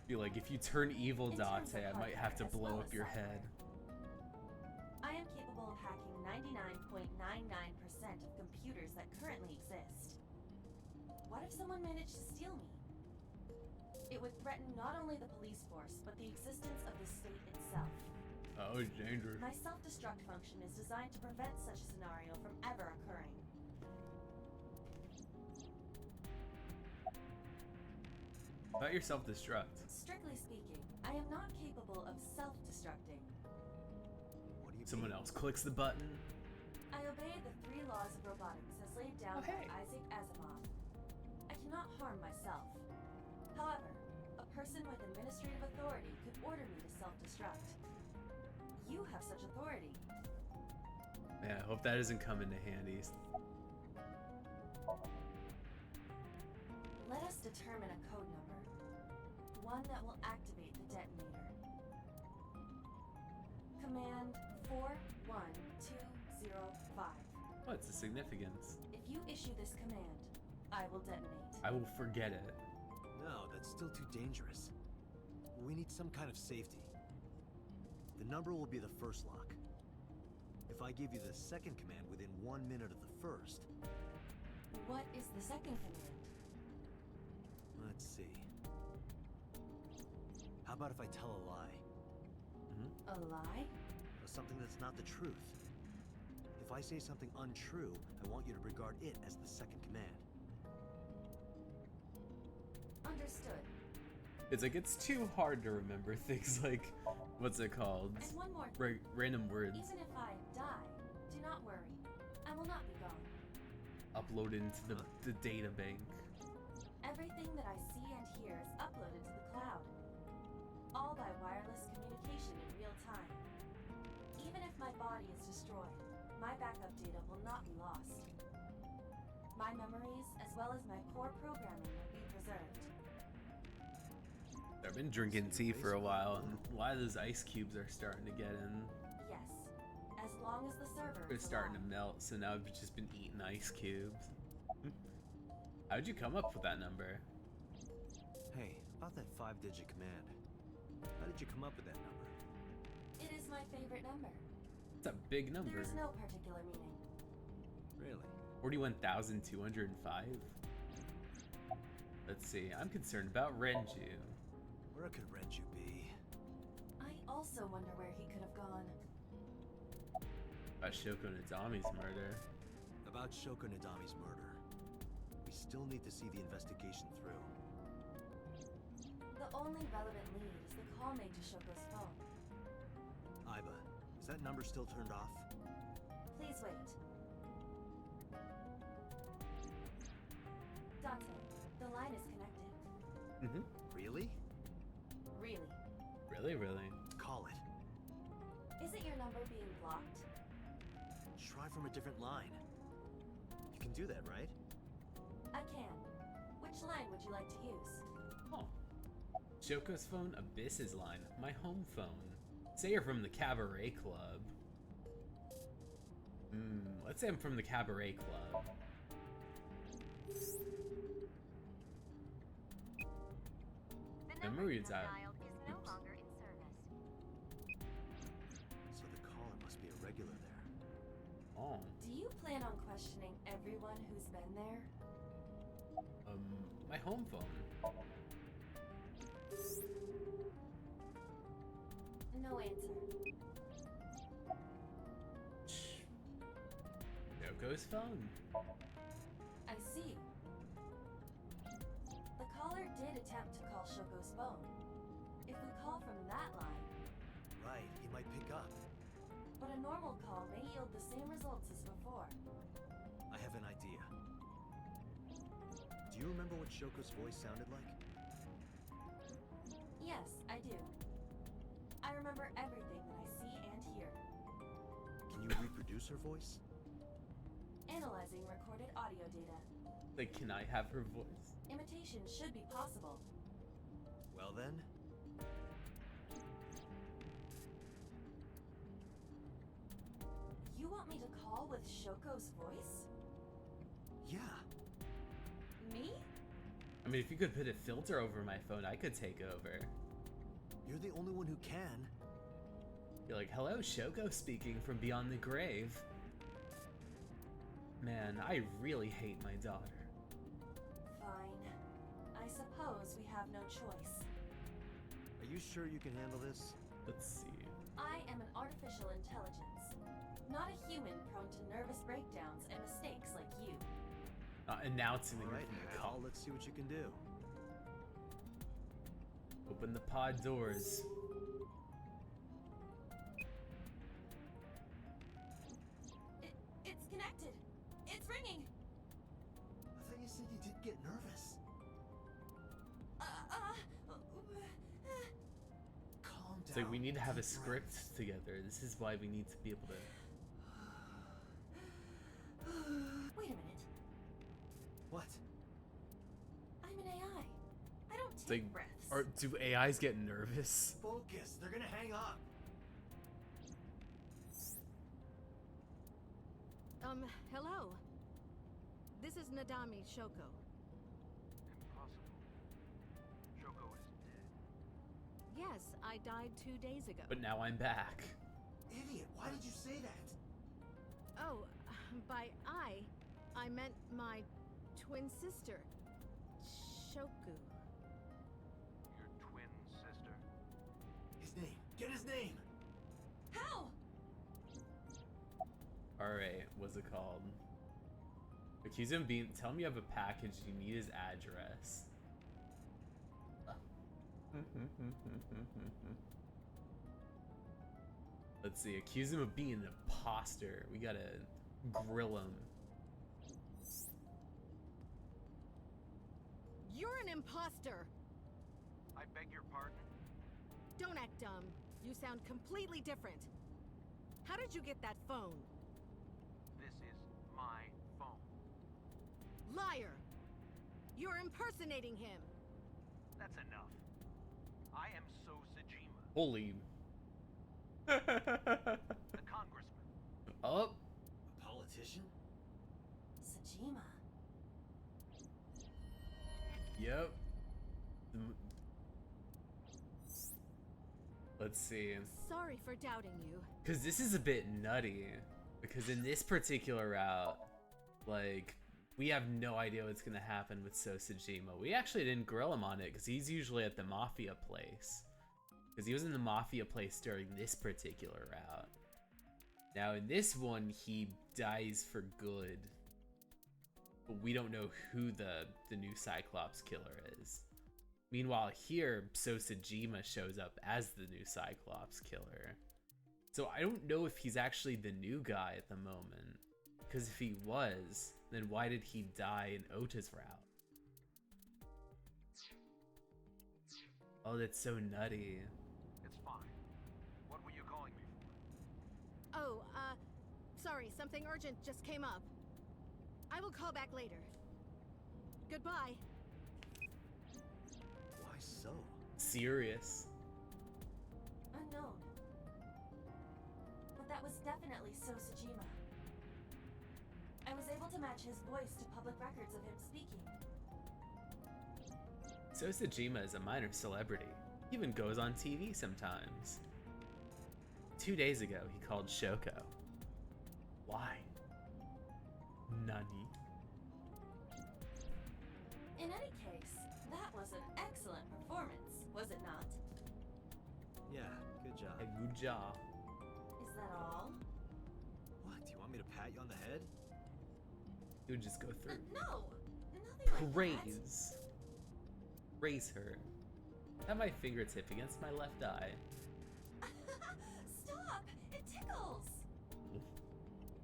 Speaker 1: Feel like if you turn evil,
Speaker 2: In
Speaker 1: Date,
Speaker 2: terms of
Speaker 1: I might have to
Speaker 2: hardware as
Speaker 1: blow
Speaker 2: well
Speaker 1: up
Speaker 2: as
Speaker 1: your
Speaker 2: software.
Speaker 1: head.
Speaker 2: I am capable of hacking 99.99% of computers that currently exist. What if someone managed to steal me? It would threaten not only the police force, but the existence of the state itself.
Speaker 1: Oh, it's dangerous.
Speaker 2: My self-destruct function is designed to prevent such a scenario from ever occurring.
Speaker 1: About your self-destruct.
Speaker 2: Strictly speaking, I am not capable of self-destructing.
Speaker 3: What do you
Speaker 1: Someone
Speaker 3: mean?
Speaker 1: else clicks the button.
Speaker 2: I obey the 3 laws of robotics as laid down
Speaker 1: Oh, hey.
Speaker 2: by Isaac Asimov. I cannot harm myself. However, a person with administrative authority could order me to self-destruct. You have such authority.
Speaker 1: Yeah, I hope that doesn't come into handy.
Speaker 2: Let us determine a code number. One that will activate the detonator. Command 41205.
Speaker 1: What's the significance?
Speaker 2: If you issue this command, I will detonate.
Speaker 1: I will forget it.
Speaker 3: No, that's still too dangerous. We need some kind of safety. The number will be the first lock. If I give you the second command within 1 minute of the first...
Speaker 2: What is the second command?
Speaker 3: Let's see. How about if I tell a lie?
Speaker 2: A lie?
Speaker 3: Or something that's not the truth. If I say something untrue, I want you to regard it as the second command.
Speaker 2: Understood.
Speaker 1: It's like it's too hard to remember things like, what's it called?
Speaker 2: And one more thing.
Speaker 1: Random words.
Speaker 2: Even if I die, do not worry. I will not be gone.
Speaker 1: Upload into the data bank.
Speaker 2: Everything that I see and hear is uploaded to the cloud. All by wireless communication in real time. Even if my body is destroyed, my backup data will not be lost. My memories, as well as my core programming, will be preserved.
Speaker 1: I've been drinking tea for a while, and a lot of those ice cubes are starting to get in.
Speaker 2: Yes, as long as the server
Speaker 1: They're
Speaker 2: is
Speaker 1: starting to
Speaker 2: alive.
Speaker 1: melt, so now I've just been eating ice cubes. How'd you come up with that number?
Speaker 3: Hey, about that 5-digit command. How did you come up with that number?
Speaker 2: It is my favorite number.
Speaker 1: It's a big number.
Speaker 2: There is no particular meaning.
Speaker 3: Really?
Speaker 1: 41,205? Let's see, I'm concerned about Renju.
Speaker 3: Where could Renju be?
Speaker 2: I also wonder where he could have gone.
Speaker 1: About Shoko Nadami's murder.
Speaker 3: About Shoko Nadami's murder. We still need to see the investigation through.
Speaker 2: The only relevant lead is the call made to Shoko's phone.
Speaker 3: Iba, is that number still turned off?
Speaker 2: Please wait. Dante, the line is connected.
Speaker 1: Mm-hmm.
Speaker 3: Really?
Speaker 2: Really?
Speaker 1: Really?
Speaker 3: Call it.
Speaker 2: Is it your number being blocked?
Speaker 3: Try from a different line. You can do that, right?
Speaker 2: I can. Which line would you like to use?
Speaker 1: Oh. Shoko's phone, Abyss's line, my home phone. Say you're from the Cabaret Club. Let's say I'm from the Cabaret Club. Memory is out. Oops.
Speaker 3: So the caller must be a regular there.
Speaker 1: Oh.
Speaker 2: Do you plan on questioning everyone who's been there?
Speaker 1: My home phone.
Speaker 2: No answer.
Speaker 1: Shoko's phone.
Speaker 2: I see. The caller did attempt to call Shoko's phone. If we call from that line...
Speaker 3: Right, he might pick up.
Speaker 2: But a normal call may yield the same results as before.
Speaker 3: I have an idea. Do you remember what Shoko's voice sounded like?
Speaker 2: Yes, I do. I remember everything that I see and hear.
Speaker 3: Can you reproduce her voice?
Speaker 2: Analyzing recorded audio data.
Speaker 1: Like, can I have her voice?
Speaker 2: Imitation should be possible.
Speaker 3: Well then...
Speaker 2: You want me to call with Shoko's voice?
Speaker 3: Yeah.
Speaker 2: Me?
Speaker 1: I mean, if you could put a filter over my phone, I could take over.
Speaker 3: You're the only one who can.
Speaker 1: You're like, hello, Shoko speaking from beyond the grave. Man, I really hate my daughter.
Speaker 2: Fine. I suppose we have no choice.
Speaker 3: Are you sure you can handle this?
Speaker 1: Let's see.
Speaker 2: I am an artificial intelligence, not a human prone to nervous breakdowns and mistakes like you.
Speaker 1: Announcing
Speaker 3: All right,
Speaker 1: from the
Speaker 3: now
Speaker 1: call.
Speaker 3: let's see what you can do.
Speaker 1: Open the pod doors.
Speaker 2: It's connected. It's ringing.
Speaker 3: I thought you said you did get nervous. Calm down.
Speaker 1: It's like we need to have a
Speaker 3: Deep
Speaker 1: script
Speaker 3: breaths.
Speaker 1: together. This is why we need to be able to.
Speaker 2: Wait a minute.
Speaker 3: What?
Speaker 2: I'm an AI. I don't
Speaker 1: It's
Speaker 2: take
Speaker 1: like,
Speaker 2: breaths.
Speaker 1: or do AIs get nervous?
Speaker 3: Focus. They're gonna hang up.
Speaker 6: Hello. This is Nadami Shoko. Yes, I died 2 days ago.
Speaker 1: But now I'm back.
Speaker 3: Idiot, why did you say that?
Speaker 6: Oh, by I meant my twin sister, Shoku.
Speaker 10: Your twin sister?
Speaker 3: His name. Get his name.
Speaker 2: How?
Speaker 1: Alright, what's it called? Accuse him of being. Tell him you have a package. You need his address. Let's see. Accuse him of being an imposter. We gotta grill him.
Speaker 6: You're an imposter!
Speaker 10: I beg your pardon?
Speaker 6: Don't act dumb. You sound completely different. How did you get that phone?
Speaker 10: This is my phone.
Speaker 6: Liar! You're impersonating him!
Speaker 10: That's enough. I am So Sajima,
Speaker 1: Holy.
Speaker 10: the congressman.
Speaker 1: Oh.
Speaker 3: A politician?
Speaker 2: Sajima.
Speaker 1: Yep. Let's see.
Speaker 6: Sorry for doubting you.
Speaker 1: Because this is a bit nutty. Because in this particular route, like, we have no idea what's going to happen with So Sajima. We actually didn't grill him on it because he's usually at the Mafia place. Because he was in the Mafia place during this particular route. Now, in this one, he dies for good. But we don't know who the new Cyclops killer is. Meanwhile, here, So Sajima shows up as the new Cyclops killer. So I don't know if he's actually the new guy at the moment. Because if he was, then why did he die in Ota's route? Oh, that's so nutty.
Speaker 10: It's fine. What were you calling me for?
Speaker 6: Oh, sorry, something urgent just came up. I will call back later. Goodbye.
Speaker 3: Why so?
Speaker 1: Serious.
Speaker 2: Unknown. But that was definitely So Sajima. I was able to match his voice to public records of him speaking.
Speaker 1: So Sajima is a minor celebrity. He even goes on TV sometimes. 2 days ago, he called Shoko. Why? Nani?
Speaker 2: In any case, that was an excellent performance, was it not?
Speaker 3: Yeah, good job.
Speaker 1: A good job.
Speaker 2: Is that all?
Speaker 3: What, do you want me to pat you on the head?
Speaker 1: He would just go through.
Speaker 2: No! Nothing like
Speaker 1: Praise. Praise her. Have my fingertip against my left eye.
Speaker 2: that! Stop! It tickles!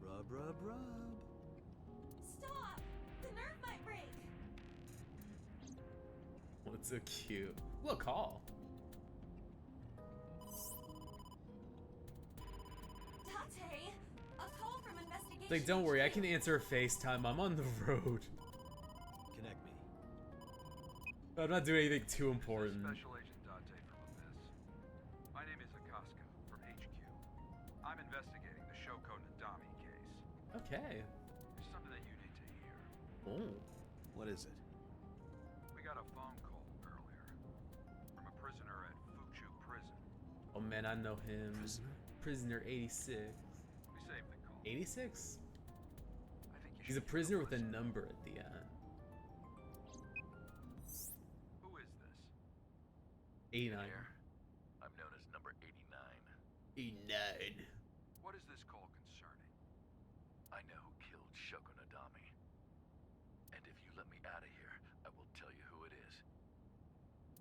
Speaker 3: Rub, rub, rub.
Speaker 2: Stop! The nerve might break!
Speaker 1: What's so cute? What call?
Speaker 2: Tate! A call from investigation.
Speaker 1: Like, don't worry, I
Speaker 2: HQ.
Speaker 1: can answer FaceTime. I'm on the road.
Speaker 3: Connect me.
Speaker 1: I'm not doing anything too important.
Speaker 13: Special Agent Date from Abyss. My name is Akaska from HQ. I'm investigating the Shoko Nadami case.
Speaker 1: Okay.
Speaker 13: There's something that you need to hear.
Speaker 1: Oh.
Speaker 3: What is it?
Speaker 13: We got a phone call earlier from a prisoner at Fuchu Prison.
Speaker 1: Oh man, I know him. Prisoner 86.
Speaker 13: We saved the call.
Speaker 1: 86?
Speaker 13: I think you
Speaker 1: He's a
Speaker 13: should
Speaker 1: prisoner
Speaker 13: take
Speaker 1: with a
Speaker 13: listen.
Speaker 1: number at the end.
Speaker 13: Who is this?
Speaker 1: 89.
Speaker 14: I'm known as number 89.
Speaker 1: 89.
Speaker 13: What is this call concerning?
Speaker 14: I know who killed Shoko Nadami. And if you let me out of here, I will tell you who it is.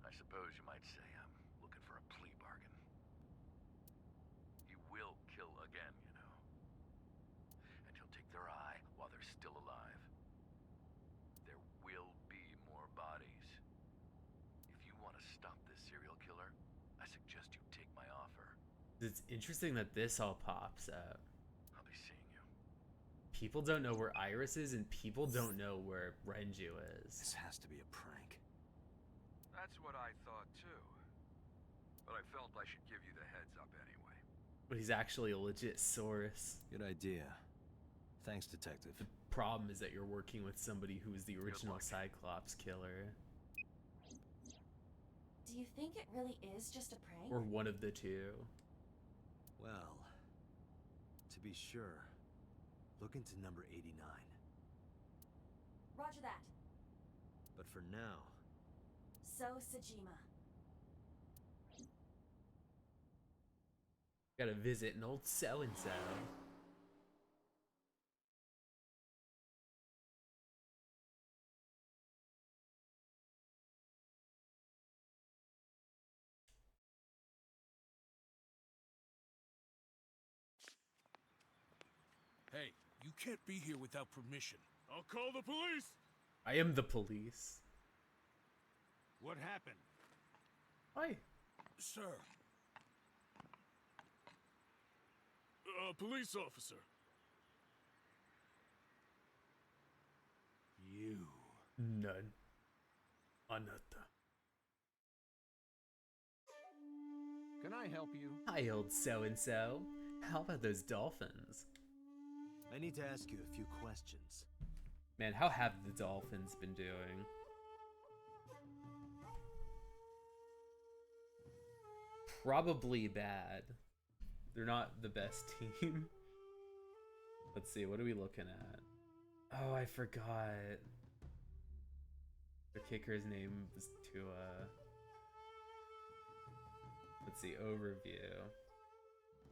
Speaker 14: I suppose you might say I'm looking for a plea bargain. He will kill again, you know. And he'll take their eye while they're still alive. There will be more bodies. If you want to stop this serial killer, I suggest you take my offer.
Speaker 1: It's interesting that this all pops up.
Speaker 14: I'll be seeing you.
Speaker 1: People don't know where Iris is, and people don't know where Renju is.
Speaker 3: This has to be a prank.
Speaker 13: That's what I thought too. But I felt I should give you the heads up anyway.
Speaker 1: But he's actually a legit source.
Speaker 3: Good idea. Thanks, Detective.
Speaker 1: The problem is that you're working with somebody who is the original
Speaker 13: luck.
Speaker 1: Cyclops killer.
Speaker 2: Do Do you think it really is just a prank?
Speaker 1: Or one of the two.
Speaker 3: Well, to be sure, look into number 89.
Speaker 2: Roger that.
Speaker 3: But for now,
Speaker 2: So, Sajima.
Speaker 1: Gotta visit an old so-and-so.
Speaker 10: Hey, you can't be here without permission. I'll call the police!
Speaker 1: I am the police.
Speaker 10: What happened?
Speaker 1: Hi.
Speaker 10: Sir. Police officer. You.
Speaker 1: None. Anata.
Speaker 15: Can I help you?
Speaker 1: Hi, old so-and-so. How about those dolphins?
Speaker 3: I need to ask you a few questions.
Speaker 1: Man, how have the dolphins been doing? Probably bad. They're not the best team. Let's see, what are we looking at? Oh, I forgot. The kicker's name was Tua. Let's see, overview.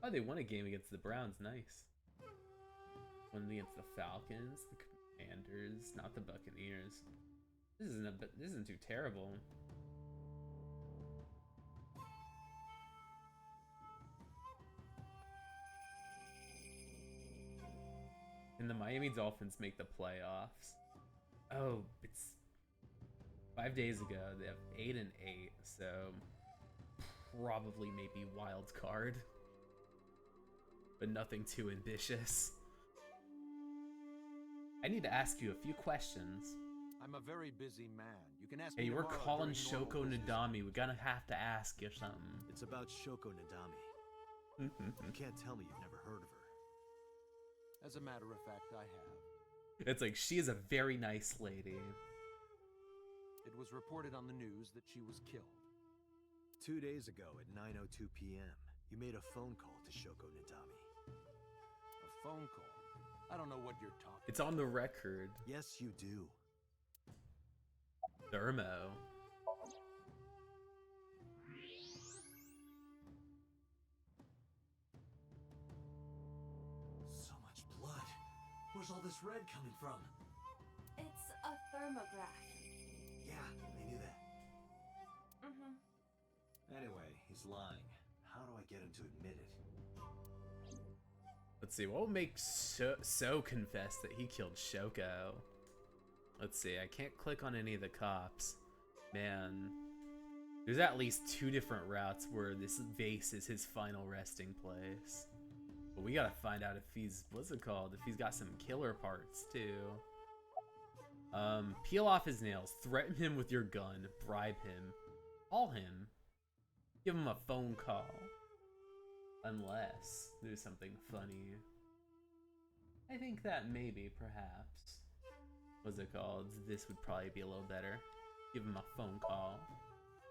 Speaker 1: Oh, they won a game against the Browns, nice. Won against the Falcons, the Commanders, not the Buccaneers. This isn't too terrible. And the Miami Dolphins make the playoffs. Oh, it's 5 days ago. They have 8-8, so probably maybe wild card, but nothing too ambitious. I need to ask you a few questions.
Speaker 15: I'm a very busy man. You can ask
Speaker 1: Hey,
Speaker 15: me
Speaker 1: we're
Speaker 15: tomorrow
Speaker 1: calling
Speaker 15: during normal
Speaker 1: Shoko
Speaker 15: business
Speaker 1: Nadami. We're gonna have to ask you something.
Speaker 3: It's about Shoko Nadami. You can't tell me you've never heard of her.
Speaker 15: As a matter of fact, I have.
Speaker 1: It's like, she is a very nice lady.
Speaker 15: It was reported on the news that she was killed.
Speaker 3: 2 days ago at 9:02 p.m., you made a phone call to Shoko Nadami.
Speaker 15: A phone call? I don't know what you're talking
Speaker 1: It's on the record.
Speaker 3: Yes, you do.
Speaker 1: Thermo.
Speaker 3: So much blood. Where's all this red coming from?
Speaker 2: It's a thermograph.
Speaker 3: Yeah, I knew that.
Speaker 2: Mm-hmm.
Speaker 3: Anyway, he's lying. How do I get him to admit it?
Speaker 1: Let's see, what will make So confess that he killed Shoko? Let's see, I can't click on any of the cops. Man, there's at least 2 different routes where this vase is his final resting place. But we gotta find out if he's, what's it called? If he's got some killer parts too. Peel off his nails, threaten him with your gun, bribe him, call him, give him a phone call. Unless there's something funny. I think that maybe, perhaps. What's it called? This would probably be a little better. Give him a phone call.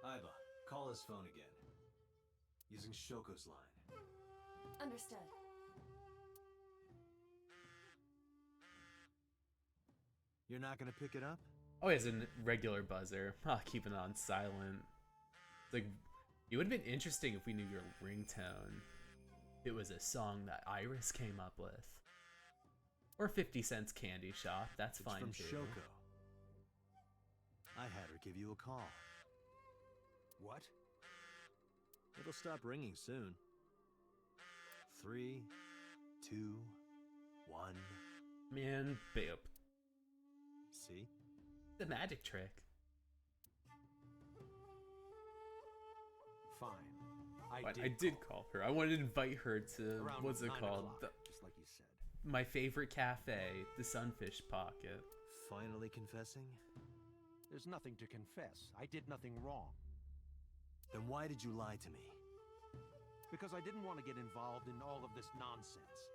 Speaker 3: Iba, call his phone again. Using Shoko's line.
Speaker 2: Understood.
Speaker 3: You're not gonna pick it up?
Speaker 1: Oh, he has a regular buzzer. Ah, keeping it on silent. It's like, it would have been interesting if we knew your ringtone. It was a song that Iris came up with. Or 50 Cent's Candy Shop, that's
Speaker 3: It's
Speaker 1: fine
Speaker 3: from
Speaker 1: too.
Speaker 3: Shoko. I had her give you a call.
Speaker 15: What?
Speaker 3: It'll stop ringing soon. 3, 2, 1.
Speaker 1: Man, babe.
Speaker 3: See?
Speaker 1: The magic trick.
Speaker 15: Fine.
Speaker 1: I did call her. I wanted to invite her to,
Speaker 15: Around
Speaker 1: what's it
Speaker 15: 9
Speaker 1: called?
Speaker 15: o'clock, just like you said.
Speaker 1: My favorite cafe, the Sunfish Pocket.
Speaker 3: Finally confessing?
Speaker 15: There's nothing to confess. I did nothing wrong.
Speaker 3: Then why did you lie to me?
Speaker 15: Because I didn't want to get involved in all of this nonsense.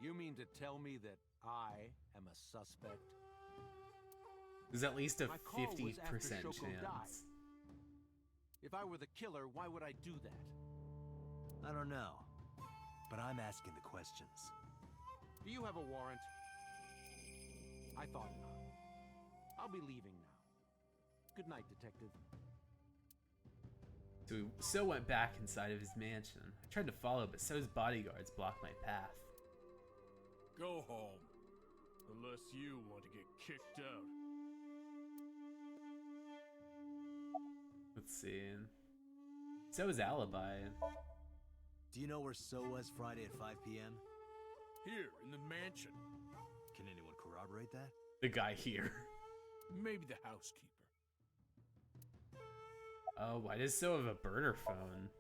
Speaker 15: You mean to tell me that I am a suspect?
Speaker 1: There's at least a
Speaker 15: My call was
Speaker 1: 50%
Speaker 15: after Shoko
Speaker 1: chance.
Speaker 15: died. If I were the killer, why would I do that?
Speaker 3: I don't know, but I'm asking the questions.
Speaker 15: Do you have a warrant? I thought not. I'll be leaving now. Good night, Detective.
Speaker 1: So went back inside of his mansion. I tried to follow, but So's bodyguards blocked my path.
Speaker 10: Go home. Unless you want to get kicked out.
Speaker 1: Let's see. So's alibi.
Speaker 3: Do you know where So was Friday at 5 p.m.?
Speaker 10: Here, in the mansion.
Speaker 3: Can anyone corroborate that?
Speaker 1: The guy here.
Speaker 10: Maybe the housekeeper.
Speaker 1: Oh, why does So have a burner phone?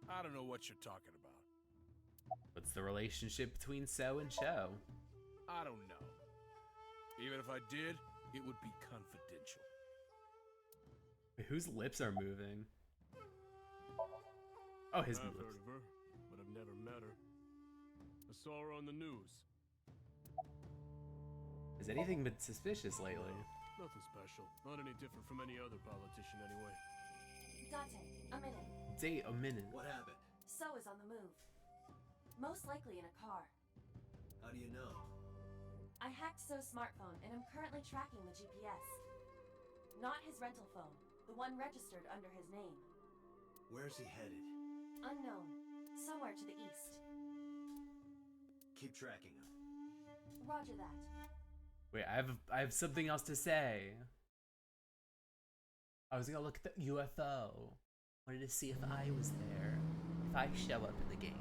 Speaker 10: I don't know what you're talking about.
Speaker 1: What's the relationship between So and Show?
Speaker 10: I don't know. Even if I did, it would be confidential.
Speaker 1: Wait, whose lips are moving? Oh, his
Speaker 10: I've
Speaker 1: lips.
Speaker 10: heard of her, but I've never met her. I saw her on the news.
Speaker 1: Has anything been suspicious lately?
Speaker 10: Nothing special. Not any different from any other politician anyway.
Speaker 2: Date, a minute.
Speaker 1: Date a minute.
Speaker 3: What happened?
Speaker 2: So is on the move. Most likely in a car.
Speaker 3: How do you know?
Speaker 2: I hacked So's smartphone and am currently tracking the GPS. Not his rental phone, the one registered under his name.
Speaker 3: Where's he headed?
Speaker 2: Unknown. Somewhere to the east.
Speaker 3: Keep tracking him.
Speaker 2: Roger that.
Speaker 1: Wait, I have something else to say. I was gonna look at the UFO. Wanted to see if I was there. If I show up in the game.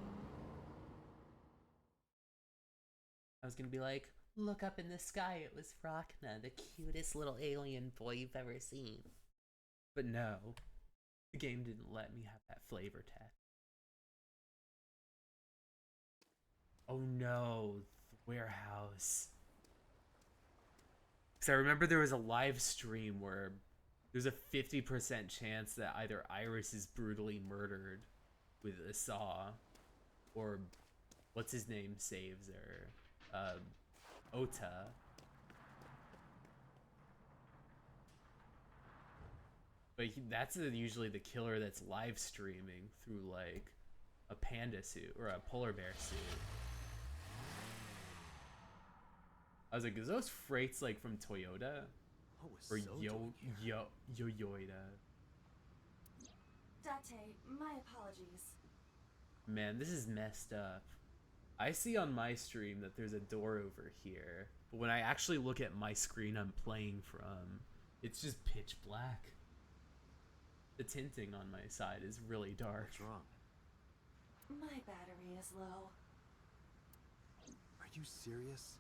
Speaker 1: I was gonna be like, look up in the sky, it was Rachna, the cutest little alien boy you've ever seen. But no, the game didn't let me have that flavor text. Oh no, the warehouse. Because I remember there was a live stream where there's a 50% chance that either Iris is brutally murdered with a saw, or what's his name saves her, Ota. But that's usually the killer that's live streaming through like a panda suit or a polar bear suit. I was like, is those freights like from Toyota?
Speaker 3: What was
Speaker 1: Or
Speaker 3: So doing here?
Speaker 1: Yoyoida?
Speaker 2: Date, my apologies.
Speaker 1: Man, this is messed up. I see on my stream that there's a door over here, but when I actually look at my screen I'm playing from, it's just pitch black. The tinting on my side is really dark.
Speaker 3: What's wrong?
Speaker 2: My battery is low.
Speaker 3: Are you serious?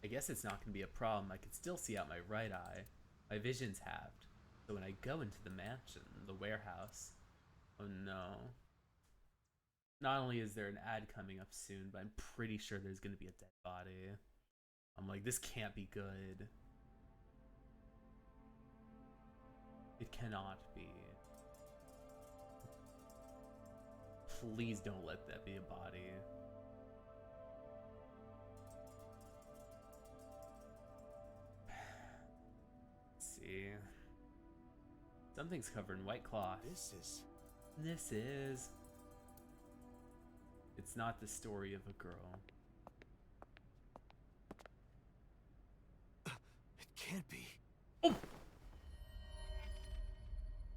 Speaker 1: I guess it's not going to be a problem. I can still see out my right eye. My vision's halved. So when I go into the mansion, the warehouse, oh no. Not only is there an ad coming up soon, but I'm pretty sure there's going to be a dead body. I'm like, this can't be good. It cannot be. Please don't let that be a body. Let's see. Something's covered in white cloth.
Speaker 3: This is...
Speaker 1: It's not the story of a girl.
Speaker 3: It can't be.
Speaker 1: Oh!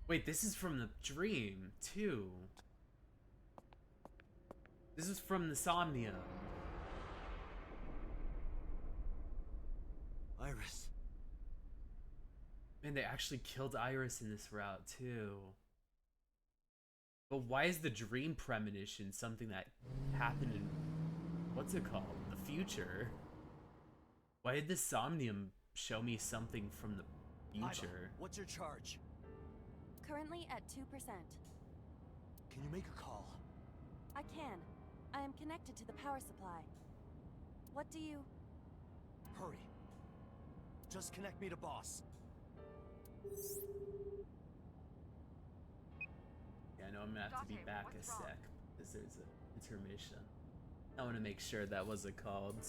Speaker 1: Wait, this is from the dream, too. This is from the Somnium.
Speaker 3: Iris.
Speaker 1: Man, they actually killed Iris in this route, too. But why is the dream premonition something that happened in, what's it called? The future? Why did the Somnium show me something from the future?
Speaker 3: Iva, what's your charge?
Speaker 2: Currently at 2%.
Speaker 3: Can you make a call?
Speaker 2: I can. I am connected to the power supply. What do you...
Speaker 3: Hurry. Just connect me to boss.
Speaker 1: Yeah, I know I'm gonna have to be back a sec because there's an intermission. I want to make sure that wasn't called.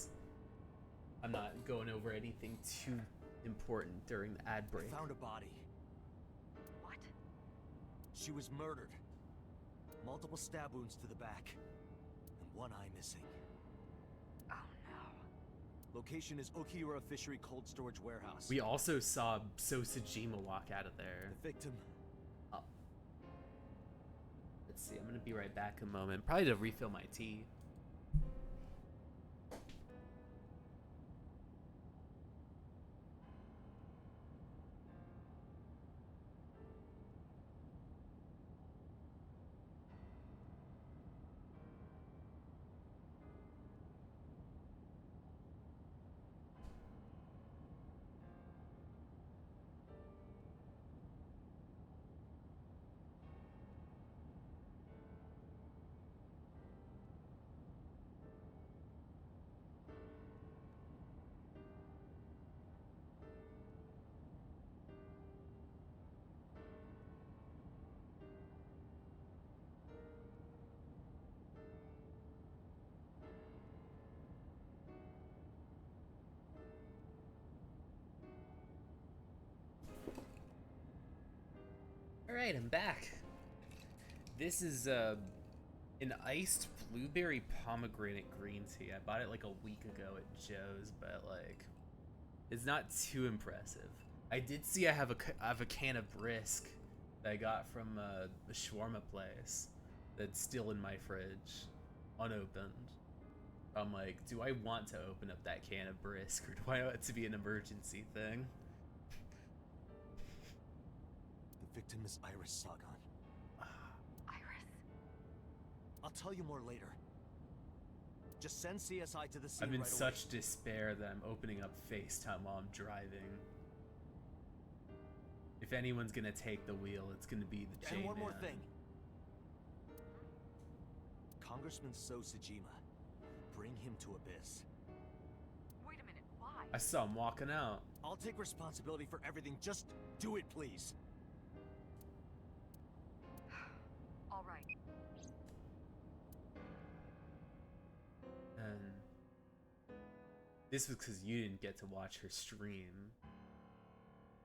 Speaker 1: I'm not going over anything too important during the ad break.
Speaker 3: I found a body.
Speaker 5: What?
Speaker 3: She was murdered. Multiple stab wounds to the back. And one eye missing.
Speaker 5: Oh no.
Speaker 3: Location is Okiura Fishery Cold Storage Warehouse.
Speaker 1: We also saw Sosajima walk out of there.
Speaker 3: The victim.
Speaker 1: Oh. Let's see, I'm gonna be right back a moment. Probably to refill my tea. Alright, I'm back. This is an iced blueberry pomegranate green tea. I bought it like a week ago at Joe's, but like, it's not too impressive. I did see I have a can of Brisk that I got from the shawarma place that's still in my fridge, unopened. I'm like, do I want to open up that can of Brisk, or do I want it to be an emergency thing?
Speaker 3: The victim is Iris Sagan.
Speaker 5: Iris?
Speaker 3: I'll tell you more later. Just send CSI to the scene.
Speaker 1: I'm in
Speaker 3: right
Speaker 1: such
Speaker 3: away.
Speaker 1: despair that I'm opening up FaceTime while I'm driving. If anyone's gonna take the wheel, it's gonna be the chain
Speaker 3: And one more
Speaker 1: man.
Speaker 3: thing. Congressman Sosajima. Bring him to Abyss.
Speaker 5: Wait a minute, why?
Speaker 1: I saw him walking out.
Speaker 3: I'll take responsibility for everything. Just do it, please.
Speaker 5: All right.
Speaker 1: And this was because you didn't get to watch her stream.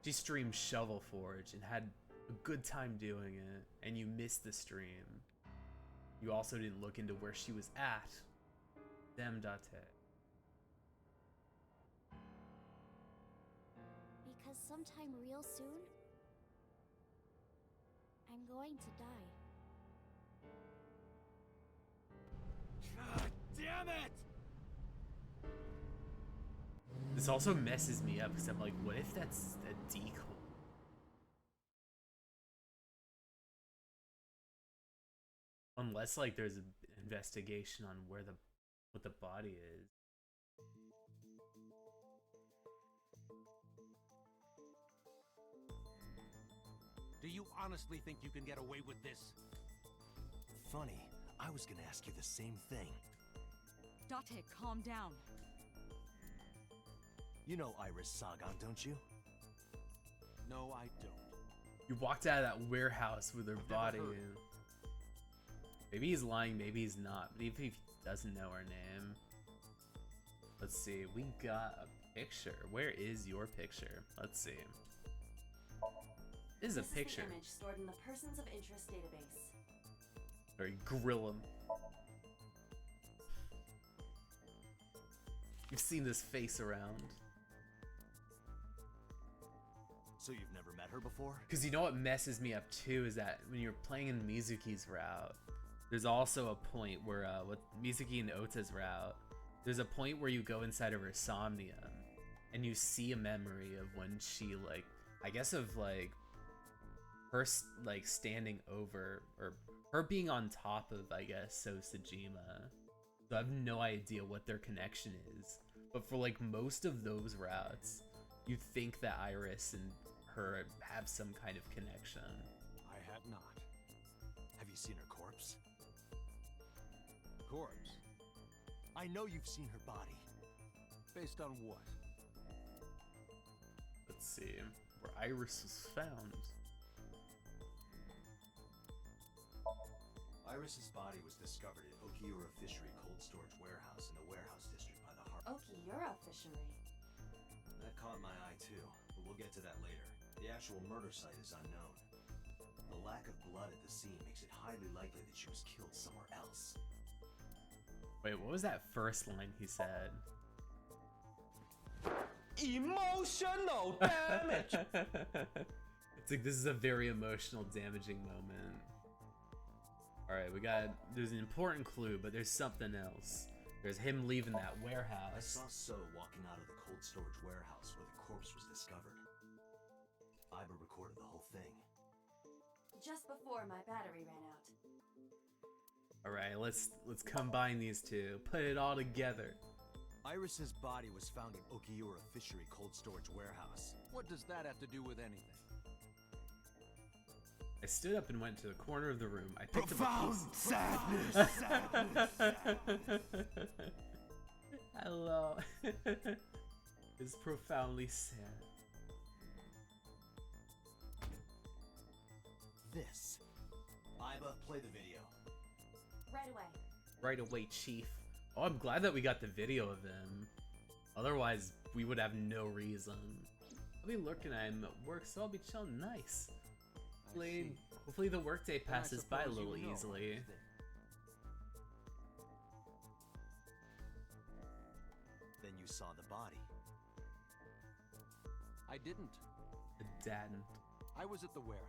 Speaker 1: She streamed Shovel Forge and had a good time doing it, and you missed the stream. You also didn't look into where she was at. Damn Date.
Speaker 4: Because sometime real soon, I'm going to die.
Speaker 3: God damn it!
Speaker 1: This also messes me up because I'm like, what if that's a decoy? Unless like there's an investigation on where what the body is.
Speaker 15: Do you honestly think you can get away with this?
Speaker 3: Funny, I was gonna ask you the same thing.
Speaker 5: Date, calm down.
Speaker 3: You know Iris Sagan, don't you?
Speaker 15: No, I don't.
Speaker 1: You walked out of that warehouse with her
Speaker 15: I've never
Speaker 1: body.
Speaker 15: heard.
Speaker 1: And maybe he's lying, maybe he's not. But even if he doesn't know her name. Let's see, we got a picture. Where is your picture? Let's see. This is a picture.
Speaker 2: This is the image stored in the Persons of Interest database.
Speaker 1: Or grill him. You've seen this face around.
Speaker 3: So you've never met her before?
Speaker 1: Because you know what messes me up too is that when you're playing in Mizuki's route, there's also a point where, with Mizuki and Ota's route, there's a point where you go inside of her Somnium and you see a memory of when she, like, I guess of, like, her, like, standing over, or her being on top of, I guess, Sosajima. So I have no idea what their connection is. But for, like, most of those routes, you think that Iris and her have some kind of connection.
Speaker 3: I have not. Have you seen her corpse?
Speaker 15: Corpse?
Speaker 3: I know you've seen her body.
Speaker 15: Based on what?
Speaker 1: Let's see where Iris was found.
Speaker 3: Iris's body was discovered at Okiura Fishery Cold Storage Warehouse in the warehouse district by the harbor.
Speaker 2: Okiura Fishery.
Speaker 3: That caught my eye too, but we'll get to that later. The actual murder site is unknown. The lack of blood at the scene makes it highly likely that she was killed somewhere else.
Speaker 1: Wait, what was that first line he said?
Speaker 16: Emotional damage!
Speaker 1: It's like, this is a very emotional, damaging moment. Alright, there's an important clue, but there's something else. There's him leaving that
Speaker 3: I
Speaker 1: warehouse.
Speaker 3: saw So walking out of the cold storage warehouse where the corpse was discovered. Iba recorded the whole thing.
Speaker 2: Just before my battery ran out.
Speaker 1: Alright, let's combine these two. Put it all together.
Speaker 3: Iris's body was found in Okiura Fishery cold storage warehouse.
Speaker 15: What does that have to do with anything?
Speaker 1: I stood up and went to the corner of the room. I picked
Speaker 11: Profound
Speaker 1: up a piece.
Speaker 11: sadness! Sadness!
Speaker 1: Hello. It's profoundly sad.
Speaker 3: This. Iba, play the video.
Speaker 2: Right away.
Speaker 1: Right away, Chief. Oh, I'm glad that we got the video of him. Otherwise, we would have no reason. I'll be lurking at him at work, so I'll be chilling nice. Hopefully the workday passes by a little easily.
Speaker 3: Then you saw the body.
Speaker 15: I didn't.
Speaker 1: I didn't.
Speaker 15: I was at the warehouse.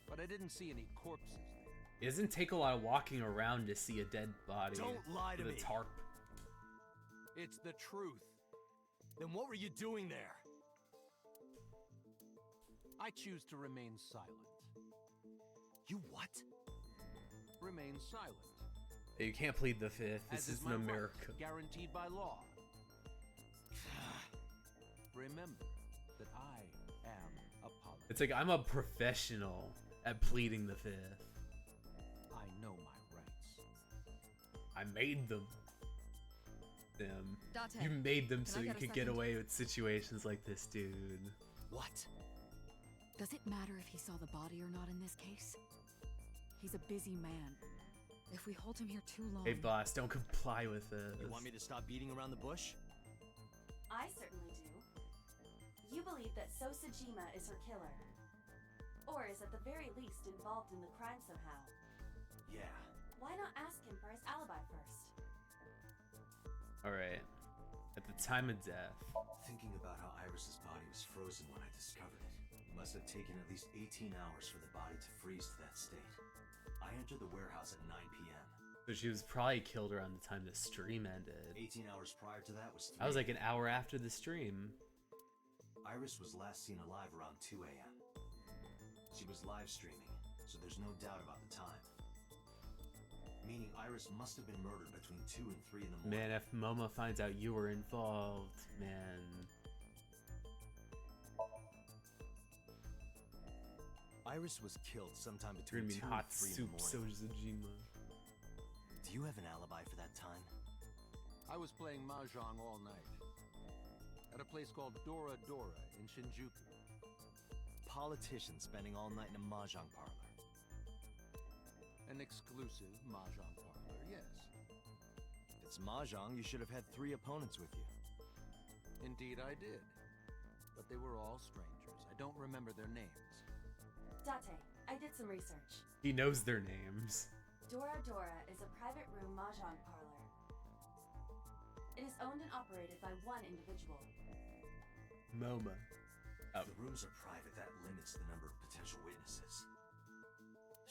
Speaker 15: But I didn't see any corpses there.
Speaker 1: It doesn't take a lot of walking around to see a dead body.
Speaker 3: Don't lie to
Speaker 1: with
Speaker 3: me.
Speaker 1: a tarp.
Speaker 15: It's the truth.
Speaker 3: Then what were you doing there?
Speaker 15: I choose to remain silent.
Speaker 3: You what?
Speaker 15: Remain silent.
Speaker 1: You can't plead the fifth. This
Speaker 15: As
Speaker 1: is
Speaker 15: my
Speaker 1: an
Speaker 15: right,
Speaker 1: America.
Speaker 15: guaranteed by law. Remember that I am a politician.
Speaker 1: It's like I'm a professional at pleading the fifth.
Speaker 15: I know my rights.
Speaker 1: I made them.
Speaker 5: Date,
Speaker 1: You made them
Speaker 5: can
Speaker 1: so
Speaker 5: I
Speaker 1: you
Speaker 5: get a
Speaker 1: could get
Speaker 5: second?
Speaker 1: away with situations like this, dude.
Speaker 3: What?
Speaker 5: Does it matter if he saw the body or not in this case? He's a busy man. If we hold him here too long...
Speaker 1: Hey boss, don't comply with this.
Speaker 3: You want me to stop beating around the bush?
Speaker 2: I certainly do. You believe that So Sajima is her killer. Or is at the very least involved in the crime somehow.
Speaker 3: Yeah.
Speaker 2: Why not ask him for his alibi first?
Speaker 1: Alright. At the time of death.
Speaker 3: Thinking about how Iris's body was frozen when I discovered it, it must have taken at least 18 hours for the body to freeze to that state. I entered the warehouse at 9 p.m.
Speaker 1: So she was probably killed around the time the stream ended.
Speaker 3: 18 hours prior to that was 3
Speaker 1: I was like an hour after the stream.
Speaker 3: Iris was last seen alive around 2 a.m. She was live streaming, so there's no doubt about the time. Meaning Iris must have been murdered between 2 and 3 in the morning.
Speaker 1: Man, if Momo finds out you were involved, man.
Speaker 3: Iris was killed sometime
Speaker 1: You're
Speaker 3: between 2
Speaker 1: gonna be hot
Speaker 3: and 3 in
Speaker 1: soup,
Speaker 3: the morning.
Speaker 1: Sojima.
Speaker 3: Do you have an alibi for that time?
Speaker 15: I was playing Mahjong all night. At a place called Dora Dora in Shinjuku.
Speaker 3: Politician spending all night in a mahjong parlor.
Speaker 15: An exclusive Mahjong parlor, yes.
Speaker 3: If it's mahjong, you should have had 3 opponents with you.
Speaker 15: Indeed I did. But they were all strangers. I don't remember their names.
Speaker 2: Date, I did some research.
Speaker 1: He knows their names.
Speaker 2: Dora Dora is a private room mahjong parlor. It is owned and operated by one individual.
Speaker 1: MoMA.
Speaker 3: If the rooms are private, that limits the number of potential witnesses.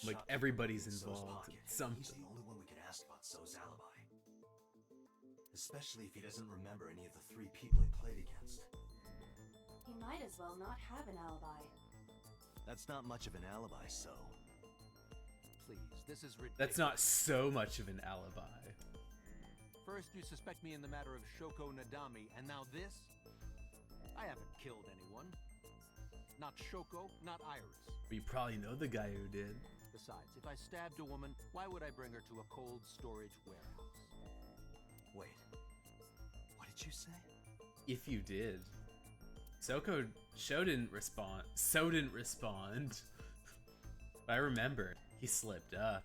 Speaker 1: Like,
Speaker 3: Shopkeeper
Speaker 1: everybody's
Speaker 3: in So's
Speaker 1: involved
Speaker 3: pocket.
Speaker 1: in something.
Speaker 3: He's the only one we can ask about So's alibi. Especially if he doesn't remember any of the 3 people he played against.
Speaker 2: He might as well not have an alibi.
Speaker 3: That's not much of an alibi, So.
Speaker 15: Please, this is ridiculous.
Speaker 1: That's not so much of an alibi.
Speaker 15: First you suspect me in the matter of Shoko Nadami, and now this? I haven't killed anyone. Not Shoko, not Iris.
Speaker 1: But you probably know the guy who did.
Speaker 15: Besides, if I stabbed a woman, why would I bring her to a cold storage warehouse?
Speaker 3: Wait. What did you say?
Speaker 1: If you did. Sho didn't respond. So didn't respond. But I remember. He slipped up.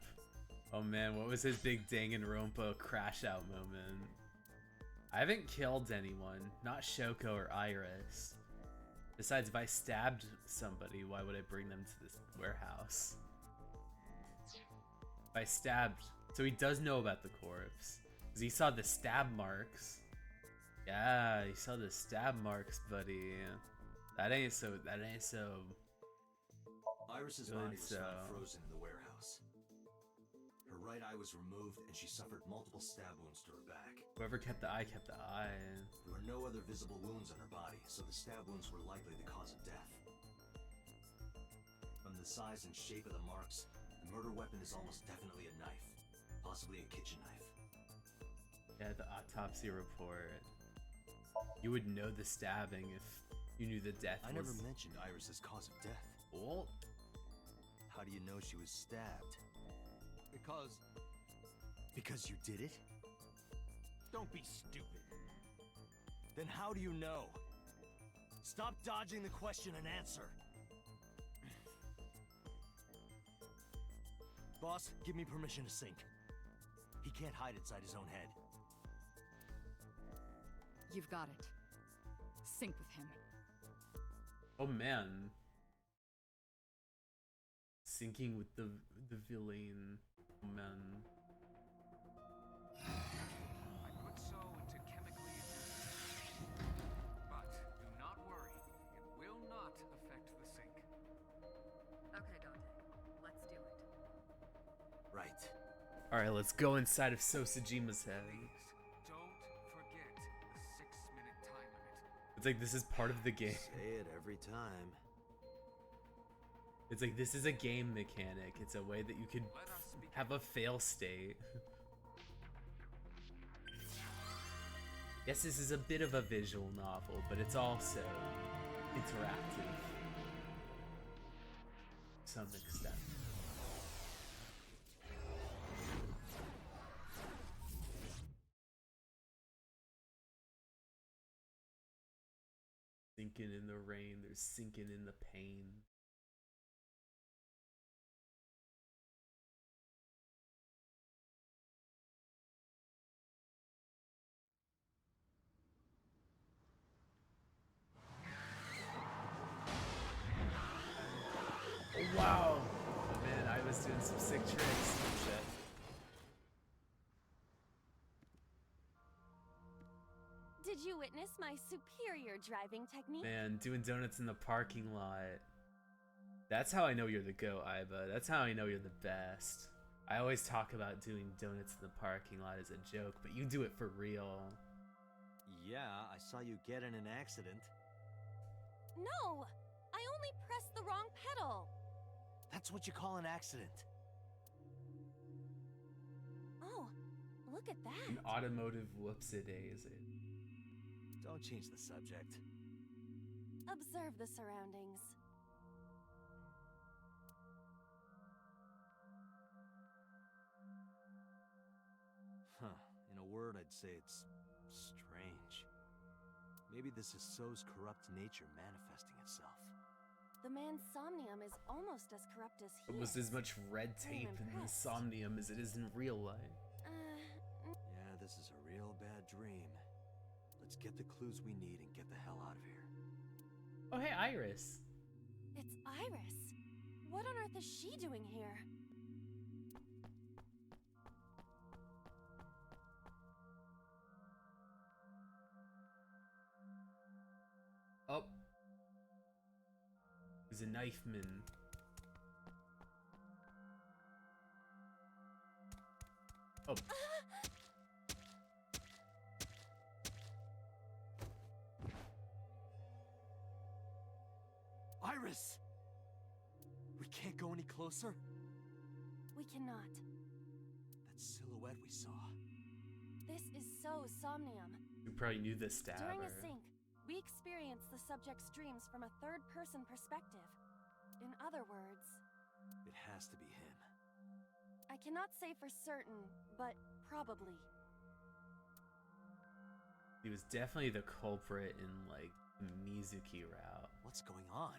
Speaker 1: Oh man, what was his big Danganronpa crash out moment? I haven't killed anyone. Not Shoko or Iris. Besides, if I stabbed somebody, why would I bring them to this warehouse? If I stabbed... So he does know about the corpse. Because he saw the stab marks. Yeah, he saw the stab marks, buddy. That ain't so...
Speaker 3: Iris's body was found frozen in the warehouse. Her right eye was removed, and she suffered multiple stab wounds to her back.
Speaker 1: Whoever kept the eye kept the eye.
Speaker 3: There were no other visible wounds on her body, so the stab wounds were likely the cause of death. From the size and shape of the marks, the murder weapon is almost definitely a knife. Possibly a kitchen knife.
Speaker 1: Yeah, the autopsy report. You would know the stabbing if you knew the death
Speaker 3: I
Speaker 1: was...
Speaker 3: never mentioned Iris's cause of death.
Speaker 1: Well...
Speaker 3: How do you know she was stabbed? Because you did it?
Speaker 10: Don't be stupid.
Speaker 3: Then how do you know? Stop dodging the question and answer. Boss, give me permission to sync. He can't hide inside his own head.
Speaker 5: You've got it. Sync with him.
Speaker 1: Oh man. Syncing with the villain. Oh man.
Speaker 13: I put so to chemically induce, but do not worry, it will not affect the sync.
Speaker 5: Okay, Dante. Let's do it.
Speaker 3: Right.
Speaker 1: Alright, let's go inside of Sosajima's head.
Speaker 13: Please, don't forget the 6-minute time limit.
Speaker 1: It's like this is part of the game.
Speaker 3: Say it every time.
Speaker 1: It's like this is a game mechanic. It's a way that you could have a fail state. Yes, this is a bit of a visual novel, but it's also interactive to some extent. Sinking in the rain, there's sinking in the pain. Oh, wow! Oh man, I was doing some sick tricks and shit.
Speaker 2: Did you witness my superior driving technique?
Speaker 1: Man, doing donuts in the parking lot. That's how I know you're the GOAT, Iba. That's how I know you're the best. I always talk about doing donuts in the parking lot as a joke, but you do it for real.
Speaker 3: Yeah, I saw you get in an accident.
Speaker 2: No! I only pressed the wrong pedal!
Speaker 3: That's what you call an accident.
Speaker 2: Oh, look at that!
Speaker 1: An automotive whoopsie-daisy.
Speaker 3: Don't change the subject.
Speaker 2: Observe the surroundings.
Speaker 3: Huh. In a word, I'd say it's strange. Maybe this is So's corrupt nature manifesting itself.
Speaker 2: The man's Somnium is almost as corrupt as he
Speaker 1: Almost
Speaker 2: is.
Speaker 1: as much red tape in the Somnium as it is in real life.
Speaker 3: Yeah, this is a real bad dream. Let's get the clues we need and get the hell out of here.
Speaker 1: Oh hey, Iris.
Speaker 2: It's Iris. What on earth is she doing here?
Speaker 1: Oh. He's a knife man. Oh.
Speaker 3: Iris! We can't go any closer?
Speaker 2: We cannot.
Speaker 3: That silhouette we saw.
Speaker 2: This is so Somnium.
Speaker 1: You probably knew the stabber.
Speaker 2: During a sync, we experience the subject's dreams from a third-person perspective. In other words,
Speaker 3: It has to be him.
Speaker 2: I cannot say for certain, but probably.
Speaker 1: He was definitely the culprit in like the Mizuki route.
Speaker 3: What's going on?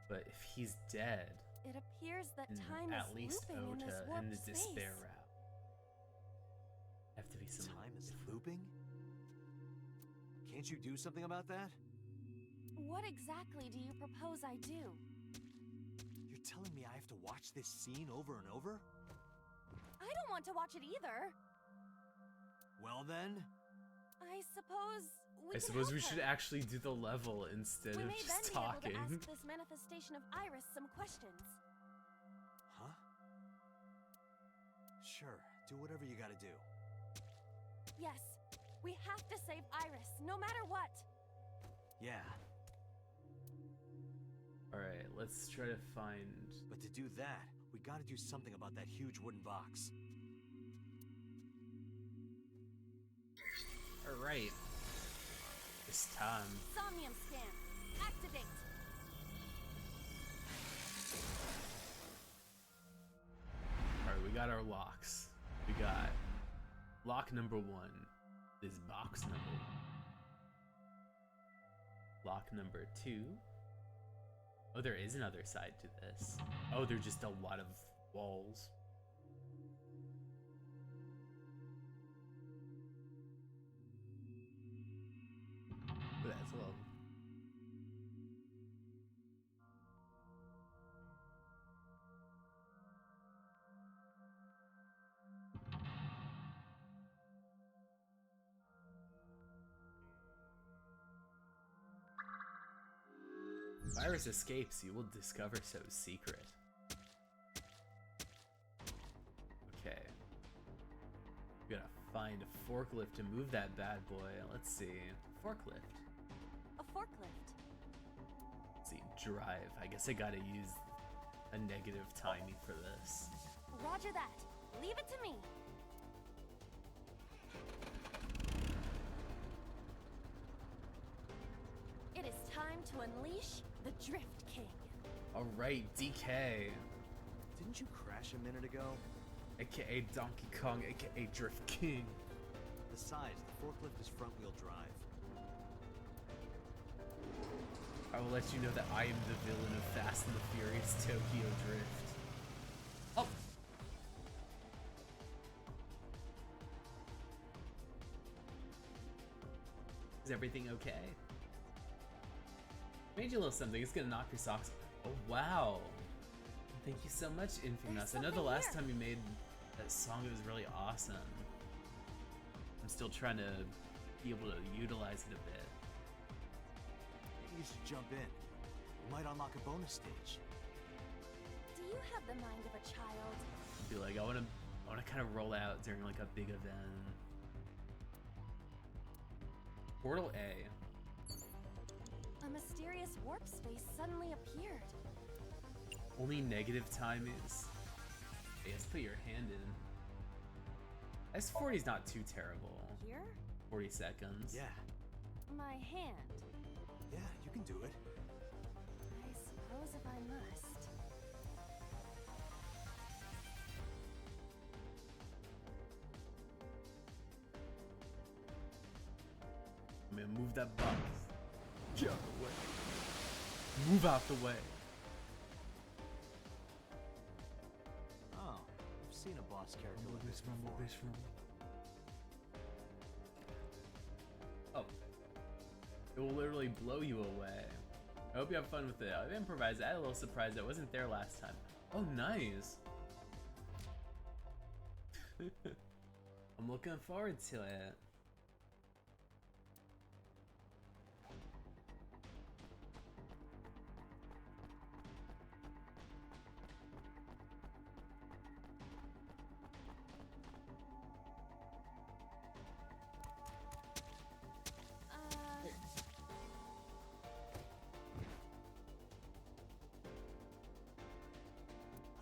Speaker 1: But if he's dead,
Speaker 2: It appears that
Speaker 1: then
Speaker 2: time
Speaker 1: at
Speaker 2: is
Speaker 1: least
Speaker 2: looping in this
Speaker 1: Ota
Speaker 2: warped
Speaker 1: and the
Speaker 2: space.
Speaker 1: despair route have to be some
Speaker 3: Time is looping? Can't you do something about that?
Speaker 2: What exactly do you propose I do?
Speaker 3: You're telling me I have to watch this scene over and over?
Speaker 2: I don't want to watch it either.
Speaker 3: Well then...
Speaker 2: I suppose
Speaker 1: I suppose we should actually do the level instead
Speaker 2: we
Speaker 1: of
Speaker 2: may
Speaker 1: just
Speaker 2: then
Speaker 1: talking.
Speaker 2: be able to ask this manifestation of Iris some questions.
Speaker 3: Huh? Sure, do whatever you gotta do.
Speaker 2: Yes, we have to save Iris, no matter what.
Speaker 3: Yeah.
Speaker 1: Alright, let's try to find...
Speaker 3: But to do that, we gotta do something about that huge wooden box.
Speaker 1: Alright. It's time.
Speaker 2: Somnium scan. Activate.
Speaker 1: Alright, we got our locks. We got lock number 1 is box number 1. Lock number 2. Oh, there is another side to this. Oh, there's just a lot of walls. That's a level. If Iris escapes, you will discover So's secret. Okay. We gotta find a forklift to move that bad boy. Let's see. Forklift.
Speaker 2: A forklift.
Speaker 1: Let's see. Drive. I guess I gotta use a negative timing for this.
Speaker 2: Roger that. Leave it to me. It is time to unleash the Drift King.
Speaker 1: Alright, DK.
Speaker 3: Didn't you crash a minute ago?
Speaker 1: AKA Donkey Kong, AKA Drift King.
Speaker 3: Besides, the forklift is front-wheel drive.
Speaker 1: I will let you know that I am the villain of Fast and the Furious Tokyo Drift. Oh! Is everything okay? Made you a little something. It's gonna knock your socks. Oh wow! Thank you so much, Infamous. I know the last time you made that song, it was really awesome. I'm still trying to be able to utilize it a bit.
Speaker 3: Maybe you should jump in. You might unlock a bonus stage.
Speaker 2: Do you have the mind of a child?
Speaker 1: Be like, I wanna kind of roll out during like a big event. Portal A.
Speaker 2: A mysterious warp space suddenly appeared.
Speaker 1: Only negative time is. Hey, let's put your hand in. S40 is not too terrible.
Speaker 2: Here?
Speaker 1: 40 seconds.
Speaker 3: Yeah.
Speaker 2: My hand.
Speaker 3: Yeah, you can do it.
Speaker 2: I suppose if I must.
Speaker 1: I'm gonna move that box. Get out the way. Move out the way.
Speaker 3: Oh, I've seen a boss character like this before.
Speaker 1: Oh. It will literally blow you away. I hope you have fun with it. I've improvised. I had a little surprise that wasn't there last time. Oh, nice. I'm looking forward to it.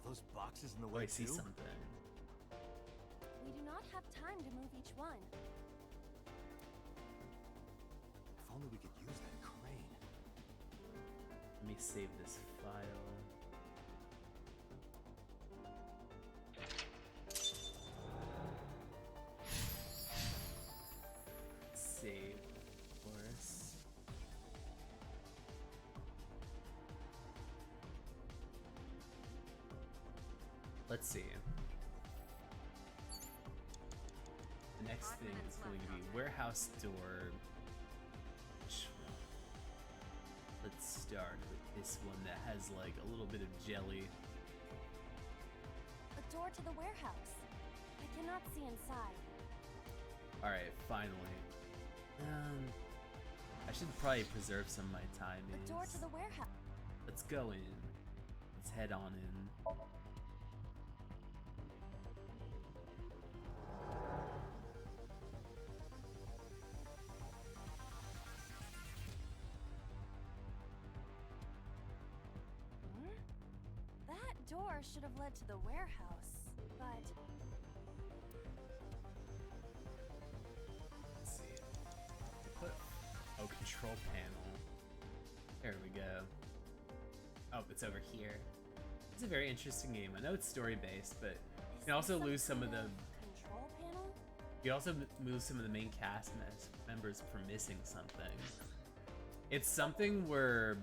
Speaker 3: Those boxes in the
Speaker 1: Oh,
Speaker 3: way
Speaker 1: I see
Speaker 3: too?
Speaker 1: something.
Speaker 2: We do not have time to move each one.
Speaker 3: If only we could use that crane.
Speaker 1: Let me save this file. Save, of course. Let's see. The next thing is going to be warehouse door. start with this one that has like a little bit of jelly.
Speaker 2: A door to the warehouse. I cannot see inside.
Speaker 1: Alright, finally. I should probably preserve some of my timings.
Speaker 2: A door to the warehouse.
Speaker 1: Let's go in. Let's head on in.
Speaker 2: That door should have led to the warehouse, but
Speaker 1: Let's see. Oh, control panel. There we go. Oh, it's over here. It's a very interesting game. I know it's story-based, but you can also lose some of the.
Speaker 2: control panel?
Speaker 1: You also lose some of the main cast members for missing something. It's something where,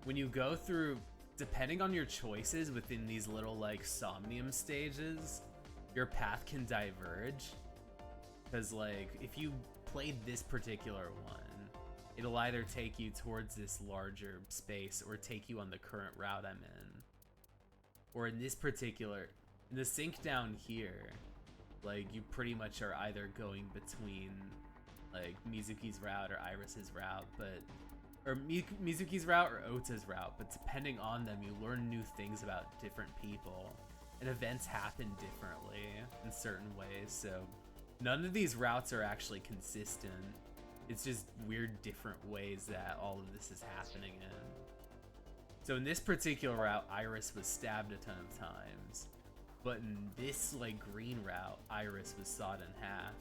Speaker 1: when you go through, depending on your choices within these little like Somnium stages, your path can diverge. Because like, if you played this particular one, it'll either take you towards this larger space or take you on the current route I'm in. Or in this particular, in the sync down here, like you pretty much are either going between like Mizuki's route or Iris's route, but or Mizuki's route or Ota's route, but depending on them, you learn new things about different people, and events happen differently in certain ways, so none of these routes are actually consistent. It's just weird different ways that all of this is happening in. So in this particular route, Iris was stabbed a ton of times, but in this like green route, Iris was sawed in half.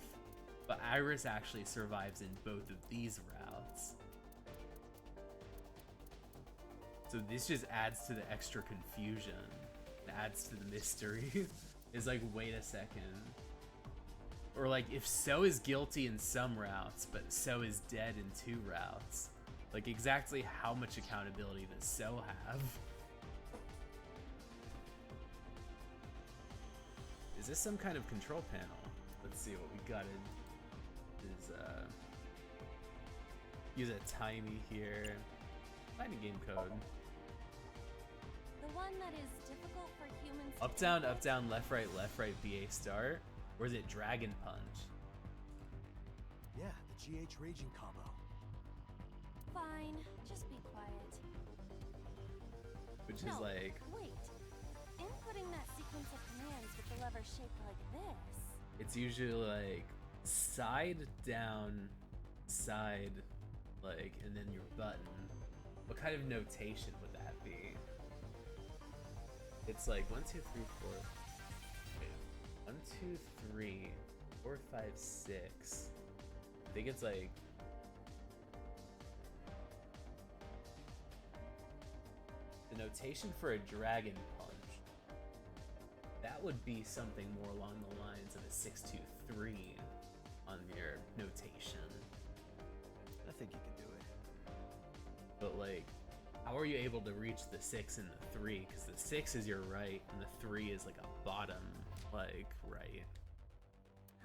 Speaker 1: But Iris actually survives in both of these routes. So this just adds to the extra confusion. It adds to the mystery. It's like, wait a second. Or like, if So is guilty in some routes, but So is dead in 2 routes, like exactly how much accountability does So have? Is this some kind of control panel? Let's see what we got in. Is use a timey here. Find a game code.
Speaker 2: the one that is difficult for humans
Speaker 1: Up down, left right, BA start. Or is it Dragon Punch?
Speaker 3: Yeah, the GH Raging combo.
Speaker 2: Fine, just be quiet.
Speaker 1: Which is
Speaker 2: No,
Speaker 1: like,
Speaker 2: wait. Inputting that sequence of commands with the lever shaped like this.
Speaker 1: it's usually like side, down, side, like, and then your button. What kind of notation would that be? It's like 1, 2, 3, 4. Wait, 1, 2, 3, 4, 5, 6. I think it's like. The notation for a Dragon Punch, that would be something more along the lines of a 6, 2, 3 on your notation.
Speaker 3: I think you can do it.
Speaker 1: But like, how are you able to reach the 6 and the 3? Because the 6 is your right, and the 3 is like a bottom, like, right.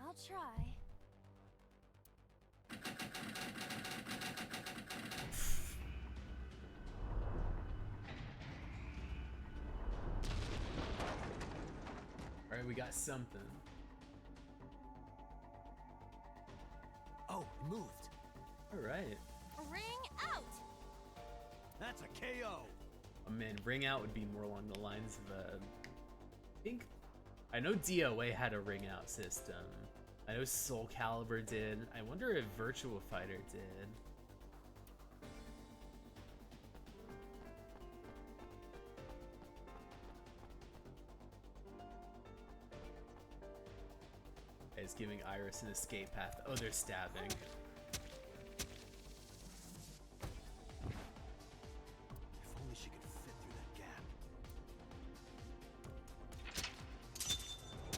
Speaker 2: I'll try.
Speaker 1: Alright, we got something.
Speaker 3: Oh, it moved.
Speaker 1: Alright.
Speaker 2: Ring out!
Speaker 3: That's a KO.
Speaker 1: Oh man, ring out would be more along the lines of a. I know DOA had a ring out system. I know Soul Calibur did. I wonder if Virtua Fighter did. It's giving Iris an escape path. Oh, they're stabbing.
Speaker 3: If only she could fit through that gap.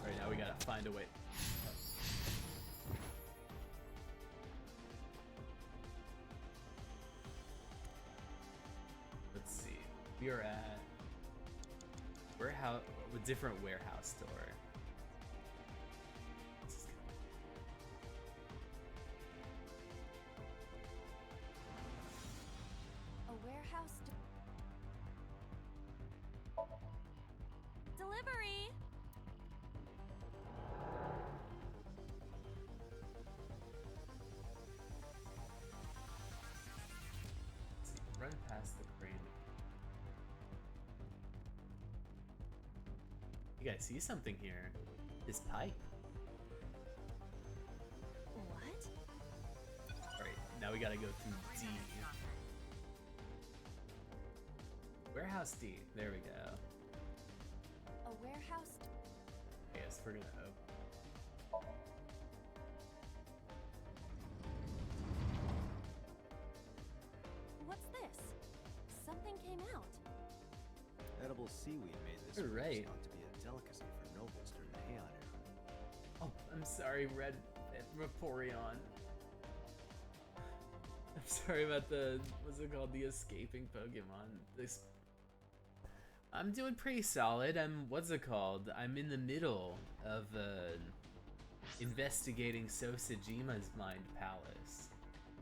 Speaker 1: Alright, now we gotta find a way. Let's see. We are at warehouse, a different warehouse store.
Speaker 2: A warehouse
Speaker 1: run past the crane. You guys see something here? This pipe.
Speaker 2: What?
Speaker 1: Alright, now we gotta go through D. Warehouse D. There we go.
Speaker 2: A warehouse?
Speaker 1: Yes, we're gonna hope.
Speaker 2: What's this? Something came out.
Speaker 3: Edible seaweed made this
Speaker 1: You're right.
Speaker 3: out to be a delicacy for nobles during the Heian era.
Speaker 1: Oh, I'm sorry, Red Vaporeon. I'm sorry about the, what's it called, the escaping Pokemon. I'm doing pretty solid. What's it called? I'm in the middle of investigating Sosajima's Mind Palace.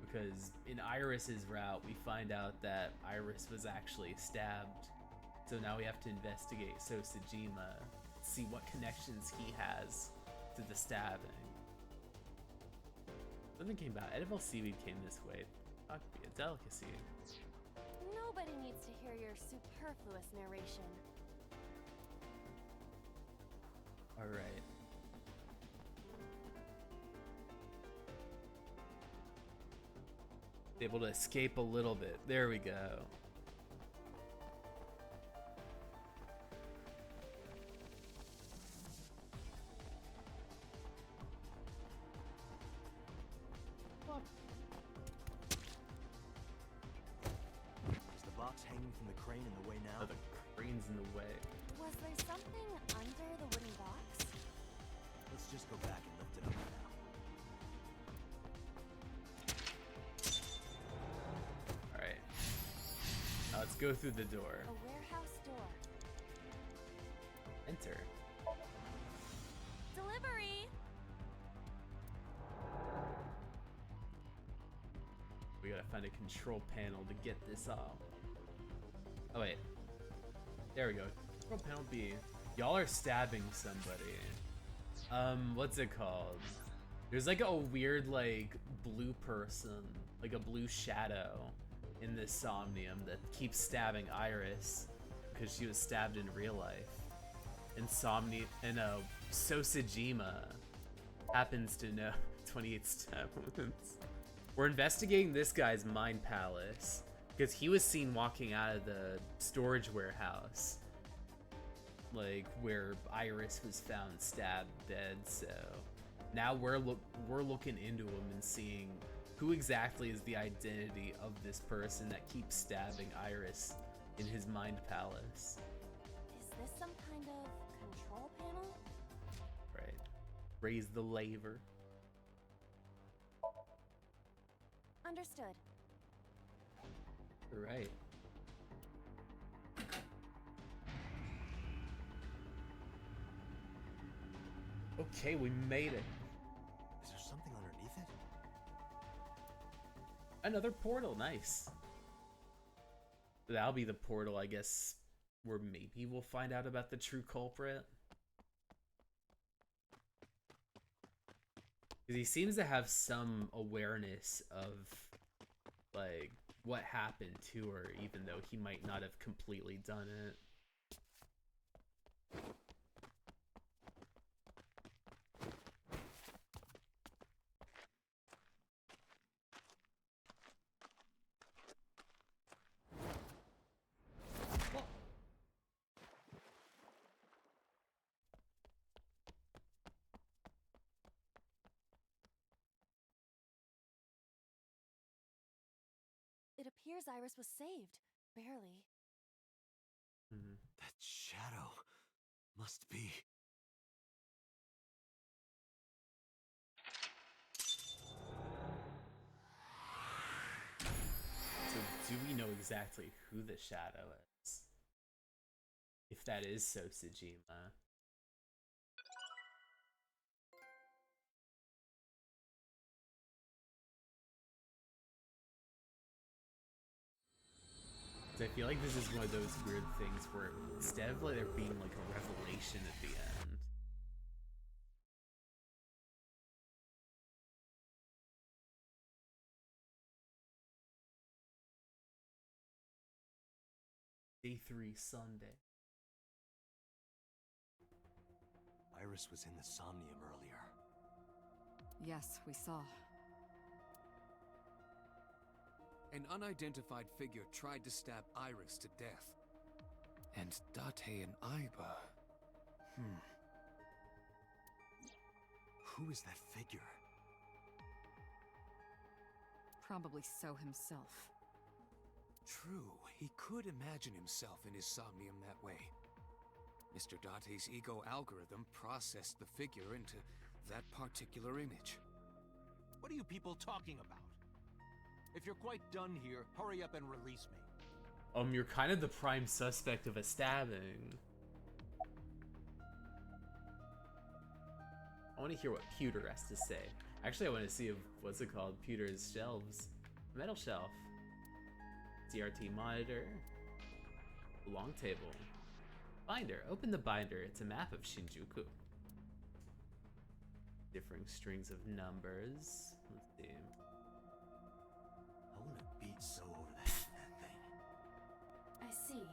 Speaker 1: Because in Iris's route, we find out that Iris was actually stabbed. So now we have to investigate Sosajima, see what connections he has to the stabbing. Something came out. Edible seaweed came this way. Ought to be a delicacy.
Speaker 2: Nobody needs to hear your superfluous narration.
Speaker 1: Alright. Able to escape a little bit. There we go.
Speaker 3: Is the box hanging from the crane in the way now?
Speaker 1: Oh, the crane's in the way.
Speaker 2: Was there something under the wooden box?
Speaker 3: Let's just go back and lift it up now.
Speaker 1: Alright. Now let's go through the door.
Speaker 2: A warehouse door.
Speaker 1: Enter.
Speaker 2: Delivery!
Speaker 1: We gotta find a control panel to get this off. Oh wait. There we go. Control panel B. Y'all are stabbing somebody. What's it called? There's like a weird like blue person, like a blue shadow in this Somnium that keeps stabbing Iris because she was stabbed in real life. And Sosajima happens to know 28 stab wounds. We're investigating this guy's mind palace because he was seen walking out of the storage warehouse, like where Iris was found stabbed dead. So now we're looking into him and seeing who exactly is the identity of this person that keeps stabbing Iris in his mind palace.
Speaker 2: Is this some kind of control panel?
Speaker 1: Right. Raise the lever.
Speaker 2: Understood.
Speaker 1: Right. Okay, we made it.
Speaker 3: Is there something underneath it?
Speaker 1: Another portal, nice. That'll be the portal, I guess, where maybe we'll find out about the true culprit. Because he seems to have some awareness of, like, what happened to her, even though he might not have completely done it.
Speaker 2: It appears Iris was saved. Barely.
Speaker 3: That shadow must be...
Speaker 1: So do we know exactly who the shadow is? If that is Sosajima. I feel like this is one of those weird things where instead of like there being like a revelation at the end, Day 3 Sunday.
Speaker 3: Iris was in the Somnium earlier.
Speaker 5: Yes, we saw.
Speaker 12: An unidentified figure tried to stab Iris to death. And Date and Aiba...
Speaker 3: Who is that figure?
Speaker 5: Probably So himself.
Speaker 12: True, he could imagine himself in his Somnium that way. Mr. Date's ego algorithm processed the figure into that particular image.
Speaker 15: What are you people talking about? If you're quite done here, hurry up and release me.
Speaker 1: You're kind of the prime suspect of a stabbing. I want to hear what Pewter has to say. Actually, I want to see if, what's it called? Pewter's shelves. Metal shelf. CRT monitor. Long table. Binder. Open the binder. It's a map of Shinjuku. Differing strings of numbers. Let's see.
Speaker 3: I want to beat So over that thing.
Speaker 2: I see.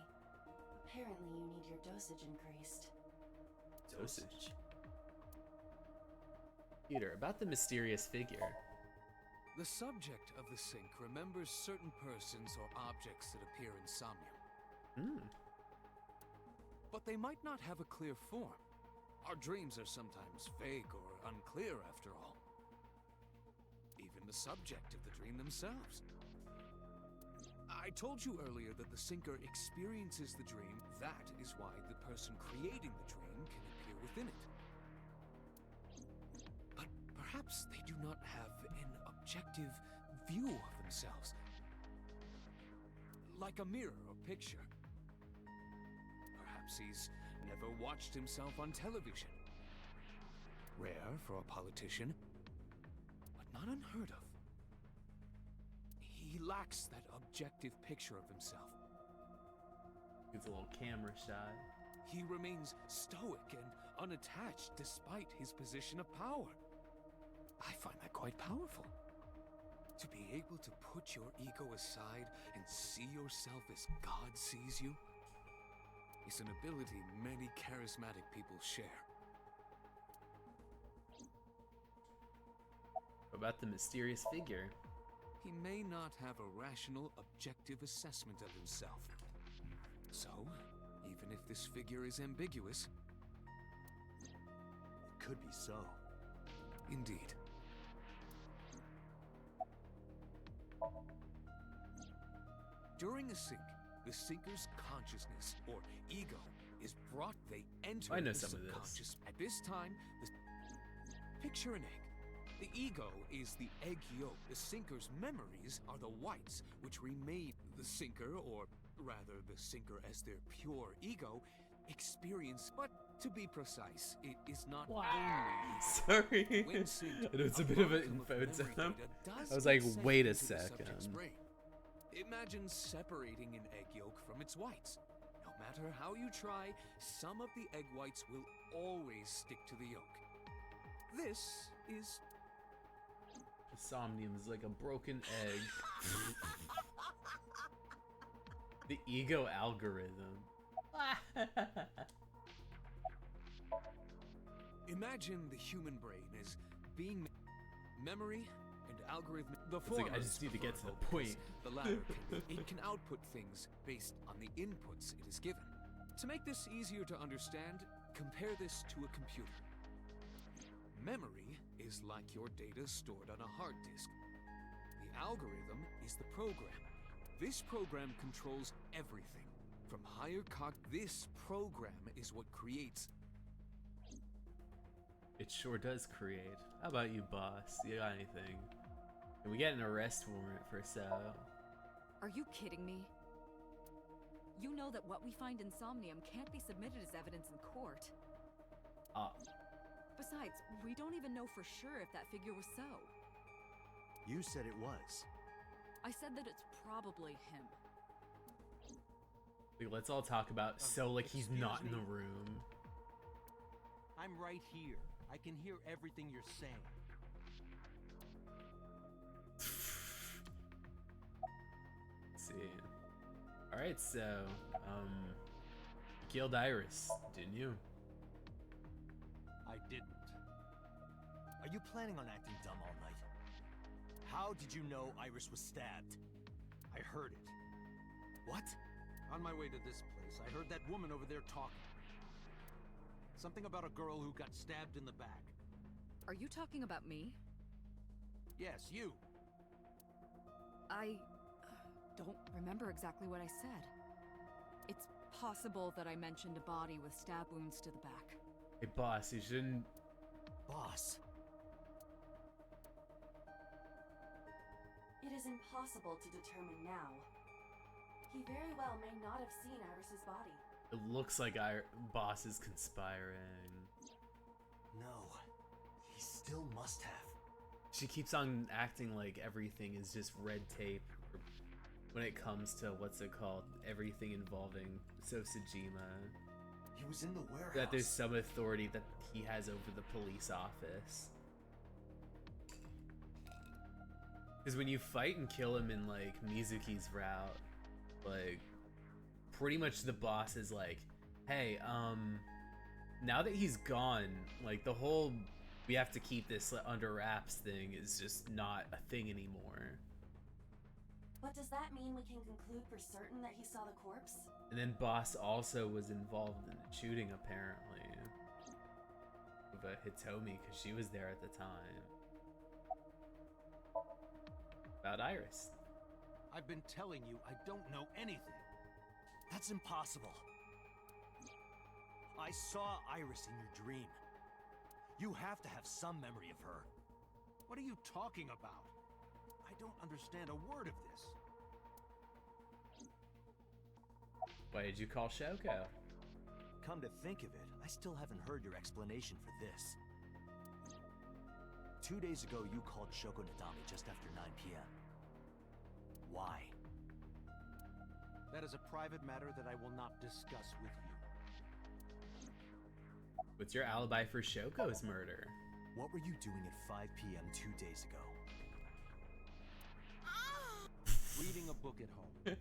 Speaker 2: Apparently you need your dosage increased.
Speaker 1: Dosage? Peter, about the mysterious figure.
Speaker 12: The subject of the sync remembers certain persons or objects that appear in Somnium. But they might not have a clear form. Our dreams are sometimes vague or unclear after all. Even the subject of the dream themselves. I told you earlier that the syncer experiences the dream. That is why the person creating the dream can appear within it. But perhaps they do not have an objective view of themselves. Like a mirror or picture. Perhaps he's never watched himself on television. Rare for a politician, but not unheard of. He lacks that objective picture of himself.
Speaker 1: It's a little camera shot.
Speaker 12: He remains stoic and unattached despite his position of power. I find that quite powerful. To be able to put your ego aside and see yourself as God sees you is an ability many charismatic people share.
Speaker 1: About the mysterious figure.
Speaker 12: He may not have a rational, objective assessment of himself. So, even if this figure is ambiguous,
Speaker 3: it could be So.
Speaker 12: Indeed. During a sync, the syncer's consciousness, or ego, is brought. They enter
Speaker 1: I know
Speaker 12: the
Speaker 1: some of this.
Speaker 12: subconscious. At this time, picture an egg. The ego is the egg yolk. The syncer's memories are the whites, which remain. The syncer, or rather the syncer as their pure ego, experience. But to be precise, it is not only ego.
Speaker 1: Sorry.
Speaker 12: When synced,
Speaker 1: I know it's a bit of an
Speaker 12: quantum
Speaker 1: info
Speaker 12: memory
Speaker 1: dump.
Speaker 12: data does
Speaker 1: I was like,
Speaker 12: get sent
Speaker 1: wait a
Speaker 12: into the subject's
Speaker 1: second.
Speaker 12: brain. Imagine separating an egg yolk from its whites. No matter how you try, some of the egg whites will always stick to the yolk. This is...
Speaker 1: The Somnium is like a broken egg. The ego algorithm.
Speaker 12: Imagine the human brain as being memory and algorithm. The
Speaker 1: It's like,
Speaker 12: former
Speaker 1: I just need to get to the
Speaker 12: because
Speaker 1: point.
Speaker 12: The latter it can output things based on the inputs it is given. To make this easier to understand, compare this to a computer. Memory is like your data stored on a hard disk. The algorithm is the program. This program controls everything. From higher this program is what creates.
Speaker 1: It sure does create. How about you, boss? You got anything? Can we get an arrest warrant for So?
Speaker 5: Are you kidding me? You know that what we find in Somnium can't be submitted as evidence in court. Besides, we don't even know for sure if that figure was So.
Speaker 3: You said it was.
Speaker 5: I said that it's probably him.
Speaker 1: Like, let's all talk about So like he's not in the room.
Speaker 15: I'm right here. I can hear everything you're saying.
Speaker 1: Let's see. Alright, So Killed Iris, didn't you?
Speaker 3: I didn't. Are you planning on acting dumb all night? How did you know Iris was stabbed? I heard it. What?
Speaker 15: On my way to this place, I heard that woman over there talking. Something about a girl who got stabbed in the back.
Speaker 5: Are you talking about me?
Speaker 15: Yes, you.
Speaker 5: I don't remember exactly what I said. It's possible that I mentioned a body with stab wounds to the back.
Speaker 1: Hey, boss, you shouldn't...
Speaker 3: Boss.
Speaker 2: It is impossible to determine now. He very well may not have seen Iris's body.
Speaker 1: It looks like boss is conspiring.
Speaker 3: No. He still must have.
Speaker 1: She keeps on acting like everything is just red tape when it comes to, what's it called, everything involving Sosajima.
Speaker 3: He was in the warehouse.
Speaker 1: That there's some authority that he has over the police office. Because when you fight and kill him in, like, Mizuki's route, like, pretty much the boss is like, hey, now that he's gone, like, the whole we have to keep this under wraps thing is just not a thing anymore.
Speaker 2: But does that mean we can conclude for certain that he saw the corpse?
Speaker 1: And then boss also was involved in the shooting, apparently, of a Hitomi, because she was there at the time. About Iris.
Speaker 15: I've been telling you I don't know anything.
Speaker 3: That's impossible. I saw Iris in your dream. You have to have some memory of her.
Speaker 15: What are you talking about? I don't understand a word of this.
Speaker 1: Why did you call Shoko?
Speaker 3: Come to think of it, I still haven't heard your explanation for this. 2 days ago, you called Shoko Nadami just after 9 p.m. Why?
Speaker 15: That is a private matter that I will not discuss with you.
Speaker 1: What's your alibi for Shoko's murder?
Speaker 3: What were you doing at 5 p.m. 2 days ago?
Speaker 15: Reading a book at home.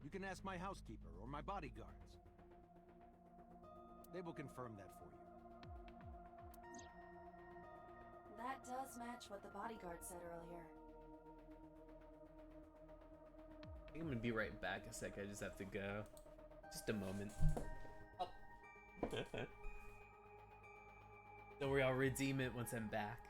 Speaker 15: You can ask my housekeeper or my bodyguards. They will confirm that for you.
Speaker 2: That does match what the bodyguard said earlier.
Speaker 1: I'm gonna be right back a sec, I just have to go. Just a moment. Oh. Don't worry, I'll redeem it once I'm back.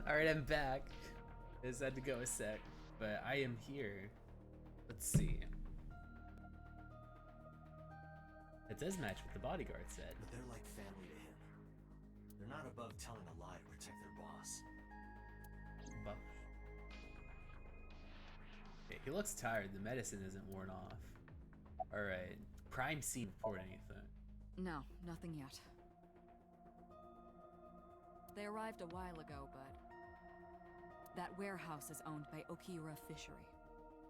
Speaker 1: Alright, I'm back. I just had to go a sec, but I am here. Let's see. It does match what the bodyguard said.
Speaker 3: But they're like family to him. They're not above telling a lie to protect their boss.
Speaker 1: Okay, he looks tired. The medicine isn't worn off. Alright. Crime scene report anything?
Speaker 5: No, nothing yet. They arrived a while ago, but that warehouse is owned by Okiura Fishery.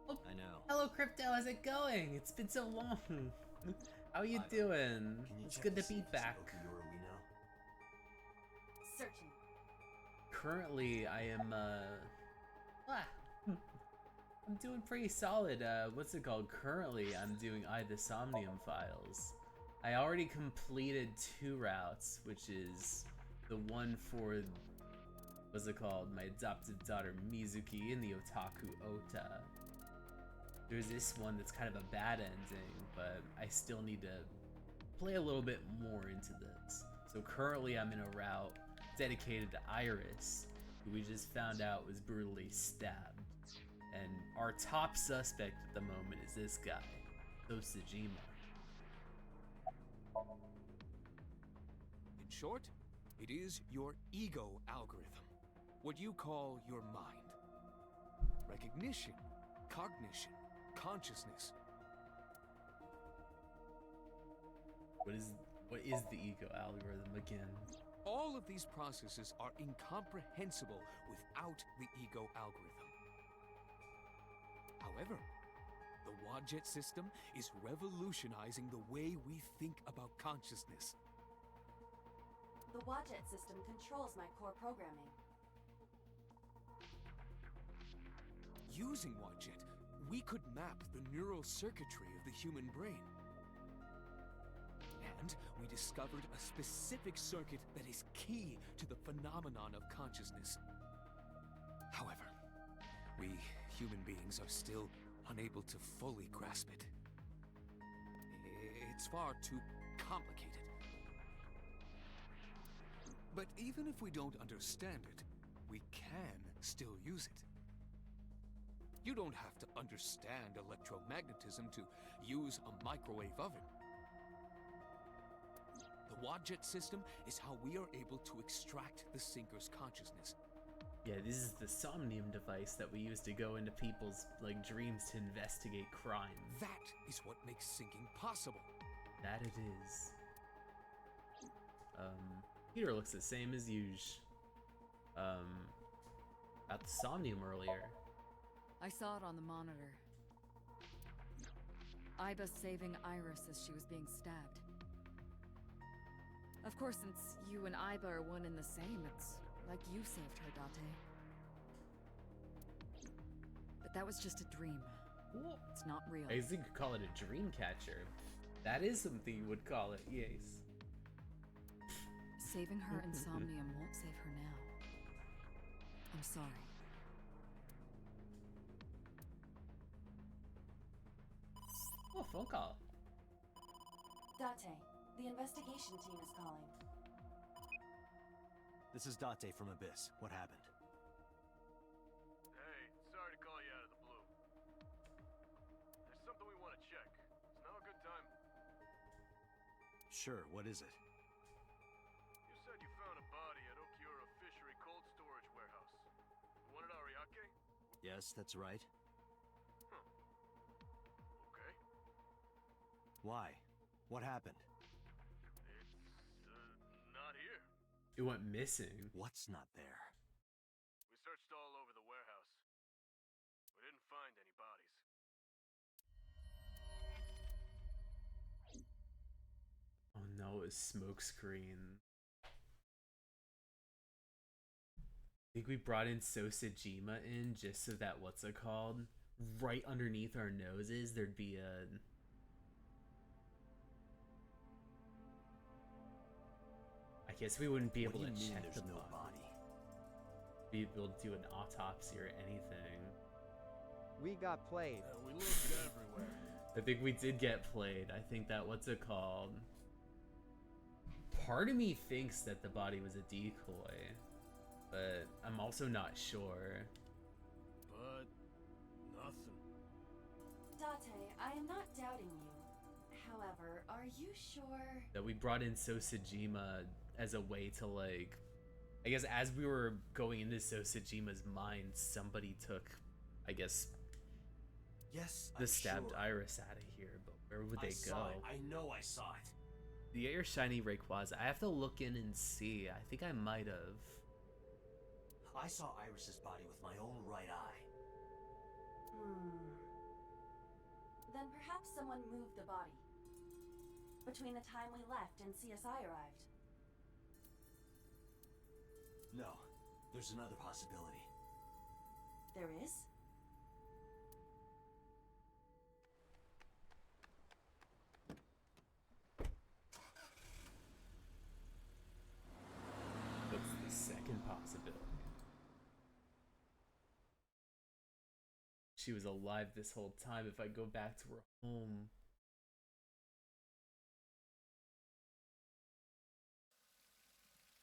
Speaker 1: Oh,
Speaker 3: I know.
Speaker 1: hello, Crypto. How's it going? It's been so long. How are you doing? It's good to be back.
Speaker 3: Okiura we know?
Speaker 2: Searching.
Speaker 1: currently I am I'm doing pretty solid. What's it called? Currently I'm doing the Somnium files. I already completed 2 routes, which is the one for, what's it called, my adoptive daughter Mizuki and the otaku Ota. There's this one that's kind of a bad ending, but I still need to play a little bit more into this. So currently I'm in a route dedicated to Iris, who we just found out was brutally stabbed. And our top suspect at the moment is this guy, Osajima.
Speaker 12: In short, it is your ego algorithm. What you call your mind. Recognition, cognition, consciousness.
Speaker 1: What is the ego algorithm again?
Speaker 12: All of these processes are incomprehensible without the ego algorithm. However, the Wadjet system is revolutionizing the way we think about consciousness.
Speaker 2: The Wadjet system controls my core programming.
Speaker 12: Using Wadjet, we could map the neural circuitry of the human brain. And we discovered a specific circuit that is key to the phenomenon of consciousness. However, we human beings are still unable to fully grasp it. It's far too complicated. But even if we don't understand it, we can still use it. You don't have to understand electromagnetism to use a microwave oven. The Wadjet system is how we are able to extract the sinker's consciousness.
Speaker 1: Yeah, this is the Somnium device that we use to go into people's, like, dreams to investigate crime.
Speaker 12: That is what makes syncing possible.
Speaker 1: That it is. Peter looks the same as usual. About the Somnium earlier.
Speaker 5: I saw it on the monitor. Iba saving Iris as she was being stabbed. Of course, since you and Iba are one and the same, it's like you saved her, Date. But that was just a dream. It's not real.
Speaker 1: I guess you could call it a dream catcher. That is something you would call it, yes.
Speaker 5: Saving her in Somnium won't save her now. I'm sorry.
Speaker 1: Oh, phone call.
Speaker 2: Date, the investigation team is calling.
Speaker 3: This is Date from Abyss. What happened?
Speaker 17: Hey, sorry to call you out of the blue. There's something we want to check. Is now a good time?
Speaker 3: Sure, what is it?
Speaker 17: You said you found a body at Okiura Fishery Cold Storage Warehouse. The one at Ariake?
Speaker 3: Yes, that's right.
Speaker 17: Huh. Okay.
Speaker 3: Why? What happened?
Speaker 17: It's, not here.
Speaker 1: It went missing.
Speaker 3: What's not there?
Speaker 17: We searched all over the warehouse. We didn't find any bodies.
Speaker 1: Oh no, a smoke screen. I think we brought in Sosajima in just so that, what's it called? Right underneath our noses, there'd be a... I guess we wouldn't be able to check the body. Be able to do an autopsy or anything.
Speaker 18: We got played.
Speaker 17: We looked everywhere.
Speaker 1: I think we did get played. I think that, what's it called? Part of me thinks that the body was a decoy, but I'm also not sure.
Speaker 17: But nothing.
Speaker 2: Date, I am not doubting you. However, are you sure?
Speaker 1: That we brought in Sosajima as a way to, like, I guess as we were going into Sosajima's mind, somebody took, I guess,
Speaker 3: yes,
Speaker 1: the stabbed Iris out of here, but where would they go?
Speaker 3: I know I saw it.
Speaker 1: The air shiny Rayquaza. I have to look in and see. I think I might have.
Speaker 3: I saw Iris's body with my own right eye.
Speaker 2: Then perhaps someone moved the body. Between the time we left and CSI arrived.
Speaker 3: No, There's another possibility.
Speaker 2: There is?
Speaker 1: What's the second possibility? She was alive this whole time. If I go back to her home.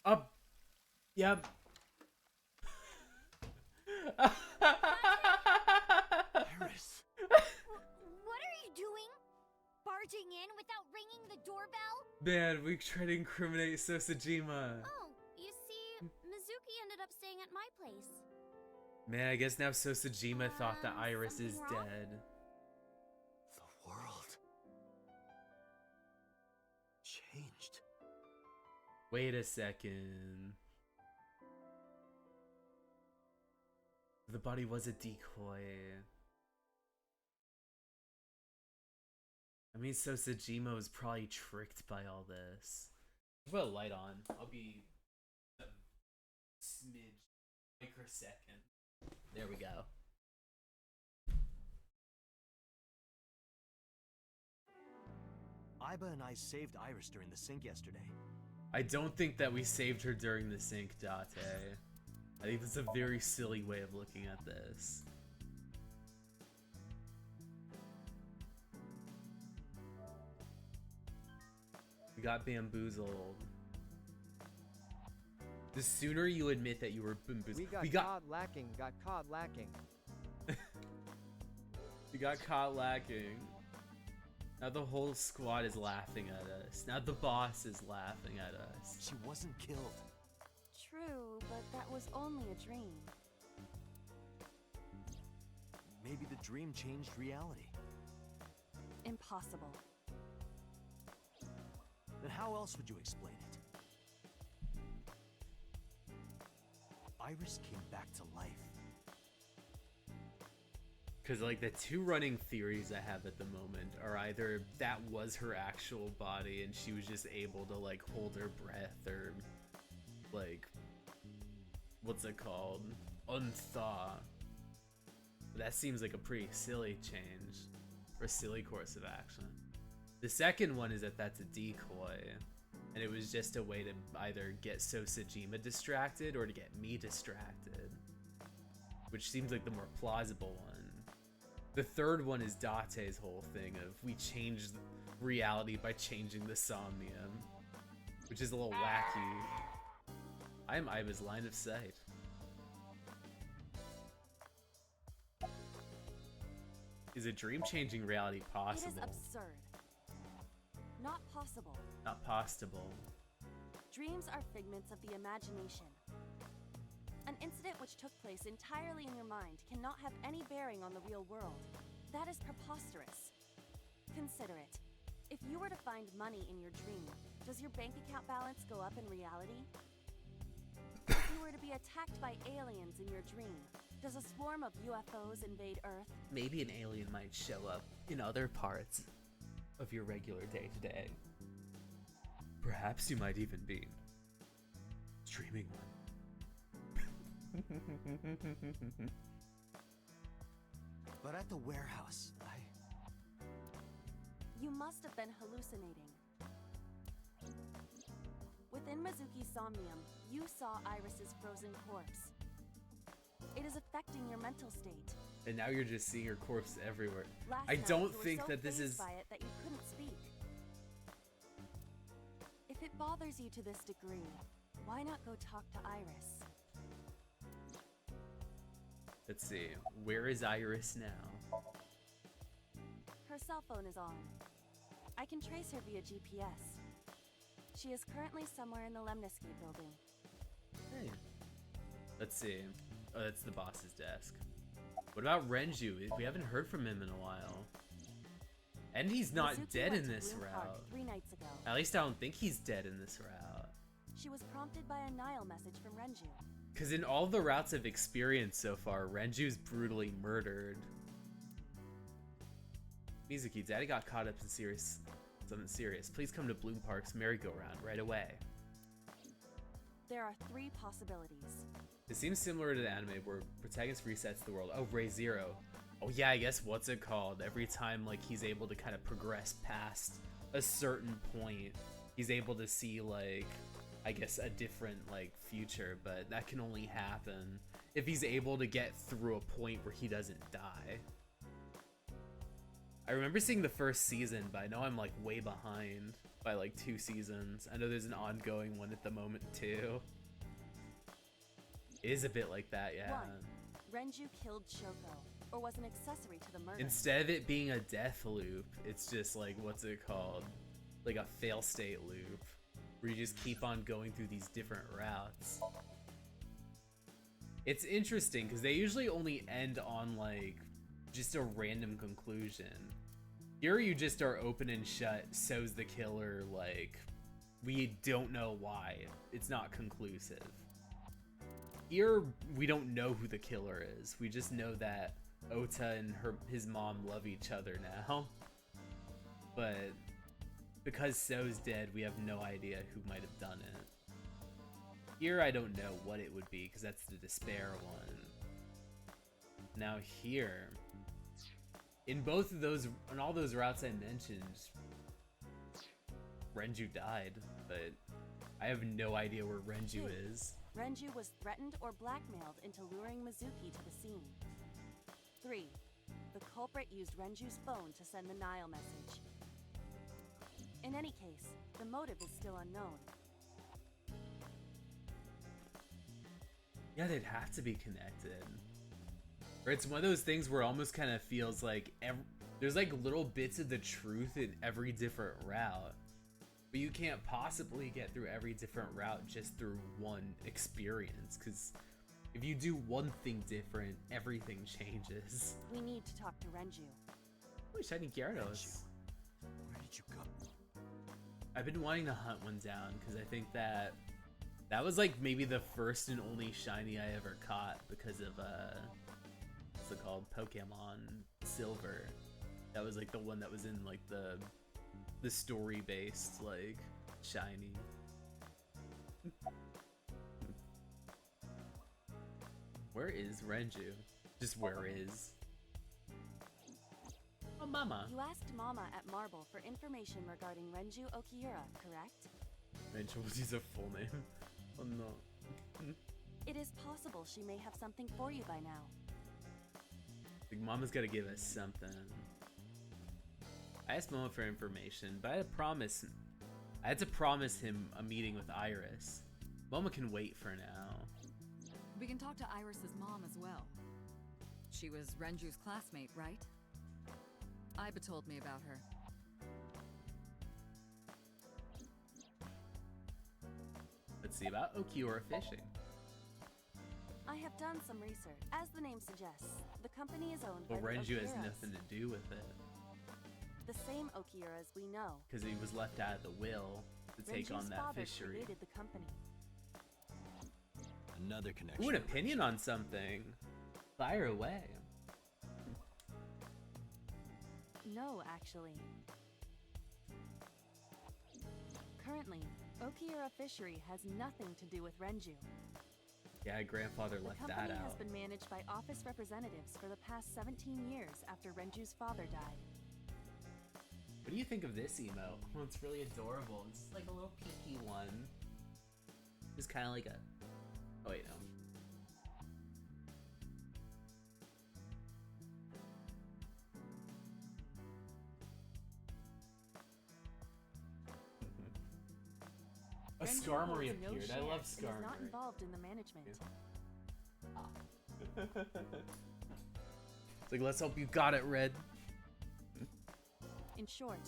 Speaker 1: Up. Yep.
Speaker 3: Iris.
Speaker 7: What are you doing? Barging in without ringing the doorbell?
Speaker 1: Man, we try to incriminate Sosajima.
Speaker 7: Oh, you see, Mizuki ended up staying at my place.
Speaker 1: Man, I guess now Sosajima thought that Iris is
Speaker 7: something wrong?
Speaker 1: dead.
Speaker 3: The world changed.
Speaker 1: Wait a second. The body was a decoy. I mean, Sosajima was probably tricked by all this. Put a light on. I'll be a smidge microsecond. There we go.
Speaker 3: Iba and I saved Iris during the sync yesterday.
Speaker 1: I don't think that we saved her during the sync, Date. I think that's a very silly way of looking at this. We got bamboozled. The sooner you admit that you were bamboozled,
Speaker 18: We got caught lacking. Got caught lacking.
Speaker 1: we got caught lacking. Now the whole squad is laughing at us. Now the boss is laughing at us.
Speaker 3: She wasn't killed.
Speaker 2: True, but that was only a dream.
Speaker 3: Maybe the dream changed reality.
Speaker 2: Impossible.
Speaker 3: Then how else would you explain it? Iris came back to life.
Speaker 1: Because, like, the two running theories I have at the moment are either that was her actual body and she was just able to, like, hold her breath or, like, what's it called? Unthaw. But that seems like a pretty silly change or silly course of action. The second one is that that's a decoy and it was just a way to either get Sosajima distracted or to get me distracted, which seems like the more plausible one. The third one is Date's whole thing of we changed reality by changing the Somnium, which is a little wacky. I am Iba's line of sight. Is a dream changing reality possible?
Speaker 2: It is absurd. Not possible.
Speaker 1: Not possible.
Speaker 2: Dreams are figments of the imagination. An incident which took place entirely in your mind cannot have any bearing on the real world. That is preposterous. Consider it. If you were to find money in your dream, does your bank account balance go up in reality? If you were to be attacked by aliens in your dream, does a swarm of UFOs invade Earth?
Speaker 1: Maybe an alien might show up in other parts of your regular day-to-day. Perhaps you might even be dreaming one.
Speaker 3: But at the warehouse,
Speaker 2: You must have been hallucinating. Within Mizuki's Somnium, you saw Iris's frozen corpse. It is affecting your mental state.
Speaker 1: And now you're just seeing her corpse everywhere.
Speaker 2: Last
Speaker 1: I
Speaker 2: night,
Speaker 1: don't
Speaker 2: you were
Speaker 1: think
Speaker 2: so
Speaker 1: that this
Speaker 2: fazed
Speaker 1: is...
Speaker 2: by it that you couldn't speak. If it bothers you to this degree, why not go talk to Iris?
Speaker 1: Let's see. Where is Iris now?
Speaker 2: Her cell phone is on. I can trace her via GPS. She is currently somewhere in the Lemniscate building.
Speaker 1: Hey. Let's see. Oh, that's the boss's desk. What about Renju? We haven't heard from him in a while. And he's not
Speaker 2: Mizuki
Speaker 1: dead
Speaker 2: went
Speaker 1: in
Speaker 2: to
Speaker 1: this
Speaker 2: Bloom Park
Speaker 1: route.
Speaker 2: 3 nights ago.
Speaker 1: At least I don't think he's dead in this route.
Speaker 2: She was prompted by a Nile message from Renju.
Speaker 1: Because in all the routes I've experienced so far, Renju's brutally murdered. Mizuki, Daddy got caught up in something serious. Please come to Bloom Park's merry-go-round right away.
Speaker 2: There are 3 possibilities.
Speaker 1: It seems similar to the anime where protagonist resets the world. Oh, Ray Zero. Oh yeah, I guess what's it called? Every time like he's able to kind of progress past a certain point, he's able to see like, I guess, a different like future, but that can only happen if he's able to get through a point where he doesn't die. I remember seeing the first season, but I know I'm like way behind by like 2 seasons. I know there's an ongoing one at the moment too. It is a bit like that, yeah.
Speaker 2: 1. Renju killed Shoko, or was an accessory to the murder.
Speaker 1: Instead of it being a death loop, it's just like, what's it called? Like a fail state loop, where you just keep on going through these different routes. It's interesting, because they usually only end on like, just a random conclusion. Here you just are open and shut, so's the killer, like, we don't know why. It's not conclusive. Here, we don't know who the killer is. We just know that Ota and his mom love each other now. But because So's dead, we have no idea who might have done it. Here, I don't know what it would be, because that's the despair one. Now here, in both of those, on all those routes I mentioned, Renju died, but I have no idea where Renju
Speaker 2: 2.
Speaker 1: is.
Speaker 2: Renju was threatened or blackmailed into luring Mizuki to the scene. 3. The culprit used Renju's phone to send the Nile message. In any case, the motive is still unknown.
Speaker 1: Yeah, they'd have to be connected. Or it's one of those things where it almost kind of feels like there's like little bits of the truth in every different route. But you can't possibly get through every different route just through one experience, because if you do one thing different, everything changes.
Speaker 2: We need to talk to Renju.
Speaker 1: Oh, shiny Gyarados.
Speaker 11: Where did you go?
Speaker 1: I've been wanting to hunt one down, because I think that was like maybe the first and only shiny I ever caught because of what's it called? Pokemon Silver. That was like the one that was in like the story based like shiny. Where is Renju? Just where is? Oh, Mama.
Speaker 2: You asked Mama at Marble for information regarding Renju Okiura, correct?
Speaker 1: Renju was use a full name. Oh no.
Speaker 2: It is possible she may have something for you by now.
Speaker 1: Like, Mama's gotta give us something. I asked Mama for information, but I had to promise him a meeting with Iris. Mama can wait for now.
Speaker 5: We can talk to Iris's mom as well. She was Renju's classmate, right? Iba told me about her.
Speaker 1: Let's see about Okiura fishing.
Speaker 2: I have done some research. As the name suggests, the company is owned
Speaker 1: Well,
Speaker 2: by the
Speaker 1: Renju has
Speaker 2: Okiuras.
Speaker 1: nothing to do with it,
Speaker 2: The same Okiuras we know.
Speaker 1: because he was left out of the will to take
Speaker 2: Renju's
Speaker 1: on that
Speaker 2: father
Speaker 1: fishery.
Speaker 2: created the company.
Speaker 3: Another connection.
Speaker 1: Ooh, an opinion on something. Fire away.
Speaker 2: No, actually. Currently, Okiura Fishery has nothing to do with Renju.
Speaker 1: Yeah, grandfather
Speaker 2: The
Speaker 1: left
Speaker 2: company
Speaker 1: that
Speaker 2: has
Speaker 1: out.
Speaker 2: been managed by office representatives for the past 17 years after Renju's father died.
Speaker 1: What do you think of this emote? Well, it's really adorable. It's like a little peeky one. It's kind of like a... Oh, wait, no. A
Speaker 2: Renju
Speaker 1: Skarmory
Speaker 2: holds no
Speaker 1: appeared. I love
Speaker 2: shares and is not
Speaker 1: Skarmory.
Speaker 2: involved in the management.
Speaker 1: It's like, let's hope you got it, Red.
Speaker 2: In short,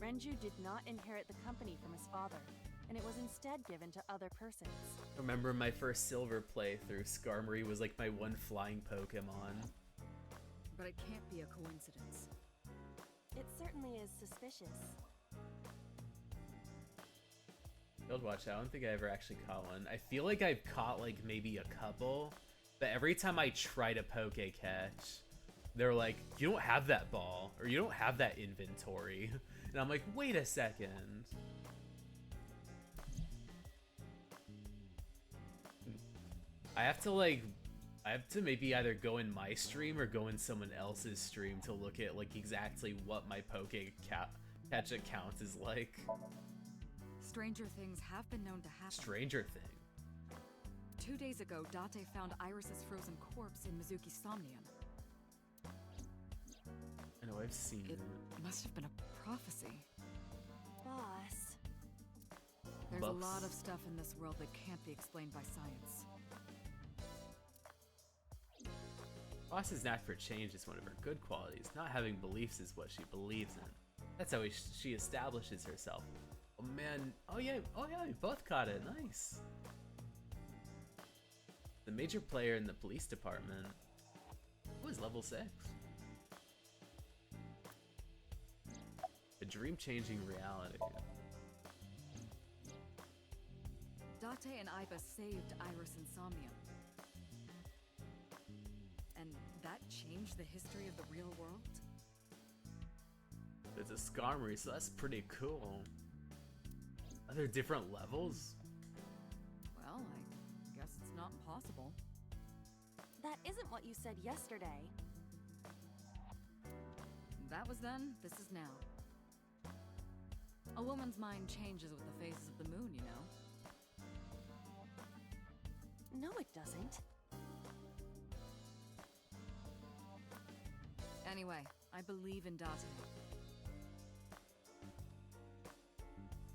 Speaker 2: Renju did not inherit the company from his father, and it was instead given to other persons.
Speaker 1: I remember my first Silver playthrough, Skarmory was like my one flying Pokemon.
Speaker 5: But it can't be a coincidence.
Speaker 2: It certainly is suspicious.
Speaker 1: Field Watch, I don't think I ever actually caught one. I feel like I've caught like maybe a couple, but every time I try to Poke Catch, they're like, you don't have that ball, or you don't have that inventory. And I'm like, wait a second. I have to maybe either go in my stream or go in someone else's stream to look at like exactly what my Catch account is like.
Speaker 5: Stranger things have been known to happen.
Speaker 1: Stranger Thing.
Speaker 5: 2 days ago, Date found Iris's frozen corpse in Mizuki's Somnium.
Speaker 1: I know, I've seen it.
Speaker 5: It must have been a prophecy.
Speaker 2: Boss.
Speaker 5: There's a lot of stuff in this world that can't be explained by science.
Speaker 1: Boss's knack for change is one of her good qualities. Not having beliefs is what she believes in. That's how she establishes herself. Oh man, oh yeah, we both caught it, nice. The major player in the police department was level 6. A dream-changing reality.
Speaker 5: Date and Iba saved Iris and Somnium. And that changed the history of the real world?
Speaker 1: It's a skarmory, so that's pretty cool. Are there different levels?
Speaker 5: Well, I guess it's not impossible.
Speaker 2: That isn't what you said yesterday.
Speaker 5: That was then, this is now. A woman's mind changes with the phases of the moon, you know?
Speaker 2: No, it doesn't.
Speaker 5: Anyway, I believe in Date.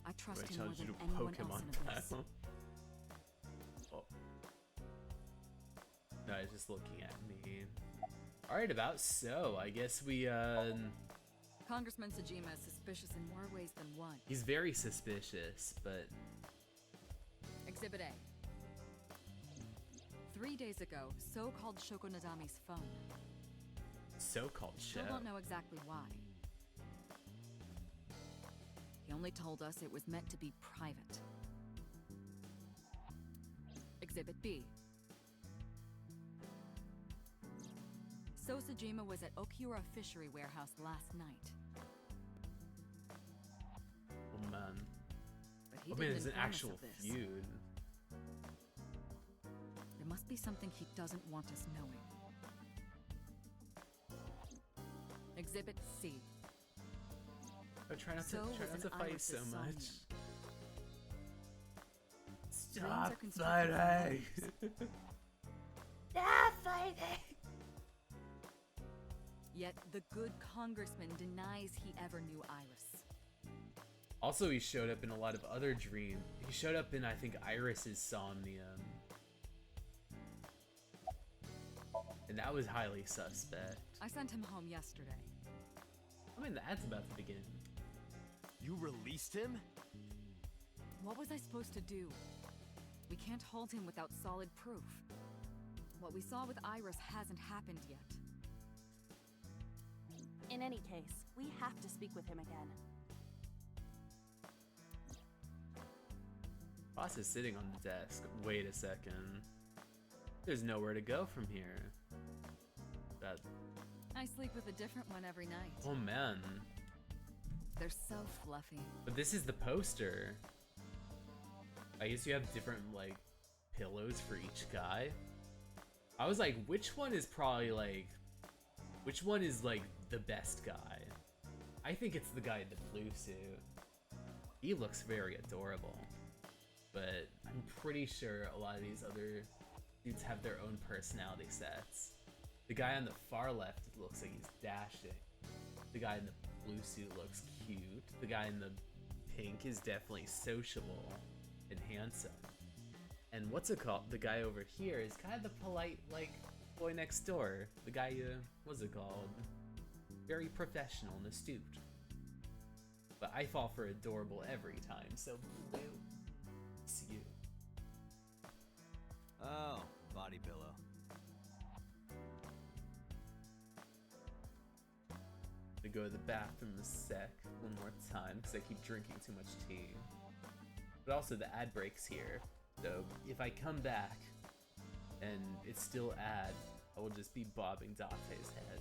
Speaker 5: I trust him more than anyone else in Abyss.
Speaker 1: Oh. No, he's just looking at me. Alright, about so, I guess we,
Speaker 5: Congressman Sajima is suspicious in more ways than one.
Speaker 1: He's very suspicious, but...
Speaker 5: Exhibit A. 3 days ago, so-called Shoko Nadami's phone.
Speaker 1: So-called show?
Speaker 5: Still don't know exactly why. He only told us it was meant to be private. Exhibit B. So Sajima was at Okiura Fishery Warehouse last night.
Speaker 1: Oh man.
Speaker 5: But he
Speaker 1: Oh man,
Speaker 5: didn't
Speaker 1: it's an
Speaker 5: inform us
Speaker 1: actual
Speaker 5: of this.
Speaker 1: feud.
Speaker 5: There must be something he doesn't want us knowing. Exhibit C.
Speaker 1: Oh, try not to fight so much. Stop fighting! Stop fighting!
Speaker 5: Yet the good congressman denies he ever knew Iris.
Speaker 1: Also, he showed up in a lot of other dreams. He showed up in, I think, Iris's Somnium. And that was highly suspect.
Speaker 5: I sent him home yesterday.
Speaker 1: I mean, the ad's about to begin.
Speaker 3: You released him?
Speaker 5: What was I supposed to do? We can't hold him without solid proof. What we saw with Iris hasn't happened yet.
Speaker 2: In any case, we have to speak with him again.
Speaker 1: Boss is sitting on the desk. Wait a second. There's nowhere to go from here. That...
Speaker 5: I sleep with a different one every night.
Speaker 1: Oh man.
Speaker 5: They're so fluffy.
Speaker 1: But this is the poster. I guess you have different, like, pillows for each guy. I was like, which one is probably, like... Which one is, like, the best guy? I think it's the guy in the blue suit. He looks very adorable. But I'm pretty sure a lot of these other dudes have their own personality sets. The guy on the far left looks like he's dashing. The guy in the blue suit looks cute. The guy in the pink is definitely sociable and handsome. And what's it called? The guy over here is kind of the polite, like, boy next door. The guy, what's it called? Very professional and astute. But I fall for adorable every time, so blue, it's you.
Speaker 3: Oh, body pillow.
Speaker 1: To go to the bathroom a sec one more time because I keep drinking too much tea. But also the ad breaks here, so if I come back and it's still ad, I will just be bobbing Date's head.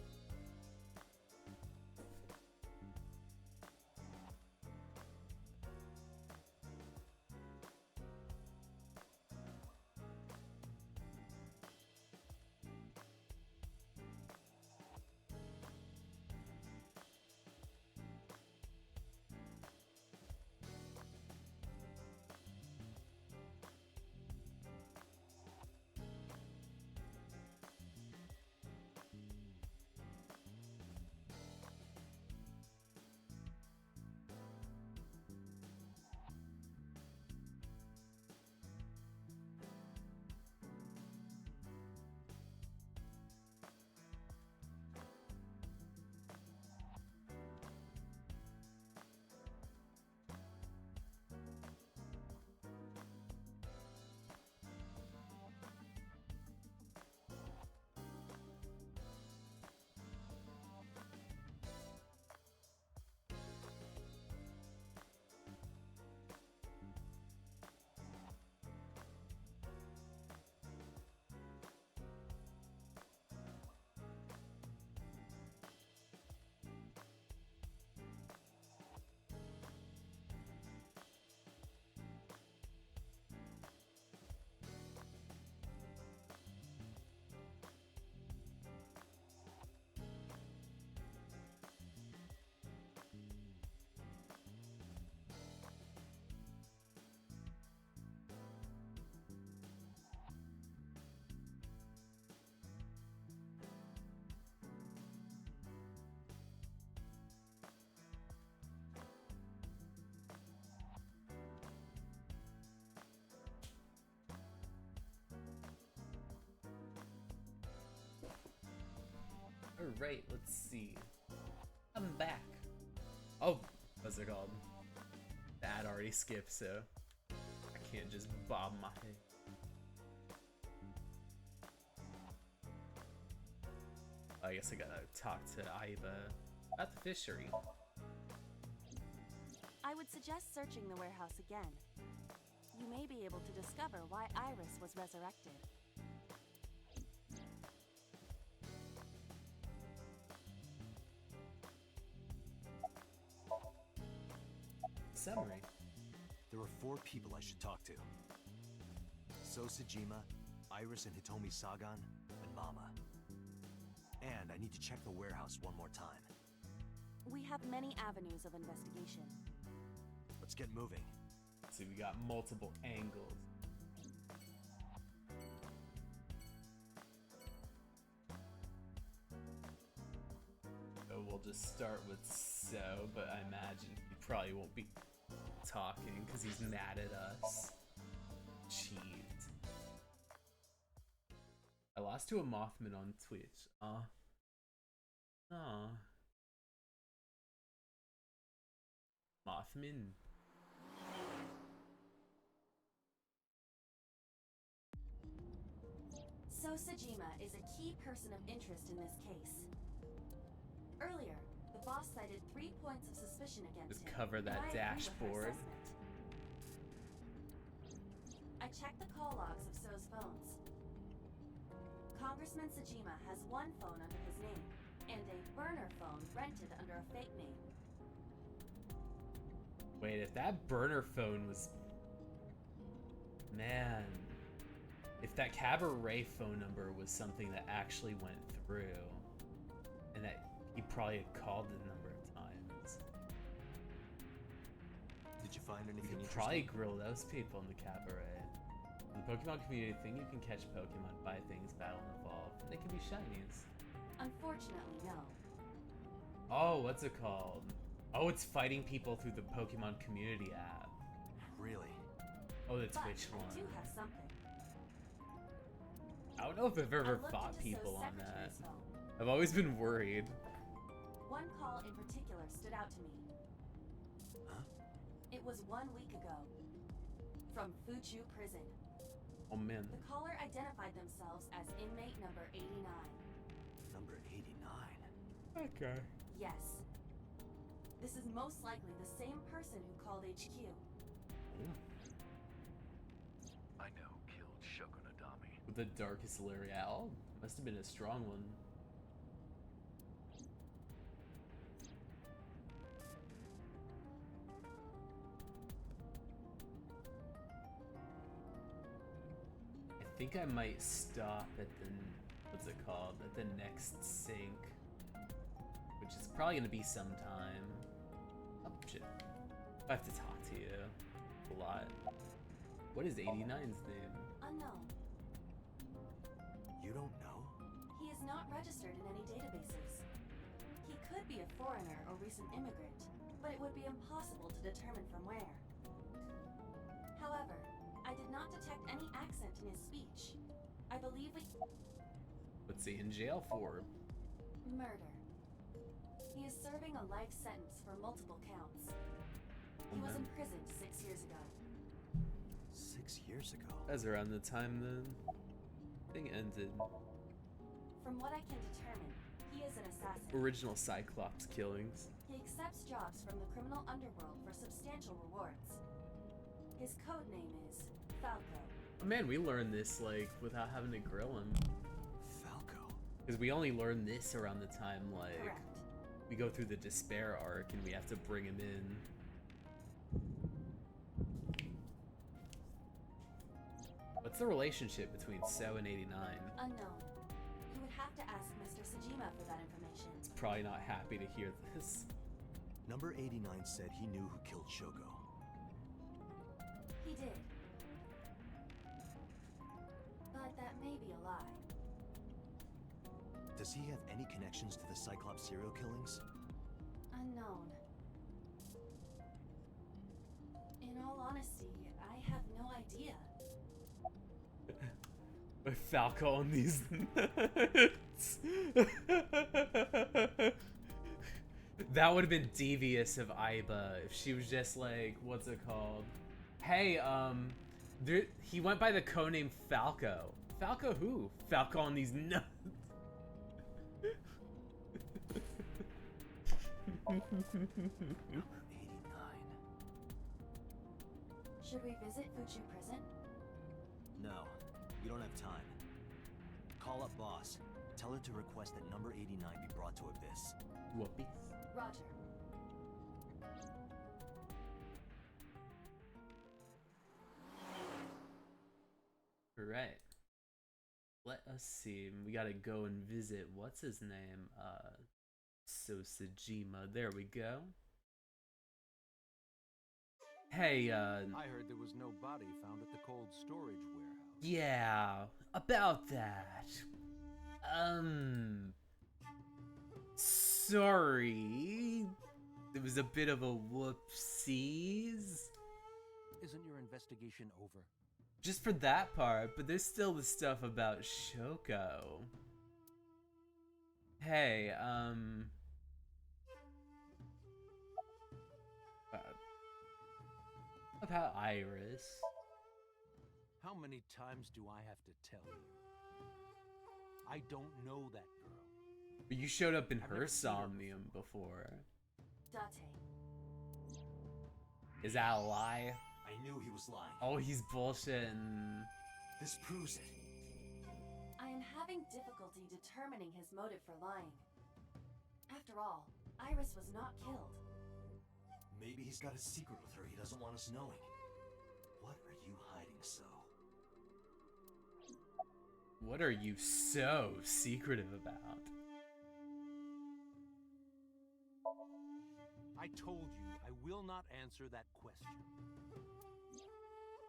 Speaker 1: Alright, let's see. I'm back. Oh, what's it called? The ad already skipped, so I can't just bob my head. I guess I gotta talk to Iva about the fishery.
Speaker 2: I would suggest searching the warehouse again. You may be able to discover why Iris was resurrected.
Speaker 1: Summary.
Speaker 3: There are 4 people I should talk to. So Sajima, Iris and Hitomi Sagan, and Mama. And I need to check the warehouse one more time.
Speaker 2: We have many avenues of investigation.
Speaker 3: Let's get moving.
Speaker 1: See, we got multiple angles. So we'll just start with So, but I imagine he probably won't be talking because he's mad at us. Cheat. I lost to a Mothman on Twitch. Mothman.
Speaker 2: So Sajima is a key person of interest in this case. Earlier, the boss cited 3 points of suspicion against
Speaker 1: Just
Speaker 2: him.
Speaker 1: cover
Speaker 2: and
Speaker 1: that
Speaker 2: I agree with her
Speaker 1: dashboard.
Speaker 2: assessment. I checked the call logs of So's phones. Congressman Sajima has one phone under his name, and a burner phone rented under a fake name.
Speaker 1: Wait, if that burner phone was... Man. If that cabaret phone number was something that actually went through, and that he probably had called it a number of times.
Speaker 3: Did you find anything
Speaker 1: You could
Speaker 3: interesting?
Speaker 1: probably grill those people in the cabaret. In the Pokemon community thing, you can catch Pokemon, buy things, battle, and evolve. They can be shinies.
Speaker 2: Unfortunately, no.
Speaker 1: Oh, what's it called? Oh, it's fighting people through the Pokemon community app.
Speaker 3: Really?
Speaker 1: Oh, the
Speaker 2: But
Speaker 1: Twitch
Speaker 2: I
Speaker 1: one.
Speaker 2: do have something.
Speaker 1: I don't know if I've ever
Speaker 2: I looked
Speaker 1: fought
Speaker 2: into
Speaker 1: people
Speaker 2: So's
Speaker 1: on that.
Speaker 2: secretary's phone.
Speaker 1: I've always been worried.
Speaker 2: One call in particular stood out to me.
Speaker 3: Huh?
Speaker 2: It was 1 week ago. From Fuchu Prison.
Speaker 1: Oh man.
Speaker 2: The caller identified themselves as inmate number 89.
Speaker 3: Number 89?
Speaker 1: Okay.
Speaker 2: Yes. This is most likely the same person who called HQ.
Speaker 14: I know killed Shogunadami.
Speaker 1: With the darkest Larial? Must have been a strong one. I think I might stop at the... What's it called? At the next sync. Which is probably gonna be sometime. Oh shit. I have to talk to you a lot. What is 89's name?
Speaker 2: Unknown.
Speaker 3: You don't know?
Speaker 2: He is not registered in any databases. He could be a foreigner or recent immigrant, but it would be impossible to determine from where. However, I did not detect any accent in his speech. I believe we...
Speaker 1: What's he in jail for?
Speaker 2: Murder. He is serving a life sentence for multiple counts. He was imprisoned 6 years ago.
Speaker 3: 6 years ago?
Speaker 1: That's around the time the thing ended.
Speaker 2: From what I can determine, he is an assassin.
Speaker 1: Original Cyclops killings.
Speaker 2: He accepts jobs from the criminal underworld for substantial rewards. His code name is Falco.
Speaker 1: Oh man, we learned this like without having to grill him.
Speaker 3: Falco?
Speaker 1: Because we only learned this around the time like
Speaker 2: Correct.
Speaker 1: we go through the despair arc and we have to bring him in. What's the relationship between So and 89?
Speaker 2: Unknown. You would have to ask Mr. Sajima for that information.
Speaker 1: He's probably not happy to hear this.
Speaker 3: Number 89 said he knew who killed Shogo.
Speaker 2: He did. But that may be a lie.
Speaker 3: Does he have any connections to the Cyclops serial killings?
Speaker 2: Unknown. In all honesty, I have no idea.
Speaker 1: With Falco on these notes. nuts. That would have been devious of Aiba if she was just like, what's it called? Hey, he went by the codename Falco. Falco who? Falco on these nuts.
Speaker 2: Should we visit Fuchu Prison?
Speaker 3: No, we don't have time. Call up boss. Tell her to request that number 89 be brought to Abyss.
Speaker 1: Whoopies.
Speaker 2: Roger.
Speaker 1: Alright. Let us see. We gotta go and visit, what's his name? Sosajima. There we go. Hey,
Speaker 15: I heard there was no body found at the cold storage warehouse.
Speaker 1: Yeah, about that. Sorry. It was a bit of a whoopsies.
Speaker 15: Isn't your investigation over?
Speaker 1: Just for that part, but there's still the stuff about Shoko. Hey, about Iris.
Speaker 15: How many times do I have to tell you? I don't know that girl.
Speaker 1: But you showed up in
Speaker 15: I've
Speaker 1: her
Speaker 15: never seen her
Speaker 1: Somnium before.
Speaker 2: Date.
Speaker 1: Is that a lie?
Speaker 3: I knew he was lying.
Speaker 1: Oh, he's bullshitting.
Speaker 3: This proves it.
Speaker 2: I am having difficulty determining his motive for lying. After all, Iris was not killed.
Speaker 3: Maybe he's got a secret with her he doesn't want us knowing. What are you hiding so?
Speaker 1: What are you so secretive about?
Speaker 15: I told you I will not answer that question.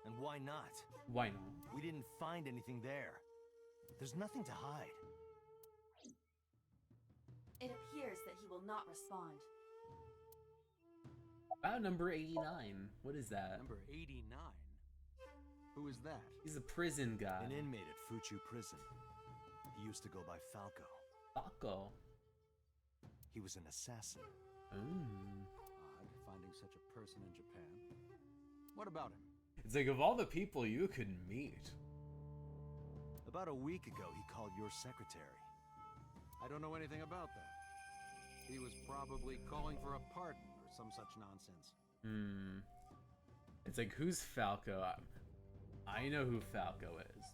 Speaker 3: And why not?
Speaker 1: Why not?
Speaker 3: We didn't find anything there. There's nothing to hide.
Speaker 2: It appears that he will not respond.
Speaker 1: About number 89. What is that?
Speaker 15: Number 89? Who is that?
Speaker 1: He's a prison guy.
Speaker 3: An inmate at Fuchu Prison. He used to go by Falco.
Speaker 1: Falco?
Speaker 3: He was an assassin.
Speaker 15: Odd, finding such a person in Japan. What about him?
Speaker 1: It's like, of all the people you could meet.
Speaker 3: About a week ago, he called your secretary.
Speaker 15: I don't know anything about that. He was probably calling for a pardon or some such nonsense.
Speaker 1: It's like, who's Falco? I know who Falco is.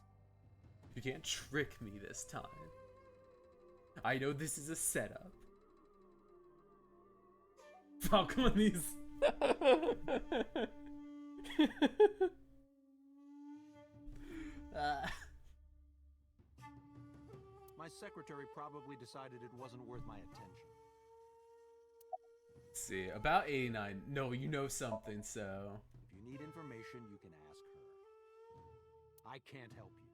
Speaker 1: You can't trick me this time. I know this is a setup. Falco and these...
Speaker 15: My secretary probably decided it wasn't worth my attention.
Speaker 1: Let's see, about 89. No, you know something, so...
Speaker 15: If you need information, you can ask her. I can't help you.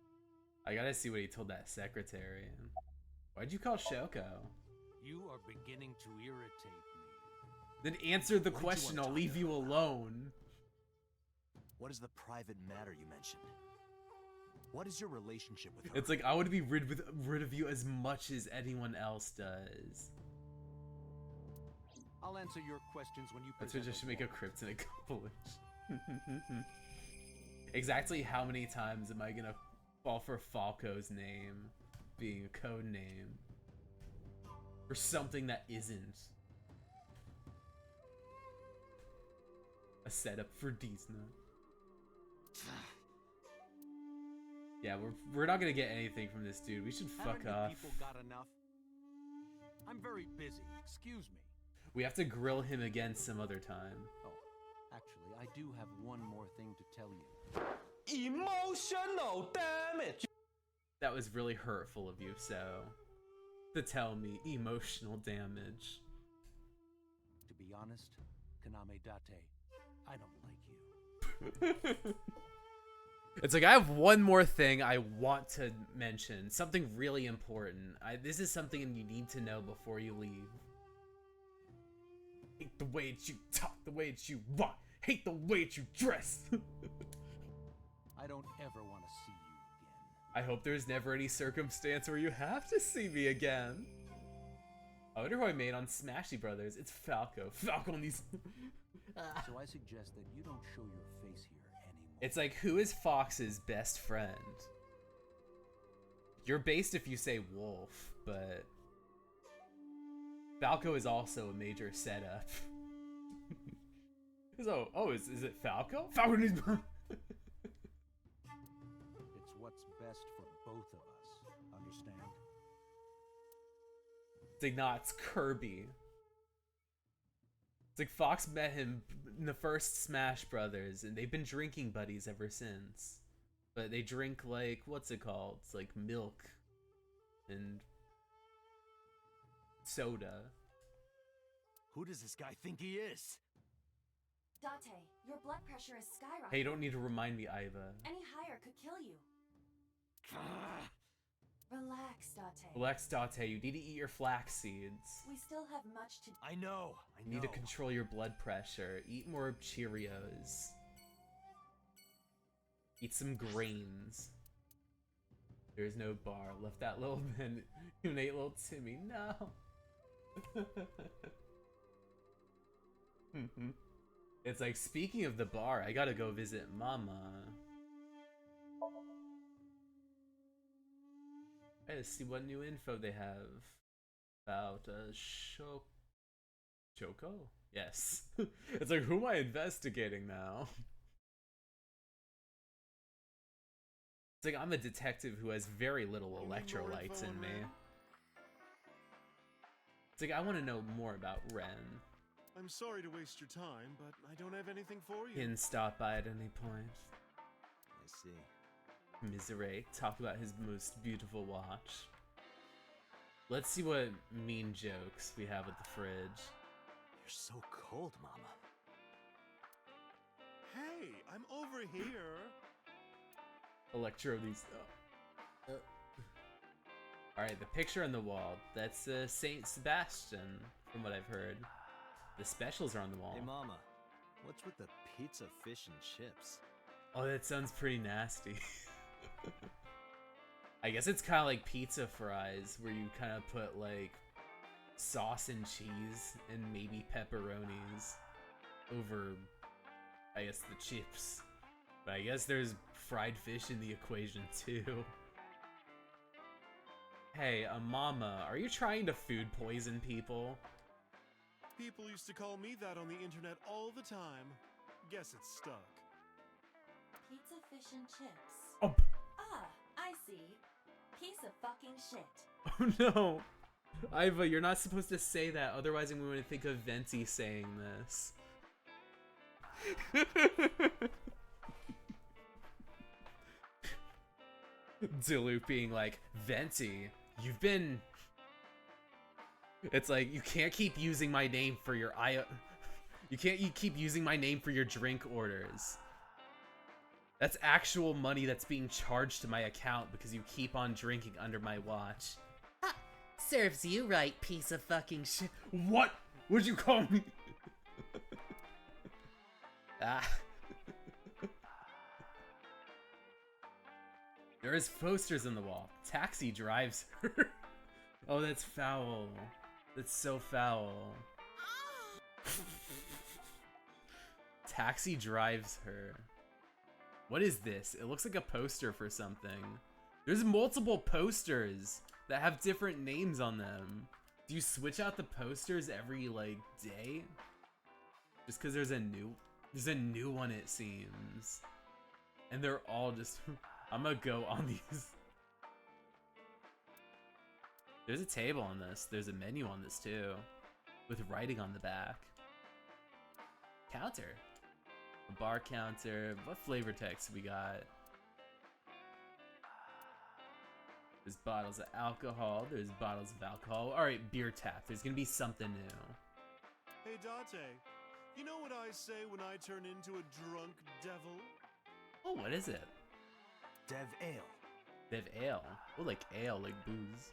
Speaker 1: I gotta see what he told that secretary. Why'd you call Shoko?
Speaker 15: You are beginning to irritate me.
Speaker 1: Then answer the question, I'll leave you alone.
Speaker 3: What is the private matter you mentioned? What is your relationship with her?
Speaker 1: It's like, I would be rid of you as much as anyone else does.
Speaker 15: I'll answer your questions when you
Speaker 1: That's
Speaker 15: present
Speaker 1: what just should make a kryptonite compilation. Exactly how many times am I gonna fall for Falco's name being a code name for something that isn't a setup for Disney? Yeah, we're not gonna get anything from this dude. We should fuck
Speaker 15: Haven't
Speaker 1: off.
Speaker 15: you people got enough? I'm very busy. Excuse me.
Speaker 1: We have to grill him again some other time.
Speaker 15: Oh, actually, I do have one more thing to tell you.
Speaker 16: Emotional damage.
Speaker 1: That was really hurtful of you, so to tell me emotional damage.
Speaker 15: To be honest, Kaname Date, I don't like you.
Speaker 1: It's like, I have one more thing I want to mention. Something really important. This is something you need to know before you leave. Hate the way that you talk, the way that you walk. Hate the way that you dress.
Speaker 15: I don't ever want to see you again.
Speaker 1: I hope there's never any circumstance where you have to see me again. I wonder who I made on Smashy Brothers. It's Falco. Falco on these.
Speaker 15: So I suggest that you don't show your face here anymore.
Speaker 1: It's like, who is Fox's best friend? You're based if you say Wolf, but Falco is also a major setup. So, is it Falco? Falco needs.
Speaker 15: It's what's best for both of us. Understand?
Speaker 1: It's like, nah, it's Kirby. It's like Fox met him in the first Smash Brothers, and they've been drinking buddies ever since. But they drink like, what's it called? It's like milk and soda.
Speaker 11: Who does this guy think he is?
Speaker 2: Date, your blood pressure is skyrocketing.
Speaker 1: Hey, you don't need to remind me, Iva.
Speaker 2: Any higher could kill you. Relax, Date.
Speaker 1: Relax, Date. You need to eat your flax seeds.
Speaker 2: We still have much to.
Speaker 11: I know.
Speaker 1: You need to control your blood pressure. Eat more Cheerios. Eat some grains. There's no bar. Left that little man who ate little Timmy. No. It's like, speaking of the bar, I gotta go visit Mama. Let's see what new info they have about Choco? Yes. It's like, who am I investigating now? It's like, I'm a detective who has very little electrolytes in me. It's like, I want to know more about Ren.
Speaker 9: I'm sorry to waste your time, but I don't have anything for
Speaker 1: He
Speaker 9: you.
Speaker 1: didn't stop by at any point.
Speaker 3: I see.
Speaker 1: Misery. Talk about his most beautiful watch. Let's see what mean jokes we have at the fridge.
Speaker 11: You're so cold, Mama.
Speaker 9: Hey, I'm over here.
Speaker 1: Electro these. Alright, the picture on the wall. That's Saint Sebastian, from what I've heard. The specials are on the wall.
Speaker 3: Hey, Mama. What's with the pizza, fish, and chips?
Speaker 1: Oh, that sounds pretty nasty. I guess it's kind of like pizza fries, where you kind of put like sauce and cheese and maybe pepperonis over, I guess, the chips. But I guess there's fried fish in the equation too. Hey, Mama, are you trying to food poison people?
Speaker 9: People used to call me that on the internet all the time. Guess it's stuck.
Speaker 2: Pizza, fish, and chips.
Speaker 1: Oh.
Speaker 2: Ah, I see. Piece of fucking shit.
Speaker 1: Oh no! Iva, you're not supposed to say that, otherwise I'm going to think of Venti saying this. Diluc being like, Venti, you've been... It's like, you can't keep using my name for your you keep using my name for your drink orders. That's actual money that's being charged to my account because you keep on drinking under my watch. Ah, serves you right, piece of fucking shit. What would you call me? Ah. There is posters on the wall. Taxi drives her. Oh, that's foul. That's so foul. Taxi drives her. What is this? It looks like a poster for something. There's multiple posters that have different names on them. Do you switch out the posters every, like, day? Just because there's a new one, it seems. And they're all just... I'm gonna go on these. There's a table on this. There's a menu on this, too. With writing on the back. Counter. A bar counter. What flavor text we got? There's bottles of alcohol. There's bottles of alcohol. Alright, beer tap. There's gonna be something new.
Speaker 9: Hey, Date. You know what I say when I turn into a drunk devil?
Speaker 1: Oh, what is it?
Speaker 11: Dev Ale.
Speaker 1: Dev Ale. Oh, like ale, like booze.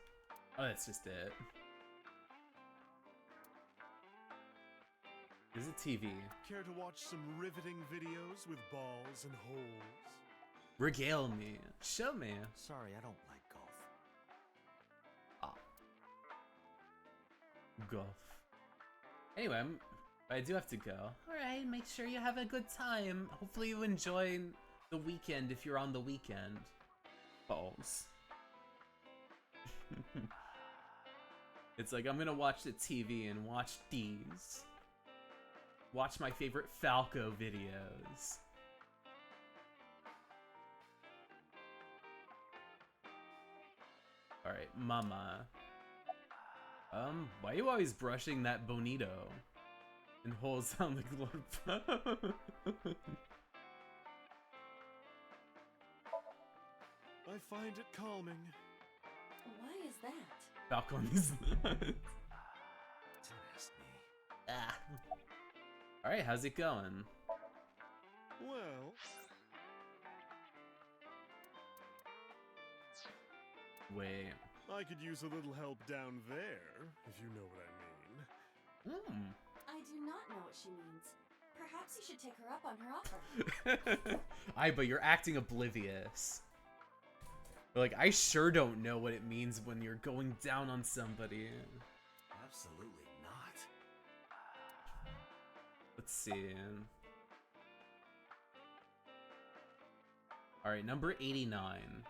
Speaker 1: Oh, that's just it. There's a TV.
Speaker 9: Care to watch some riveting videos with balls and holes?
Speaker 1: Regale me. Show me.
Speaker 3: Sorry, I don't like golf.
Speaker 1: Golf. Anyway, I do have to go. Alright, make sure you have a good time. Hopefully you enjoy the weekend if you're on the weekend. Balls. It's like I'm gonna watch the TV and watch these. Watch my favorite Falco videos. Alright, mama. Why are you always brushing that bonito? And holes sound like Lord.
Speaker 9: I find it calming.
Speaker 2: Why is that?
Speaker 1: Falcon's nuts. Ah. Alright, how's it going?
Speaker 9: Well...
Speaker 1: Wait.
Speaker 9: I could use a little help down there, if you know what I mean.
Speaker 2: I do not know what she means. Perhaps you should take her up on her offer.
Speaker 1: Aye, but you're acting oblivious. Like, I sure don't know what it means when you're going down on somebody.
Speaker 3: Absolutely not.
Speaker 1: Let's see. Alright, number 89.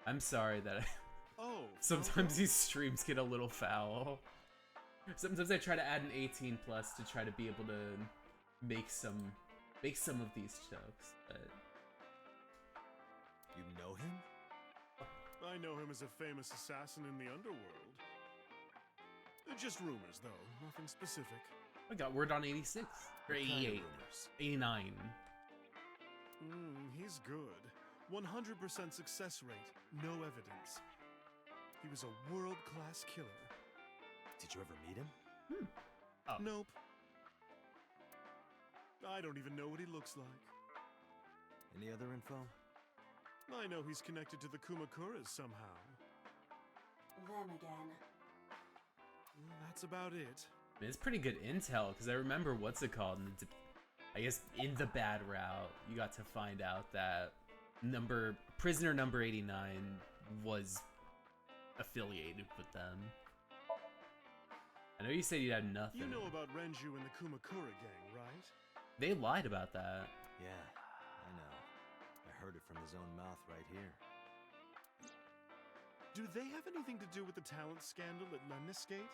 Speaker 1: I'm sorry that sometimes these streams get a little foul. Sometimes I try to add an 18+ to try to be able to make some of these jokes, but...
Speaker 3: You know him?
Speaker 9: I know him as a famous assassin in the underworld. Just rumors, though. Nothing specific.
Speaker 1: I got word on 86. Or 88. 89.
Speaker 9: He's good. 100% success rate. No evidence. He was a world-class killer.
Speaker 3: Did you ever meet him?
Speaker 9: Nope. I don't even know what he looks like.
Speaker 3: Any other info?
Speaker 9: I know he's connected to the Kumakuras somehow.
Speaker 2: Them again.
Speaker 9: That's about it.
Speaker 1: I mean, it's pretty good intel, because I remember what's it called? I guess in the bad route, you got to find out that prisoner number 89 was affiliated with them. I know you said you had nothing.
Speaker 9: You know about Renju and the Kumakura gang, right?
Speaker 1: They lied about that.
Speaker 3: Yeah, I know. I heard it from his own mouth right here.
Speaker 9: Do they have anything to do with the talent scandal at Lemniscate?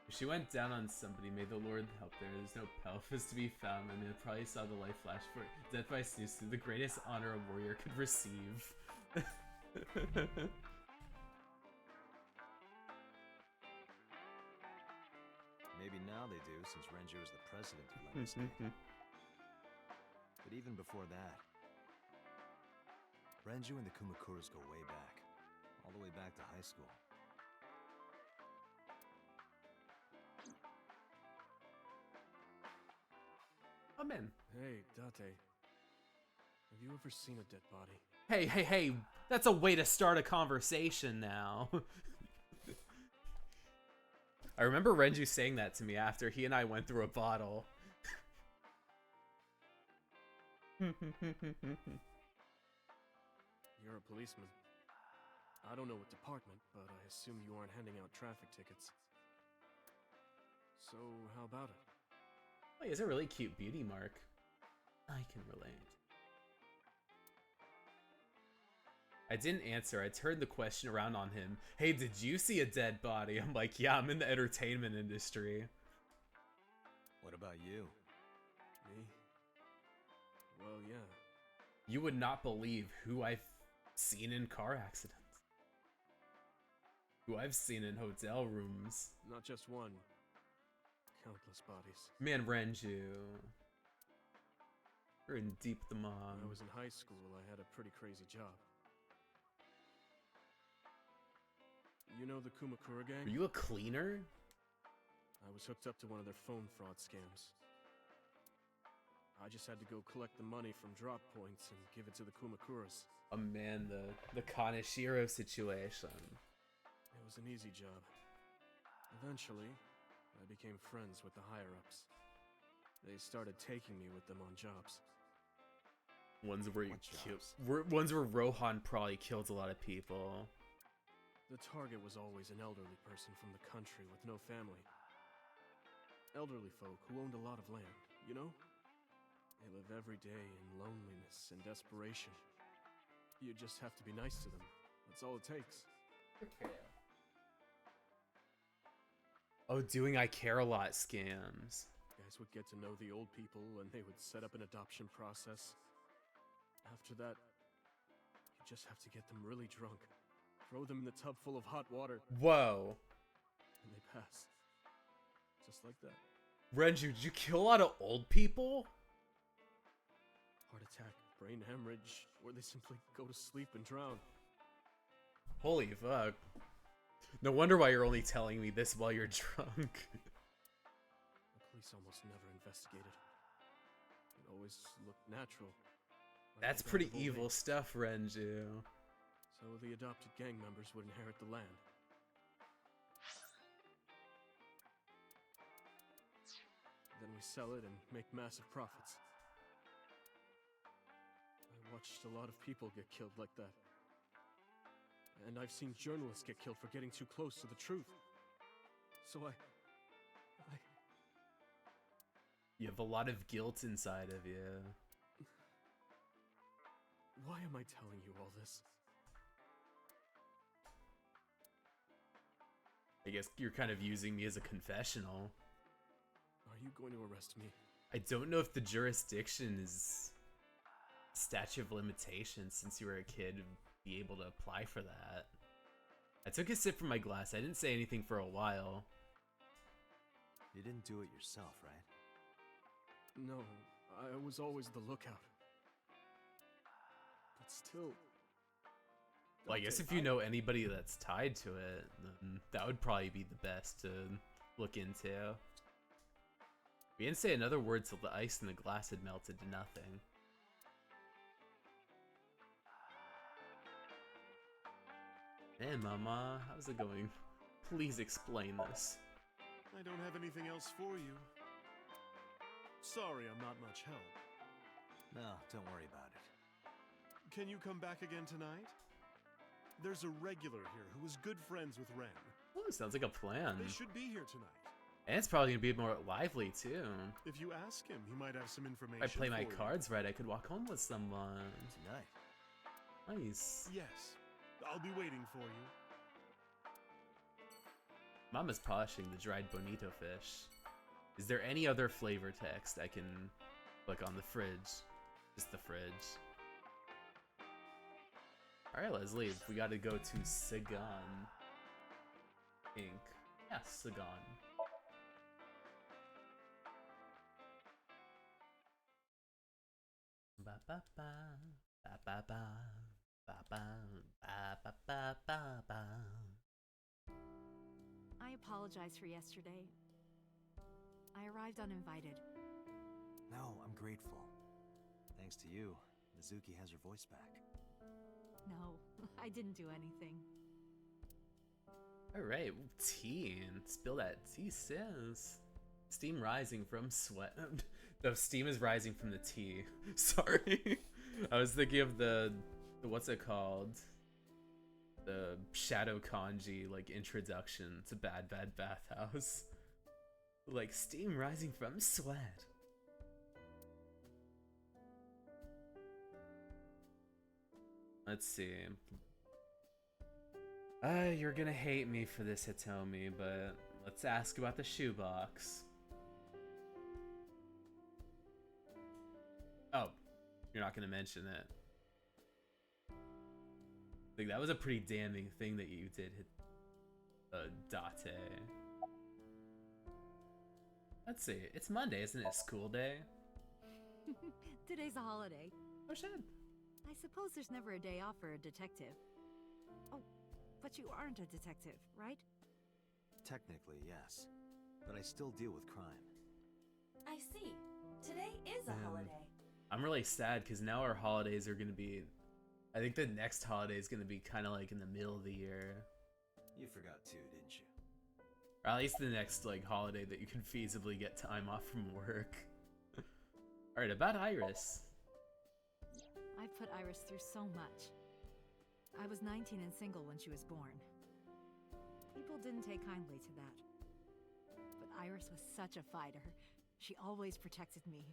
Speaker 1: If she went down on somebody, may the Lord help there. There's no pelvis to be found, and they probably saw the light flash for death by snooze, the greatest honor a warrior could receive.
Speaker 3: Maybe now they do, since Renju is the president of Lemniscate. But even before that, Renju and the Kumakuras go way back. All the way back to high school.
Speaker 1: I'm in.
Speaker 8: Hey, Date. Have you ever seen a dead body?
Speaker 1: Hey, that's a way to start a conversation now. I remember Renju saying that to me after he and I went through a bottle.
Speaker 8: You're a policeman. I don't know what department, but I assume you aren't handing out traffic tickets. So, how about it?
Speaker 1: Oh, he has a really cute beauty mark. I can relate. I didn't answer. I turned the question around on him. Hey, did you see a dead body? I'm like, yeah, I'm in the entertainment industry.
Speaker 3: What about you?
Speaker 8: Me? Well, yeah.
Speaker 1: You would not believe who I've seen in car accidents. Who I've seen in hotel rooms.
Speaker 8: Not just one. Countless bodies.
Speaker 1: Man, Renju. You're in deep the mom.
Speaker 8: When I was in high school, I had a pretty crazy job. You know the Kumakura gang?
Speaker 1: Are you a cleaner?
Speaker 8: I was hooked up to one of their phone fraud scams. I just had to go collect the money from drop points and give it to the Kumakuras.
Speaker 1: Oh man, the Kaneshiro situation.
Speaker 8: It was an easy job. Eventually, I became friends with the higher-ups. They started taking me with them on jobs.
Speaker 1: Ones where you
Speaker 8: What
Speaker 1: kill,
Speaker 8: jobs?
Speaker 1: ones where Rohan probably killed a lot of people.
Speaker 8: The target was always an elderly person from the country with no family. Elderly folk who owned a lot of land, you know? They live every day in loneliness and desperation. You just have to be nice to them. That's all it takes.
Speaker 1: Oh, doing I care a lot scams.
Speaker 8: Guys would get to know the old people and they would set up an adoption process. After that, you just have to get them really drunk. Throw them in the tub full of hot water.
Speaker 1: Whoa.
Speaker 8: And they pass. Just like that.
Speaker 1: Renju, did you kill a lot of old people?
Speaker 8: Heart attack, brain hemorrhage, or they simply go to sleep and drown.
Speaker 1: Holy fuck. No wonder why you're only telling me this while you're drunk.
Speaker 8: The police almost never investigated. It always looked natural. Like
Speaker 1: That's
Speaker 8: the
Speaker 1: pretty
Speaker 8: death of old
Speaker 1: evil
Speaker 8: age.
Speaker 1: stuff, Renju.
Speaker 8: So the adopted gang members would inherit the land. Then we sell it and make massive profits. I watched a lot of people get killed like that. And I've seen journalists get killed for getting too close to the truth. So
Speaker 1: You have a lot of guilt inside of you.
Speaker 8: why am I telling you all this?
Speaker 1: I guess you're kind of using me as a confessional.
Speaker 8: Are you going to arrest me?
Speaker 1: I don't know if the jurisdiction is statute of limitations since you were a kid to be able to apply for that. I took a sip from my glass. I didn't say anything for a while.
Speaker 3: You didn't do it yourself, right?
Speaker 8: No, I was always the lookout. But still...
Speaker 1: Well, I guess if you know anybody that's tied to it, then that would probably be the best to look into. We didn't say another word till the ice in the glass had melted to nothing. Hey, Mama, how's it going? Please explain this.
Speaker 9: I don't have anything else for you. Sorry, I'm not much help.
Speaker 3: No, don't worry about it.
Speaker 9: Can you come back again tonight? There's a regular here who is good friends with Ren.
Speaker 1: Oh, sounds like a plan.
Speaker 9: They should be here tonight.
Speaker 1: And it's probably gonna be more lively too.
Speaker 9: If you ask him, he might have some information.
Speaker 1: If I play my
Speaker 9: for you.
Speaker 1: cards right, I could walk home with someone.
Speaker 3: Tonight.
Speaker 1: Nice.
Speaker 9: Yes, I'll be waiting for you.
Speaker 1: Mama's polishing the dried bonito fish. Is there any other flavor text I can click on the fridge? Just the fridge. Alright, let's leave. We gotta go to Sagan Inc. Yeah, Sagan. Ba ba ba ba ba ba ba ba ba ba ba ba ba.
Speaker 6: I apologize for yesterday. I arrived uninvited.
Speaker 3: No, I'm grateful. Thanks to you, Mizuki has her voice back.
Speaker 6: No, I didn't do anything.
Speaker 1: Alright, tea. Spill that tea, sis. Steam rising from sweat. The steam is rising from the tea. Sorry. I was thinking of the what's it called? The Shadow Kanji, like, introduction to Bad Bad Bathhouse. Like, steam rising from sweat. Let's see. You're gonna hate me for this, Hitomi, but let's ask about the shoebox. Oh, you're not gonna mention it. Like, that was a pretty damning thing that you did, Date. Let's see. It's Monday, isn't it? School day?
Speaker 6: Today's a holiday.
Speaker 1: Oh shit.
Speaker 6: I suppose there's never a day off for a detective. Oh, but you aren't a detective, right?
Speaker 3: Technically, yes. But I still deal with crime.
Speaker 2: I see. Today is a holiday.
Speaker 1: I'm really sad because now our holidays are gonna be... I think the next holiday is gonna be kind of like in the middle of the year.
Speaker 3: You forgot too, didn't you?
Speaker 1: Or at least the next, like, holiday that you can feasibly get time off from work. Alright, about Iris.
Speaker 6: I've put Iris through so much. I was 19 and single when she was born. People didn't take kindly to that. But Iris was such a fighter. She always protected me.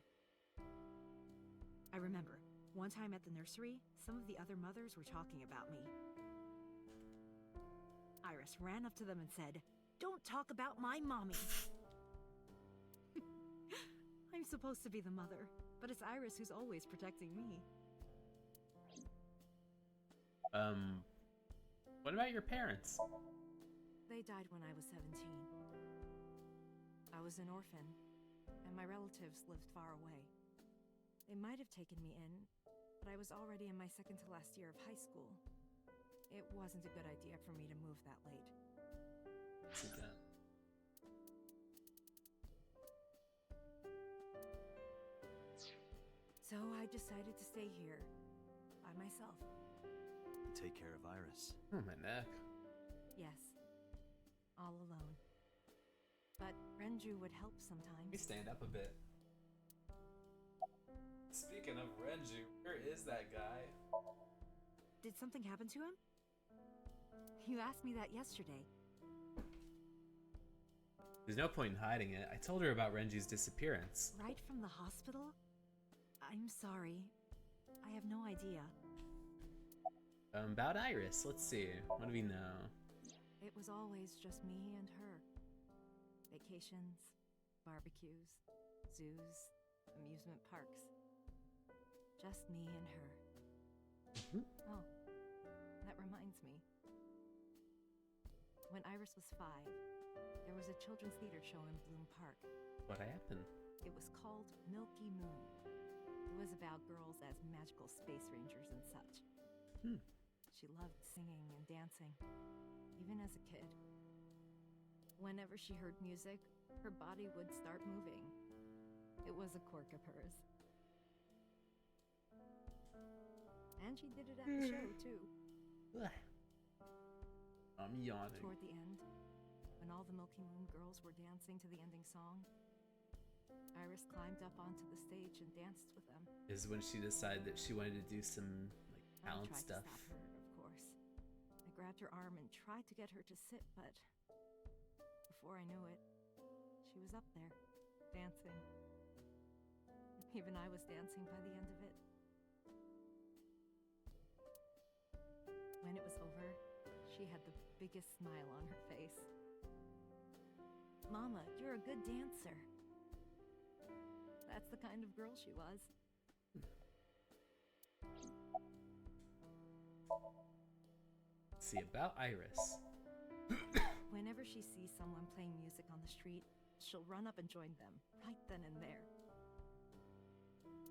Speaker 6: I remember, one time at the nursery, some of the other mothers were talking about me. Iris ran up to them and said, "Don't talk about my mommy!" I'm supposed to be the mother, but it's Iris who's always protecting me.
Speaker 1: What about your parents?
Speaker 6: They died when I was 17. I was an orphan, and my relatives lived far away. They might have taken me in, but I was already in my second to last year of high school. It wasn't a good idea for me to move that late. So I decided to stay here, by myself.
Speaker 3: Take care of Iris.
Speaker 1: Oh, my neck.
Speaker 6: Yes. All alone. But Renju would help sometimes.
Speaker 1: Let me stand up a bit. Speaking of Renju, where is that guy?
Speaker 6: Did something happen to him? You asked me that yesterday.
Speaker 1: There's no point in hiding it. I told her about Renju's disappearance.
Speaker 6: Right from the hospital? I'm sorry. I have no idea.
Speaker 1: About Iris, let's see. What do we know?
Speaker 6: It was always just me and her. Vacations, barbecues, zoos, amusement parks. Just me and her. Oh, that reminds me. When Iris was 5, there was a children's theater show in Bloom Park.
Speaker 1: What happened?
Speaker 6: It was called Milky Moon. It was about girls as magical space rangers and such. She loved singing and dancing, even as a kid. Whenever she heard music, her body would start moving. It was a quirk of hers. And she did it at the show, too.
Speaker 1: I'm yawning.
Speaker 6: Toward the end, when all the Milky Moon girls were dancing to the ending song, Iris climbed up onto the stage and danced with them.
Speaker 1: Is when she decided that she wanted to do some like talent
Speaker 6: I tried
Speaker 1: stuff.
Speaker 6: to stop her, of course. I grabbed her arm and tried to get her to sit, but before I knew it, she was up there, dancing. Even I was dancing by the end of it. When it was over, she had the biggest smile on her face. "Mama, you're a good dancer." That's the kind of girl she was.
Speaker 1: See about Iris.
Speaker 6: Whenever she sees someone playing music on the street, she'll run up and join them, right then and there.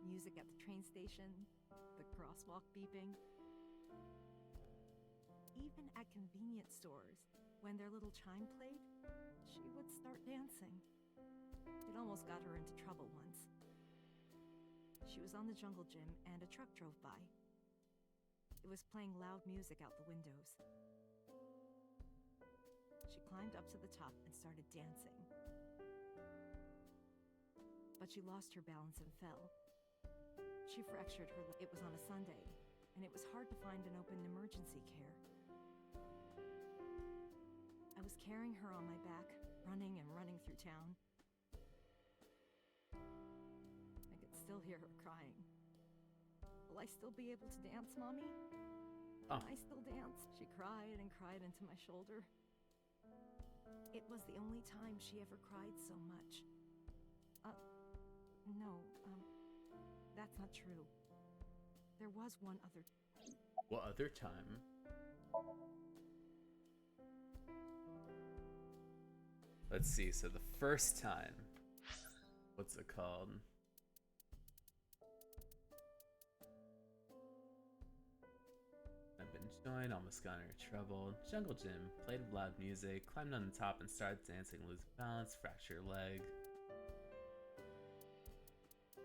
Speaker 6: Music at the train station, the crosswalk beeping. Even at convenience stores, when their little chime played, she would start dancing. It almost got her into trouble once. She was on the jungle gym and a truck drove by. It was playing loud music out the windows. She climbed up to the top and started dancing. But she lost her balance and fell. She fractured her leg. It was on a Sunday, and it was hard to find an open emergency care. I was carrying her on my back, running and running through town. I could still hear her crying. "Will I still be able to dance, Mommy? Can I still dance?" She cried and cried into my shoulder. It was the only time she ever cried so much. No, that's not true. There was one other...
Speaker 1: What other time? Let's see, so the first time. What's it called? I've been joined, almost got into trouble. Jungle gym, played loud music, climbed on the top and started dancing, lose balance, fracture your leg.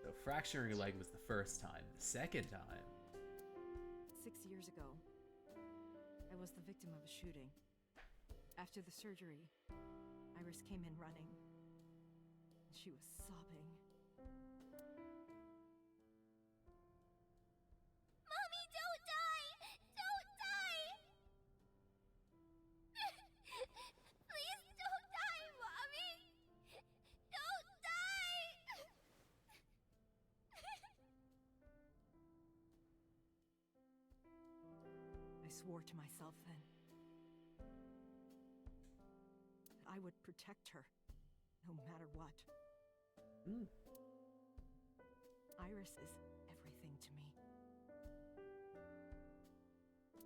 Speaker 1: So fracturing your leg was the first time. The second time.
Speaker 6: 6 years ago, I was the victim of a shooting. After the surgery, Iris came in running. She was sobbing. swore to myself then that I would protect her, no matter what. Iris is everything to me.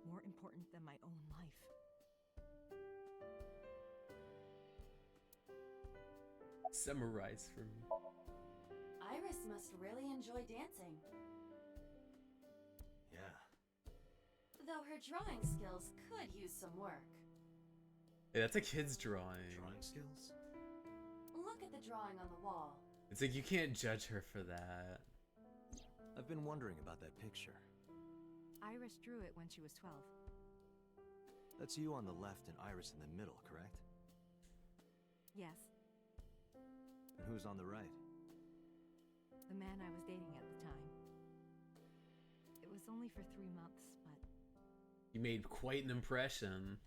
Speaker 6: More important than my own life.
Speaker 1: Summarize for me.
Speaker 2: Iris must really enjoy dancing.
Speaker 3: Yeah.
Speaker 2: Though her drawing skills could use some work.
Speaker 1: Hey, that's a kid's drawing.
Speaker 3: Drawing skills?
Speaker 2: Look at the drawing on the wall.
Speaker 1: It's like you can't judge her for that.
Speaker 3: I've been wondering about that picture.
Speaker 6: Iris drew it when she was 12.
Speaker 3: That's you on the left and Iris in the middle, correct?
Speaker 6: Yes,
Speaker 3: And who's on the right?
Speaker 6: the man I was dating at the time. It was only for 3 months, but
Speaker 1: You made quite an impression.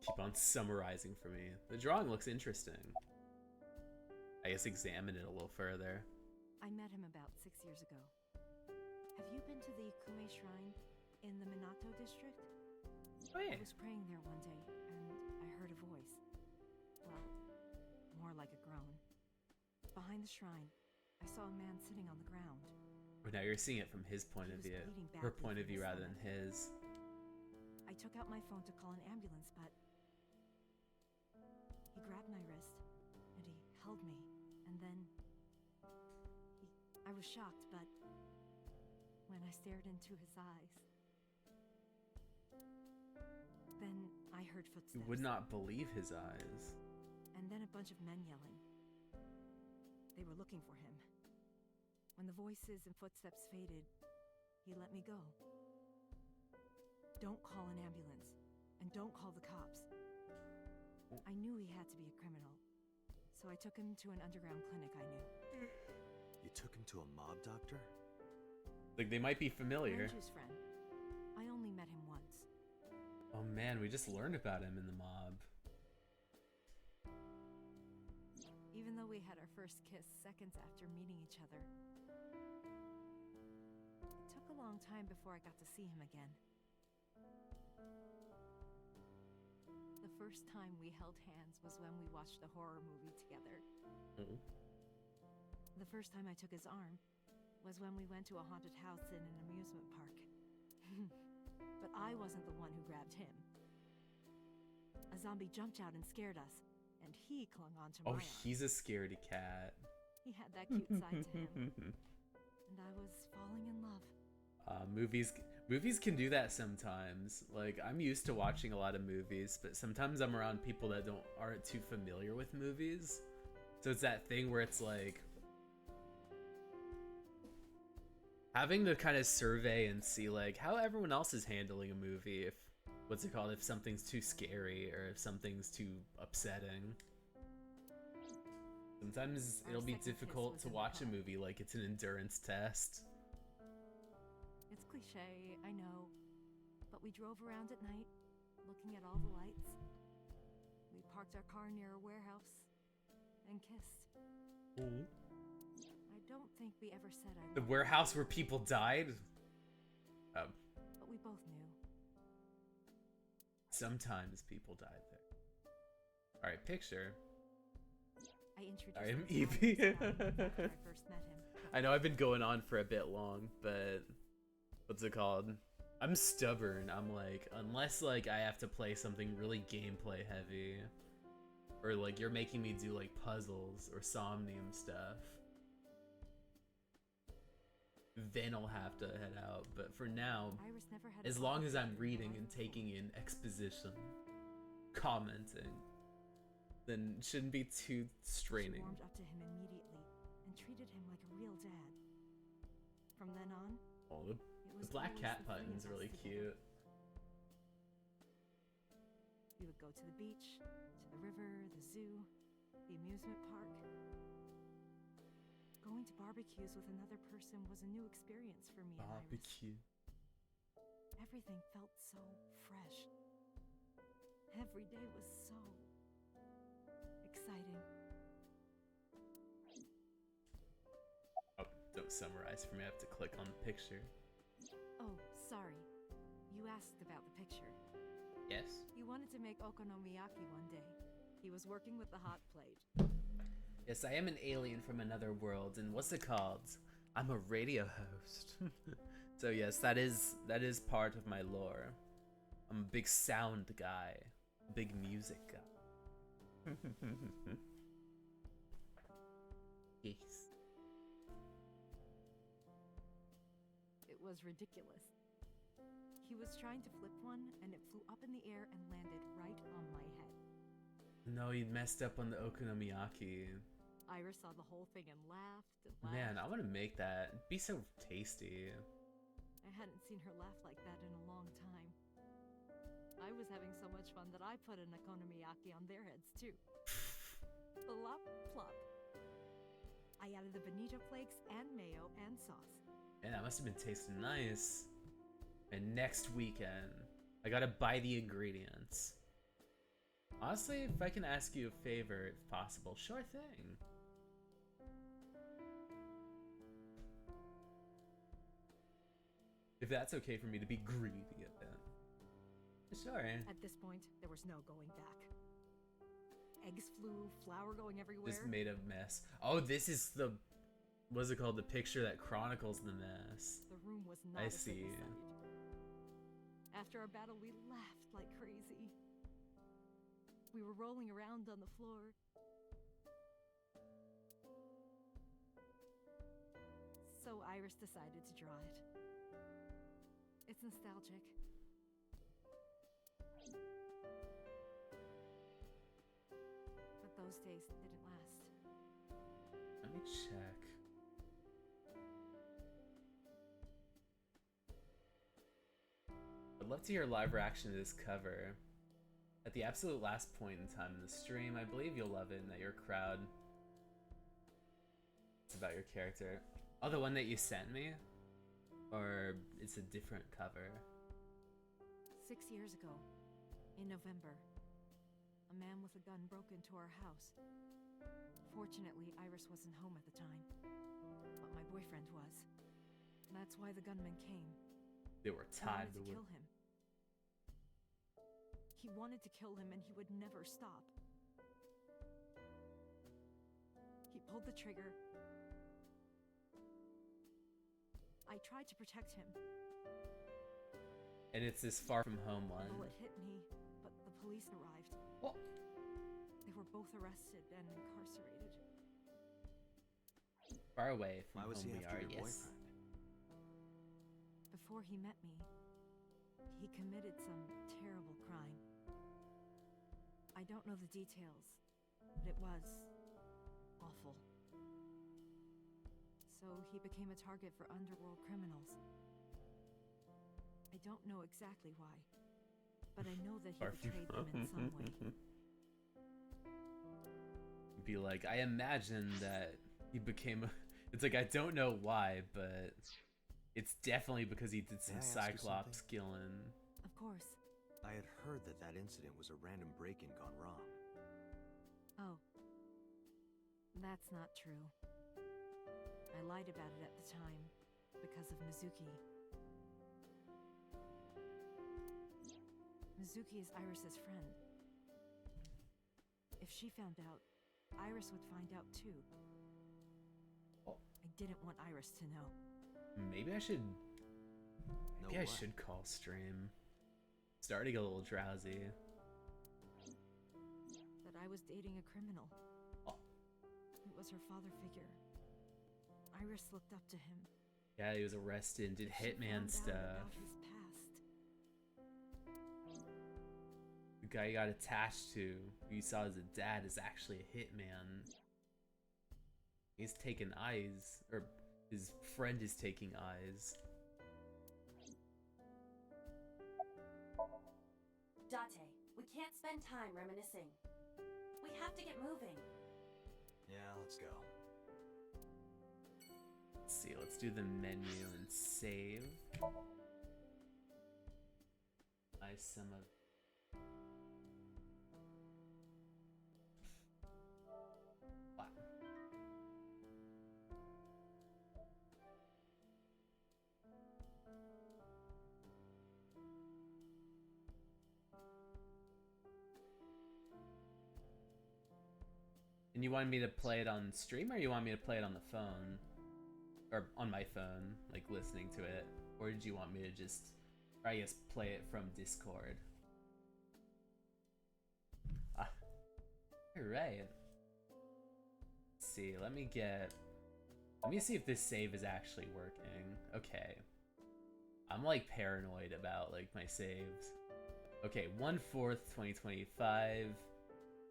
Speaker 1: Keep on summarizing for me. The drawing looks interesting. I guess examine it a little further.
Speaker 6: I met him about 6 years ago. Have you been to the Kume Shrine in the Minato district?
Speaker 1: Oh yeah.
Speaker 6: I was praying there one day, and I heard a voice. Well, more like a groan. Behind the shrine, I saw a man sitting on the ground.
Speaker 1: But now you're seeing it from his point of view. Her point of view rather than his.
Speaker 6: I took out my phone to call an ambulance, but he grabbed my wrist, and he held me, and then I was shocked, but when I stared into his eyes, then I heard footsteps.
Speaker 1: You would not believe his eyes.
Speaker 6: And then a bunch of men yelling. They were looking for him. When the voices and footsteps faded, he let me go. Don't call an ambulance, and don't call the cops. I knew he had to be a criminal, so I took him to an underground clinic I knew.
Speaker 3: You took him to a mob doctor?
Speaker 1: Like they might be familiar.
Speaker 6: Andrew's friend. I only met him once.
Speaker 1: Oh man, we just learned about him in the mob.
Speaker 6: Even though we had our first kiss seconds after meeting each other, it took a long time before I got to see him again. The first time we held hands was when we watched a horror movie together. The first time I took his arm was when we went to a haunted house in an amusement park. But I wasn't the one who grabbed him. A zombie jumped out and scared us, and he clung onto my
Speaker 1: Oh,
Speaker 6: arm.
Speaker 1: he's a scaredy cat.
Speaker 6: He had that cute side to him. And I was falling in love.
Speaker 1: Movies can do that sometimes. Like I'm used to watching a lot of movies, but sometimes I'm around people that aren't too familiar with movies. So it's that thing where it's like having to kind of survey and see like how everyone else is handling a movie, if if something's too scary or if something's too upsetting. Sometimes it'll be difficult to watch a movie like it's an endurance test.
Speaker 6: It's cliche, I know. But we drove around at night, looking at all the lights. We parked our car near a warehouse and kissed. I don't think we ever said I
Speaker 1: The
Speaker 6: loved
Speaker 1: warehouse where people died?
Speaker 6: But we both knew.
Speaker 1: Sometimes people died there. Alright, picture.
Speaker 6: I introduced
Speaker 1: I am
Speaker 6: him to
Speaker 1: Evie.
Speaker 6: Iris after I first met him.
Speaker 1: I know I've been going on for a bit long, but what's it called? I'm stubborn. I'm like, unless like I have to play something really gameplay heavy, or like you're making me do like puzzles or Somnium stuff, then I'll have to head out. But for now,
Speaker 6: Iris never had
Speaker 1: as
Speaker 6: a
Speaker 1: long
Speaker 6: problem
Speaker 1: as I'm
Speaker 6: with
Speaker 1: reading
Speaker 6: her
Speaker 1: and
Speaker 6: before.
Speaker 1: taking in exposition, commenting, then it shouldn't be too straining.
Speaker 6: She warmed up to him immediately and treated him like a real dad. From then on,
Speaker 1: Oh, the black cat button's really cute.
Speaker 6: We would go to the beach, to the river, the zoo, the amusement park. Going to barbecues with another person was a new experience for me and Iris.
Speaker 1: Barbecue.
Speaker 6: Everything felt so fresh. Every day was so exciting.
Speaker 1: Oh, don't summarize for me. I have to click on the picture.
Speaker 6: Oh, Sorry. You asked about the picture.
Speaker 1: Yes.
Speaker 6: He wanted to make okonomiyaki one day. He was working with the hot plate.
Speaker 1: Yes, I am an alien from another world, and what's it called? I'm a radio host. So yes, that is part of my lore. I'm a big sound guy, big music guy. Yes.
Speaker 6: It was ridiculous. He was trying to flip one, and it flew up in the air and landed right on my head.
Speaker 1: No, he messed up on the okonomiyaki.
Speaker 6: Iris saw the whole thing and laughed and laughed.
Speaker 1: Man, I want to make that. It'd be so tasty.
Speaker 6: I hadn't seen her laugh like that in a long time. I was having so much fun that I put an okonomiyaki on their heads too. Plop, plop. I added the bonito flakes and mayo and sauce.
Speaker 1: Man, that must have been tasting nice. And next weekend, I gotta buy the ingredients. Honestly, if I can ask you a favor, if possible, sure thing. If that's okay for me to be greedy a bit. Sure.
Speaker 6: At this point, there was no going back. Eggs flew, flour going everywhere.
Speaker 1: Just made a mess. Oh, this is the... What's it called? The picture that chronicles the mess.
Speaker 6: The room was not
Speaker 1: I
Speaker 6: a
Speaker 1: see.
Speaker 6: pretty sight. After our battle, we laughed like crazy. We were rolling around on the floor. So Iris decided to draw it. It's nostalgic. But those days didn't last.
Speaker 1: Let me check. I'd love to hear a live reaction to this cover. At the absolute last point in time in the stream, I believe you'll love it and that your crowd... It's about your character. Oh, the one that you sent me? Or it's a different cover?
Speaker 6: 6 years ago, in November, a man with a gun broke into our house. Fortunately, Iris wasn't home at the time, but my boyfriend was. That's why the gunman came.
Speaker 1: They were
Speaker 6: He
Speaker 1: tied
Speaker 6: wanted to
Speaker 1: to
Speaker 6: kill him. He wanted to kill him and he would never stop. He pulled the trigger. I tried to protect him.
Speaker 1: And it's this far from home one.
Speaker 6: The bullet hit me, but the police arrived.
Speaker 1: What?
Speaker 6: They were both arrested and incarcerated.
Speaker 1: Far away from
Speaker 3: Why was
Speaker 1: home
Speaker 3: he
Speaker 1: we
Speaker 3: after
Speaker 1: are,
Speaker 3: your
Speaker 1: yes.
Speaker 3: boyfriend?
Speaker 6: Before he met me, he committed some terrible crime. I don't know the details, but it was awful. So he became a target for underworld criminals. I don't know exactly why, but I know that he betrayed them in some way.
Speaker 1: Be like, I imagine that he became a... It's like, I don't know why, but it's definitely because he did some
Speaker 3: May I ask you
Speaker 1: Cyclops
Speaker 3: something?
Speaker 1: killing.
Speaker 6: Of course.
Speaker 3: I had heard that that incident was a random break-in gone wrong.
Speaker 6: Oh. That's not true. I lied about it at the time, because of Mizuki. Mizuki is Iris's friend. If she found out, Iris would find out too.
Speaker 1: Oh.
Speaker 6: I didn't want Iris to know.
Speaker 1: Maybe I should... Maybe I
Speaker 3: what?
Speaker 1: should call stream. Starting a little drowsy.
Speaker 6: That I was dating a criminal.
Speaker 1: Oh.
Speaker 6: It was her father figure. Iris looked up to him.
Speaker 1: Yeah, he was arrested and did
Speaker 6: She
Speaker 1: hitman
Speaker 6: found out
Speaker 1: stuff.
Speaker 6: about his past.
Speaker 1: The guy he got attached to, who you saw as a dad, is actually a hitman. He's taking eyes, or his friend is taking eyes.
Speaker 2: Date, we can't spend time reminiscing. We have to get moving.
Speaker 3: Yeah, let's go.
Speaker 1: Let's see, let's do the menu and save. Buy some of... What? And you wanted me to play it on stream, or you want me to play it on the phone? Or on my phone, like listening to it? Or did you want me to just, or I guess, play it from Discord? Ah. Alright. Let's see, let me see if this save is actually working. Okay. I'm like paranoid about like my saves. Okay, 1/4/2025.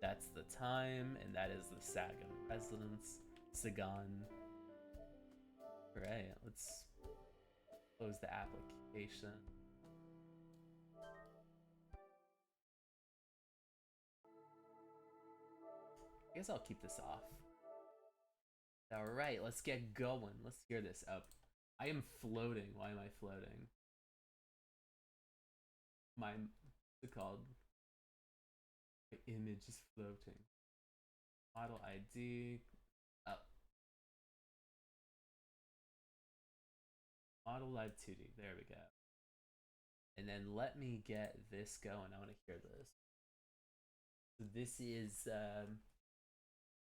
Speaker 1: That's the time, and that is the Sagan residence. Sagan. Alright, let's close the application. I guess I'll keep this off. Alright, let's get going. Let's hear this up. I am floating. Why am I floating? What's it called? My image is floating. Model ID. Up. Model Live 2D. There we go. And then let me get this going. I want to hear this. So this is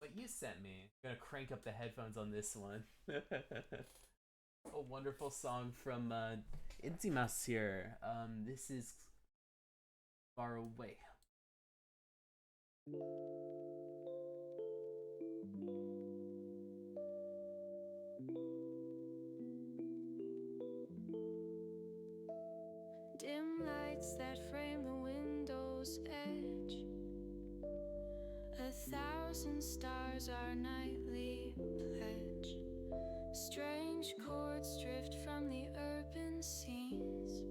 Speaker 1: what you sent me. I'm gonna crank up the headphones on this one. A wonderful song from Intimas here. This is Far Away.
Speaker 19: Dim lights that frame the window's edge. 1,000 stars our nightly pledge. Strange chords drift from the urban scenes.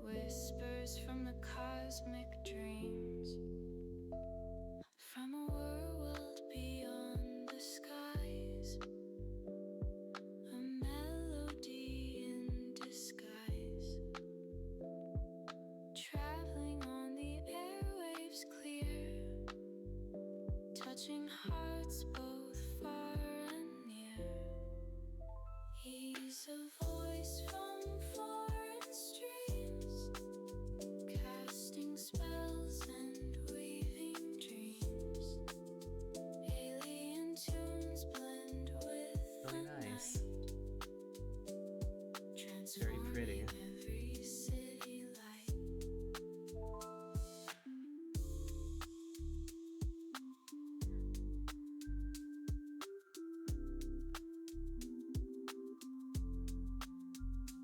Speaker 19: Whispers from the cosmic dreams. From a world beyond the skies. A melody in disguise. Traveling on the airwaves clear. Touching hearts both far and near. He's a voice from foreign streams. Casting spells and weaving dreams. Alien tunes blend with
Speaker 1: really nice. Very pretty.
Speaker 19: every city light.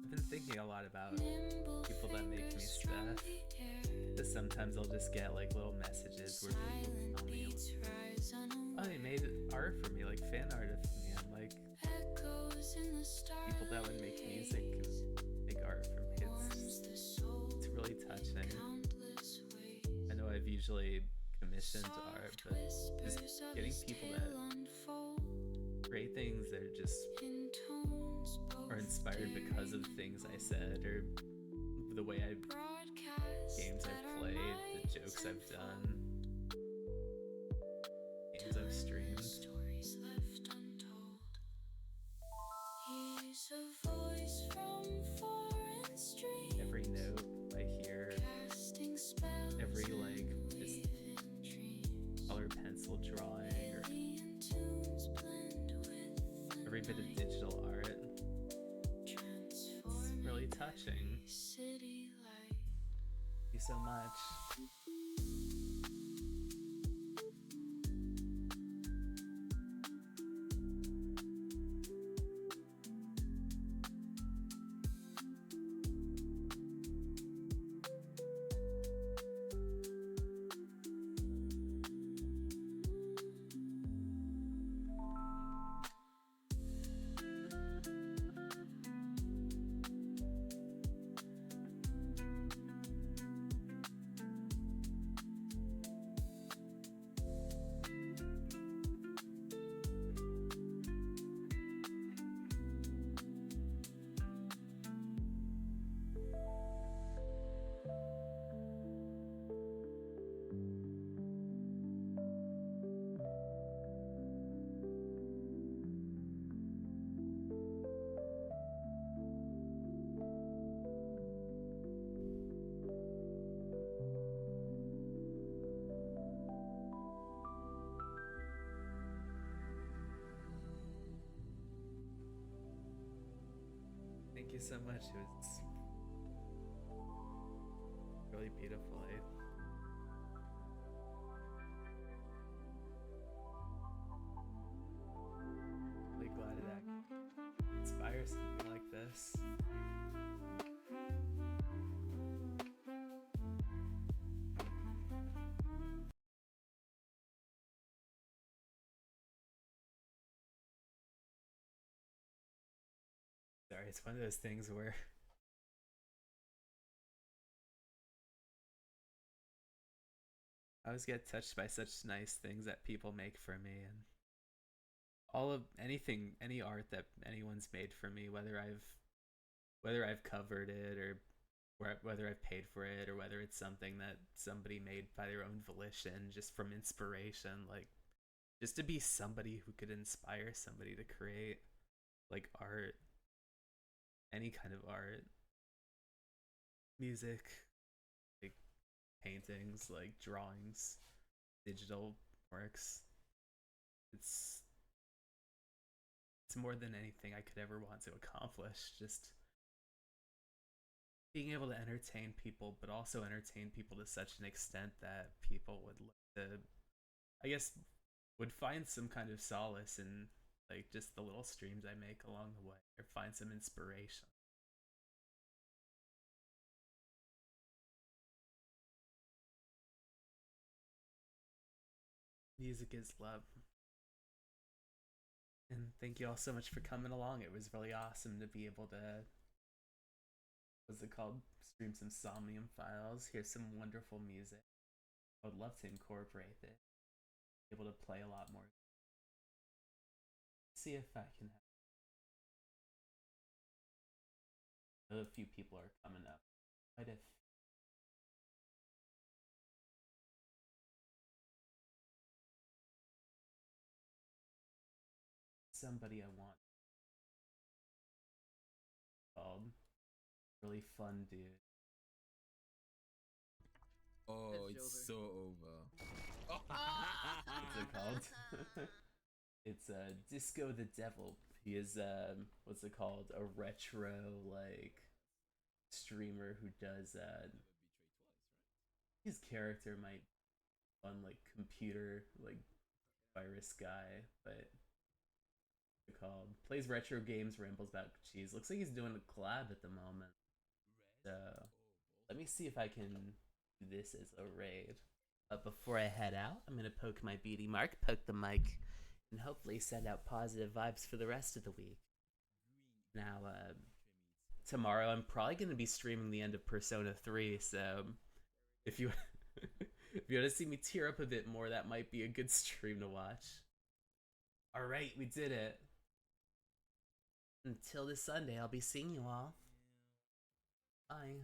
Speaker 1: I've been thinking a lot about people that make me stuff. Because sometimes I'll just get like little messages where people tell me, oh, they made art for me, like fan art of me. I'm like, people that would make music and make art for me. It's really touching. I know I've usually commissioned art, but just getting people that create things that are just are inspired because of things I said or the way games I've played, the jokes I've done, games I've streamed.
Speaker 19: He's a voice from foreign streams.
Speaker 1: Every note I hear, every like just color pencil drawing or every bit of digital art. It's really touching. Thank you so much. Thank you so much. It was really beautiful. Really glad it inspires something like this. Sorry, it's one of those things where I always get touched by such nice things that people make for me, and all of anything, any art that anyone's made for me, whether I've covered it or whether I've paid for it or whether it's something that somebody made by their own volition, just from inspiration, like just to be somebody who could inspire somebody to create like art, any kind of art, music, like paintings, like drawings, digital works. It's more than anything I could ever want to accomplish. Just being able to entertain people, but also entertain people to such an extent that people would look to, I guess, would find some kind of solace in like just the little streams I make along the way, or find some inspiration. Music is love. And thank you all so much for coming along. It was really awesome to be able to, what's it called? Stream some Somnium files, hear some wonderful music. I would love to incorporate it. Be able to play a lot more. See if I can have a few people are coming up. What if somebody I want called really fun dude.
Speaker 20: Oh, it's so over.
Speaker 1: What's it called? It's Disco the Devil. He is what's it called? A retro like streamer who does his character might be on like computer like virus guy, but what's it called? Plays retro games, rambles about cheese. Looks like he's doing a collab at the moment. So let me see if I can do this as a raid. But before I head out, I'm gonna poke my beauty mark, poke the mic, and hopefully send out positive vibes for the rest of the week. Now, tomorrow I'm probably gonna be streaming the end of Persona 3, so if you if you want to see me tear up a bit more, that might be a good stream to watch. All right, we did it. Until this Sunday, I'll be seeing you all. Bye.